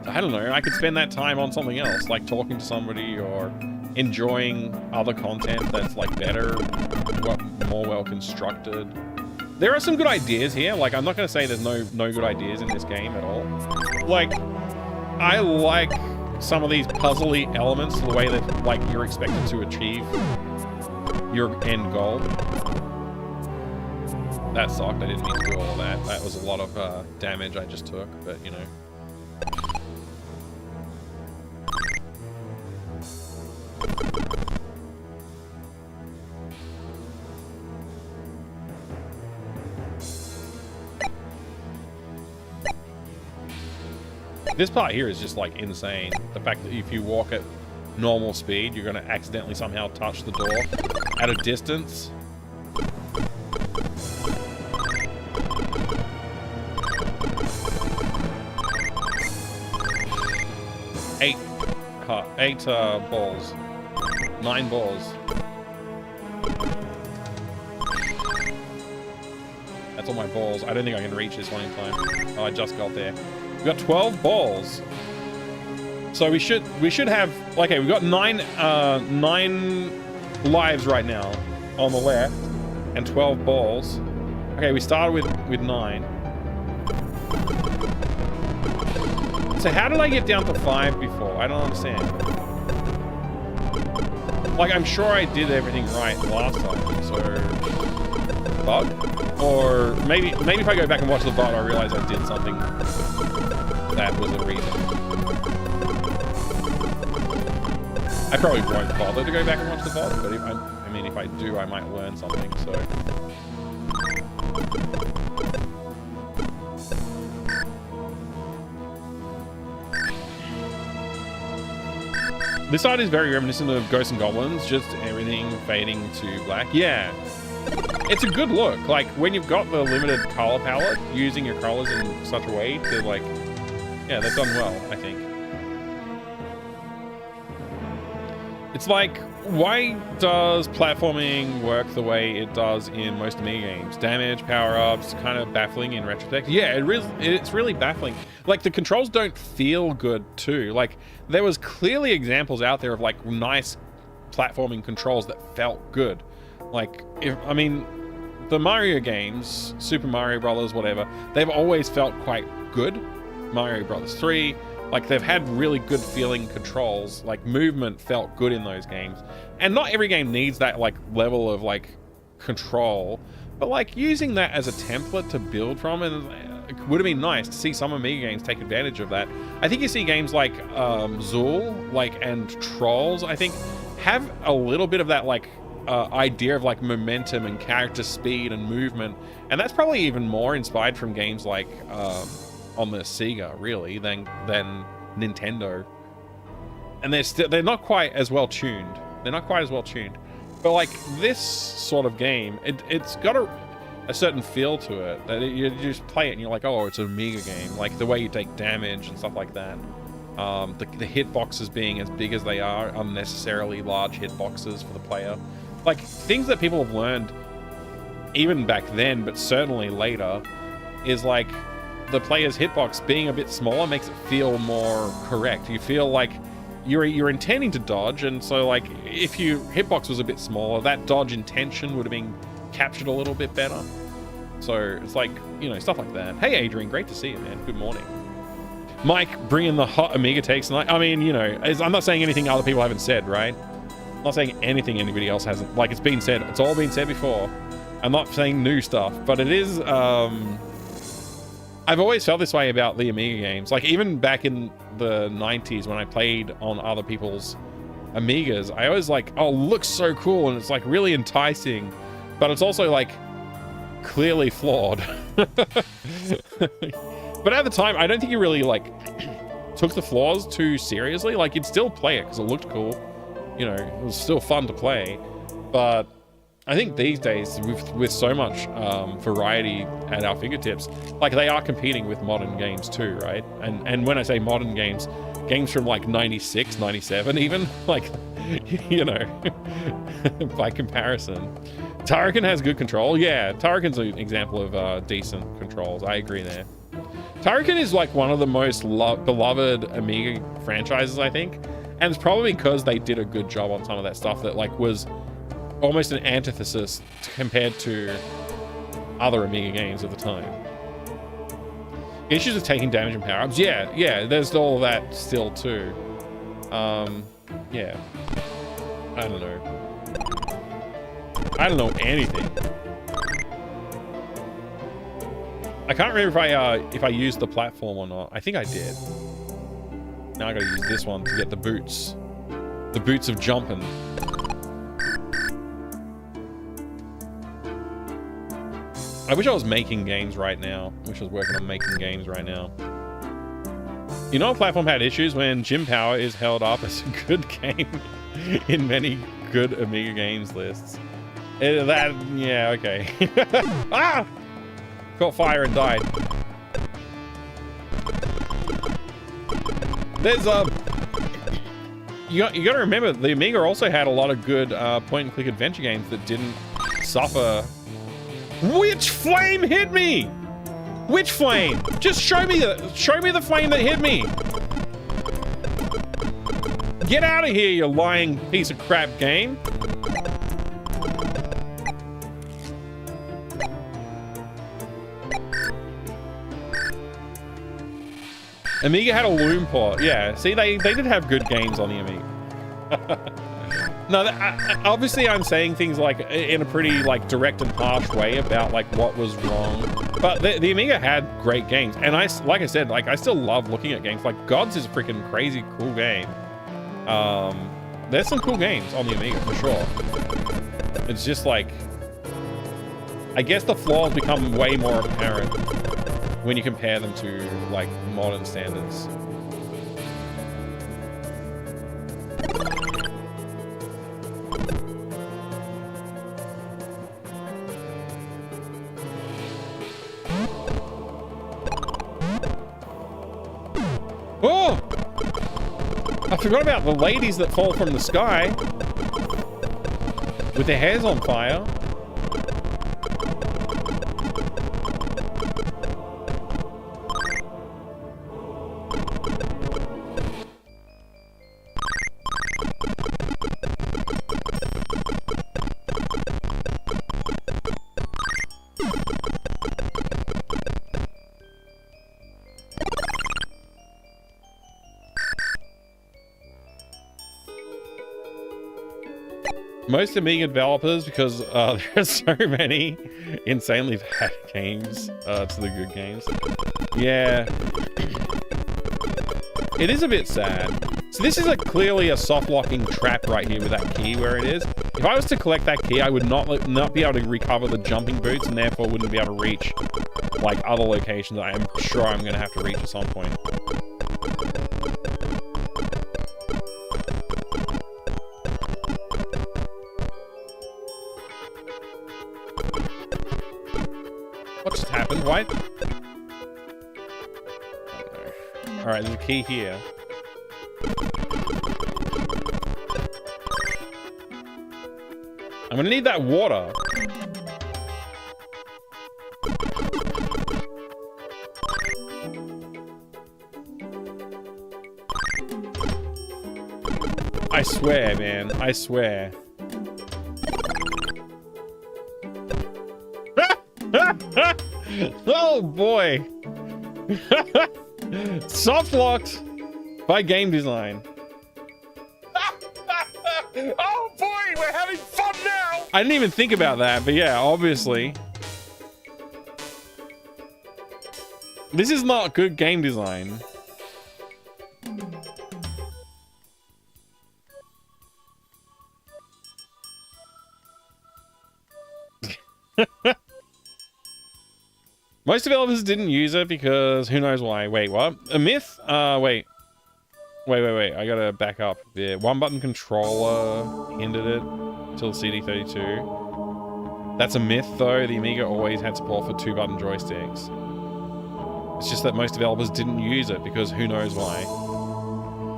I don't know, I could spend that time on something else, like talking to somebody or enjoying other content that's, like, better, more well constructed. There are some good ideas here. Like, I'm not going to say there's no good ideas in this game at all. Like, I like some of these puzzly elements, the way that, like, you're expected to achieve your end goal. That sucked. I didn't mean to do all of that. That was a lot of damage I just took, but, you know. This part here is just, like, insane. The fact that if you walk at normal speed, you're going to accidentally somehow touch the door at a distance. Eight balls. 9 balls. That's all my balls. I don't think I can reach this one in time. Oh, I just got there. We've got 12 balls. So we should have, okay, we've got 9 lives right now on the left and 12 balls. Okay, we started with 9. So how did I get down to 5 before? I don't understand. Like, I'm sure I did everything right last time, so bug? Or maybe if I go back and watch the VOD, I realize I did something that was the reason. I probably won't bother to go back and watch the VOD, but if I do, I might learn something, so. This art is very reminiscent of Ghosts and Goblins, just everything fading to black. Yeah, it's a good look. Like, when you've got the limited color palette, using your colors in such a way to, like, yeah, they've done well, I think. It's like, why does platforming work the way it does in most Amiga games? Damage, power-ups, kind of baffling in retrospect. Yeah, it's really baffling. Like, the controls don't feel good too. Like, there was clearly examples out there of like nice platforming controls that felt good. Like, I mean, the Mario games, Super Mario Brothers, whatever, they've always felt quite good. Mario Brothers 3, like, they've had really good feeling controls. Like, movement felt good in those games. And not every game needs that, like, level of, like, control. But, like, using that as a template to build from, and it would have been nice to see some Amiga games take advantage of that. I think you see games like Zool, like, and Trolls, I think, have a little bit of that, like, idea of, like, momentum and character speed and movement. And that's probably even more inspired from games like... on the Sega, really, than Nintendo, and they're not quite as well tuned. They're not quite as well tuned, but like this sort of game, it's got a certain feel to it that you just play it and you're like, oh, it's an Amiga game. Like the way you take damage and stuff like that. The hitboxes being as big as they are, unnecessarily large hitboxes for the player. Like things that people have learned even back then, but certainly later, is like the player's hitbox being a bit smaller makes it feel more correct. You feel like you're intending to dodge, and so like if your hitbox was a bit smaller, that dodge intention would have been captured a little bit better. So it's like, you know, stuff like that. Hey Adrian, great to see you, man. Good morning. Mike, bringing the hot Amiga takes tonight. I mean, you know, I'm not saying anything other people haven't said, right? I'm not saying anything anybody else hasn't. Like, it's been said. It's all been said before. I'm not saying new stuff, but it is... I've always felt this way about the Amiga games. Like, even back in the 90s when I played on other people's Amigas, I always like, oh, it looks so cool, and it's like really enticing, but it's also like clearly flawed. But at the time, I don't think you really like took the flaws too seriously. Like, you'd still play it because it looked cool. You know, it was still fun to play. But I think these days, with so much variety at our fingertips, like they are competing with modern games too, right? And when I say modern games, games from like 96, 97 even, like, you know, by comparison. Turrican has good control. Yeah, Turrican's an example of decent controls. I agree there. Turrican is like one of the most beloved Amiga franchises, I think. And it's probably because they did a good job on some of that stuff that like was almost an antithesis compared to other Amiga games at the time. Issues of taking damage and power-ups. Yeah, there's all of that still too. Yeah. I don't know anything. I can't remember if I used the platform or not. I think I did. Now I gotta use this one to get the boots. The boots of jumping. I wish I was making games right now. I wish I was working on making games right now. You know, a platform had issues when Jim Power is held up as a good game in many good Amiga games lists. Yeah, okay. Ah! Caught fire and died. There's you gotta remember, the Amiga also had a lot of good point-and-click adventure games that didn't suffer. Which flame hit me? Which flame? Just show me the flame that hit me. Get out of here, you lying piece of crap game. Amiga had a loom port. Yeah, see, they did have good games on the Amiga. No, obviously I'm saying things like in a pretty like direct and harsh way about like what was wrong, but the Amiga had great games, and like I said, like I still love looking at games. Like Gods is a freaking crazy cool game. There's some cool games on the Amiga for sure. It's just like, I guess the flaws become way more apparent when you compare them to like modern standards. Oh! I forgot about the ladies that fall from the sky. with their hairs on fire. Most Amiga developers, because there are so many insanely bad games to the good games. Yeah. It is a bit sad. So this is clearly a soft locking trap right here with that key where it is. If I was to collect that key, I would not be able to recover the jumping boots and therefore wouldn't be able to reach like other locations that I am sure I'm going to have to reach at some point. What just happened? Why? Alright, there's a key here. I'm gonna need that water. I swear, man. I swear. Oh boy. Soft locked by game design. Oh boy, we're having fun now! I didn't even think about that, but yeah, obviously. This is not good game design. Most developers didn't use it because who knows why. Wait, what? A myth? Wait. I gotta back up. Yeah, one button controller hindered it till CD32. That's a myth though. The Amiga always had support for 2-button joysticks. It's just that most developers didn't use it because who knows why.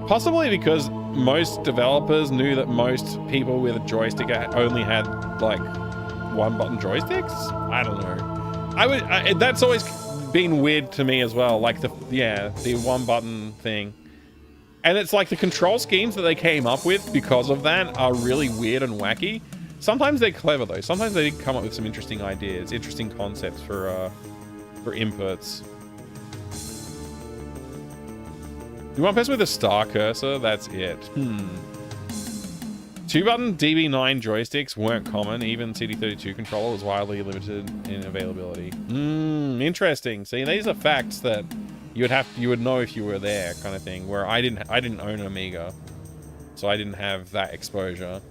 Possibly because most developers knew that most people with a joystick only had like 1-button joysticks? I don't know. That's always been weird to me as well. Like the 1-button thing. And it's like the control schemes that they came up with because of that are really weird and wacky. Sometimes they're clever though. Sometimes they come up with some interesting ideas, interesting concepts for inputs. You want a person with a star cursor? That's it. 2-button DB9 joysticks weren't common. Even CD32 controller was wildly limited in availability. Interesting. See, these are facts that you would know if you were there, kind of thing. Where I didn't own an Amiga, so I didn't have that exposure.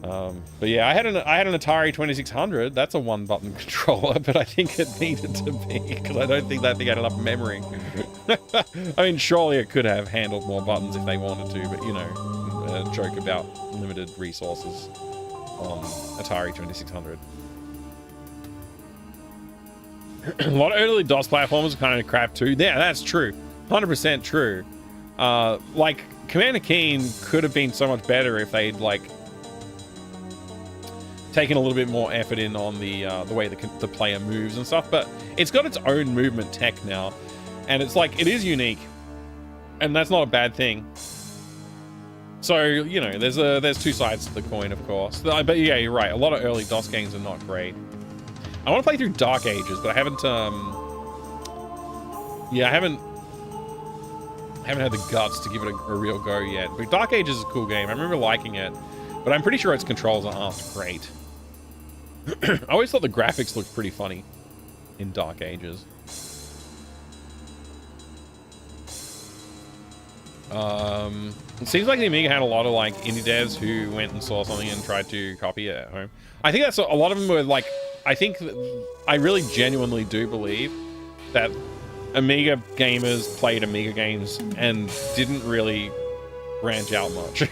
But yeah, I had an Atari 2600. That's a 1-button controller, but I think it needed to be because I don't think that thing had enough memory. I mean, surely it could have handled more buttons if they wanted to, but you know. Joke about limited resources on Atari 2600. A lot of early DOS platforms are kind of crap too. Yeah, that's true. 100% true. Like Commander Keen could have been so much better if they'd like taken a little bit more effort in on the way the player moves and stuff. But it's got its own movement tech now, and it's like it is unique, and that's not a bad thing. So, you know, there's two sides to the coin, of course. But yeah, you're right. A lot of early DOS games are not great. I want to play through Dark Ages, but I haven't, yeah, I haven't had the guts to give it a real go yet. But Dark Ages is a cool game. I remember liking it, but I'm pretty sure its controls aren't great. I always thought the graphics looked pretty funny in Dark Ages. It seems like the Amiga had a lot of like indie devs who went and saw something and tried to copy it at home. I think that's a lot of them were like, I really genuinely do believe that Amiga gamers played Amiga games and didn't really branch out much.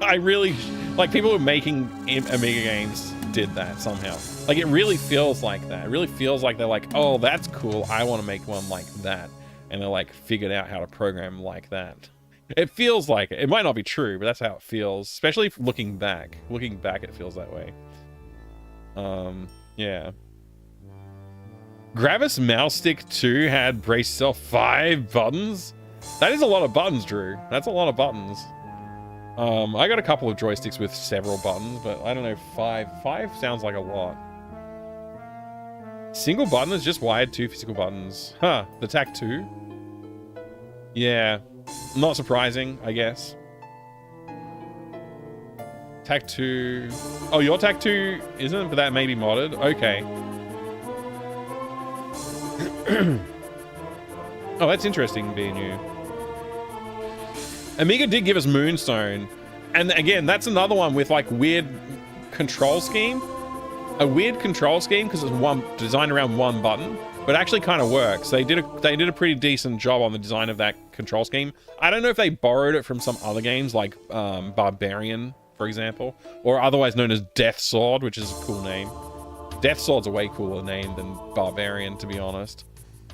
I really, like people who were making Amiga games did that somehow. Like it really feels like that. It really feels like they're like, oh, that's cool. I want to make one like that. And they're like figured out how to program like that. It feels like it. It might not be true, but that's how it feels. Especially if looking back. Looking back, it feels that way. Yeah. Gravis Mouse Stick 2 had brace yourself 5 buttons. That is a lot of buttons, Drew. That's a lot of buttons. I got a couple of joysticks with several buttons, but I don't know, 5. 5 sounds like a lot. Single button is just wired 2 physical buttons. Huh, the TAC 2? Yeah, not surprising, I guess. TAC 2. Oh, your TAC 2 isn't, but that may be modded. Okay. Oh, that's interesting, being you. Amiga did give us Moonstone. And again, that's another one with like weird control scheme. A weird control scheme because it's designed around one button, but actually kind of works. They did a pretty decent job on the design of that control scheme. I don't know if they borrowed it from some other games like Barbarian, for example, or otherwise known as Death Sword, which is a cool name. Death Sword's a way cooler name than Barbarian, to be honest.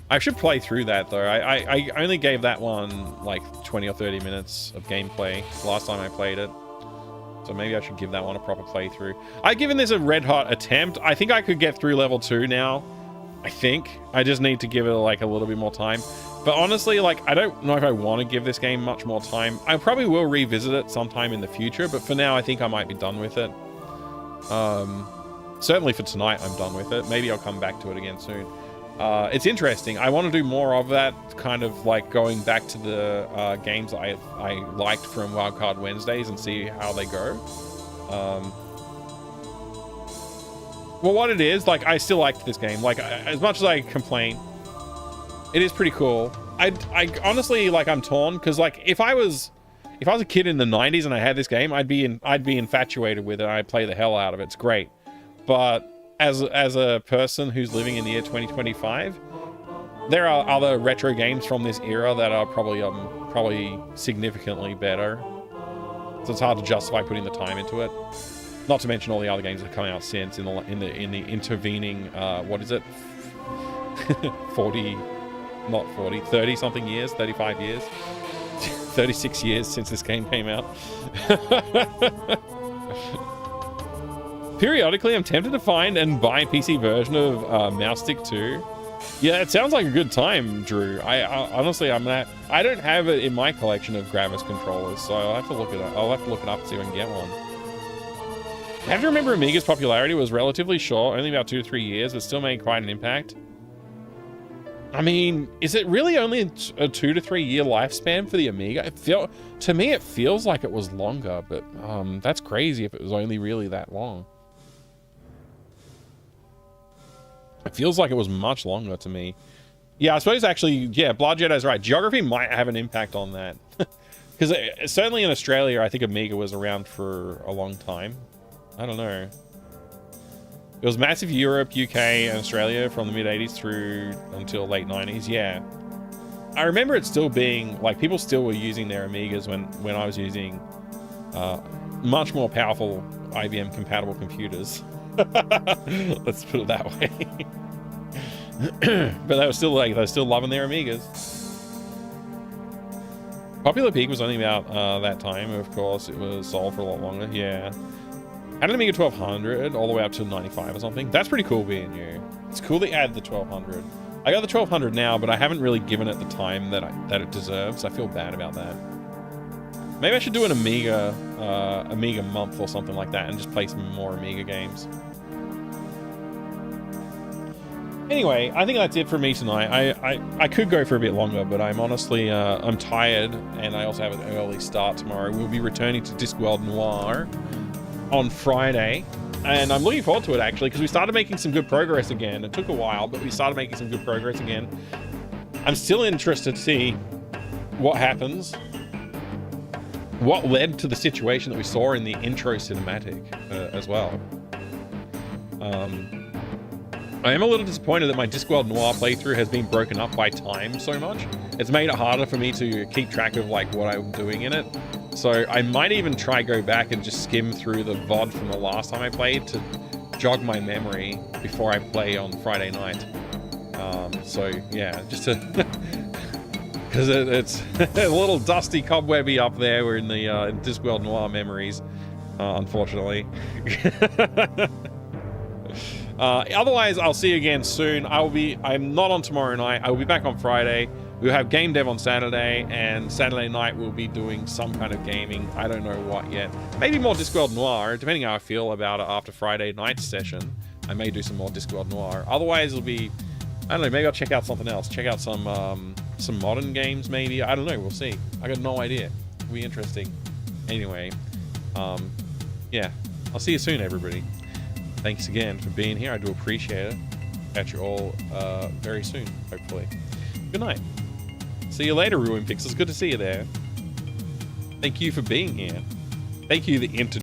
I should play through that though. I only gave that one like 20 or 30 minutes of gameplay last time I played it. So maybe I should give that one a proper playthrough. I've given this a red hot attempt. I think I could get through level 2 now. I think. I just need to give it like a little bit more time. But honestly, like, I don't know if I want to give this game much more time. I probably will revisit it sometime in the future, but for now I think I might be done with it. Certainly for tonight I'm done with it. Maybe I'll come back to it again soon. It's interesting. I want to do more of that, kind of like going back to the games I liked from Wildcard Wednesdays and see how they go. Well, what it is, like, I still liked this game. Like, as much as I complain, it is pretty cool. I honestly, like, I'm torn because, like, if I was a kid in the 90s and I had this game, I'd be infatuated with it. I'd play the hell out of it. It's great, but as a person who's living in the year 2025, there are other retro games from this era that are probably significantly better. So it's hard to justify putting the time into it. Not to mention all the other games that have come out since in the intervening what is it? 30 something years, 35 years, 36 years since this game came out. Periodically, I'm tempted to find and buy a PC version of Mouse Stick 2. Yeah, it sounds like a good time, Drew. I honestly, I don't have it in my collection of Gravis controllers, so I'll have to look it up. I'll have to look it up and see if I can get one. I have to remember Amiga's popularity was relatively short, only about 2 to 3 years, but still made quite an impact. I mean, is it really only a 2 to 3 year lifespan for the Amiga? To me, it feels like it was longer, but that's crazy if it was only really that long. It feels like it was much longer to me. Yeah, I suppose actually, yeah, Blood Jedi's right. Geography might have an impact on that. Because certainly in Australia, I think Amiga was around for a long time. I don't know. It was massive Europe, UK, and Australia from the mid-80s through until late 90s, yeah. I remember it still being, like, people still were using their Amigas when I was using much more powerful IBM-compatible computers. Let's put it that way. But they were still loving their Amigas. Popular Peak was only about that time, of course. It was sold for a lot longer, yeah. Had an Amiga 1200 all the way up to 95 or something. That's pretty cool being you. It's cool that you had the 1200. I got the 1200 now, but I haven't really given it the time that it deserves. I feel bad about that. Maybe I should do an Amiga month or something like that and just play some more Amiga games. Anyway, I think that's it for me tonight. I could go for a bit longer, but I'm honestly, I'm tired, and I also have an early start tomorrow. We'll be returning to Discworld Noir on Friday, and I'm looking forward to it, actually, because we started making some good progress again. It took a while, but we started making some good progress again. I'm still interested to see what happens, what led to the situation that we saw in the intro cinematic as well. I am a little disappointed that my Discworld Noir playthrough has been broken up by time so much. It's made it harder for me to keep track of like what I'm doing in it. So I might even try go back and just skim through the VOD from the last time I played to jog my memory before I play on Friday night. So yeah, just to because it's a little dusty, cobwebby up there. We're in the Discworld Noir memories, unfortunately. Otherwise, I'll see you again soon. I'm not on tomorrow night. I will be back on Friday. We'll have game dev on Saturday, and Saturday night we'll be doing some kind of gaming. I don't know what yet. Maybe more Discworld Noir, depending how I feel about it after Friday night's session. I may do some more Discworld Noir. Otherwise, it'll be, I don't know, maybe I'll check out something else. Check out some modern games, maybe. I don't know. We'll see. I got no idea. It'll be interesting. Anyway, yeah. I'll see you soon, everybody. Thanks again for being here. I do appreciate it. Catch you all very soon, hopefully. Good night. See you later, Ruin Pixels. Good to see you there. Thank you for being here. Thank you, the internet.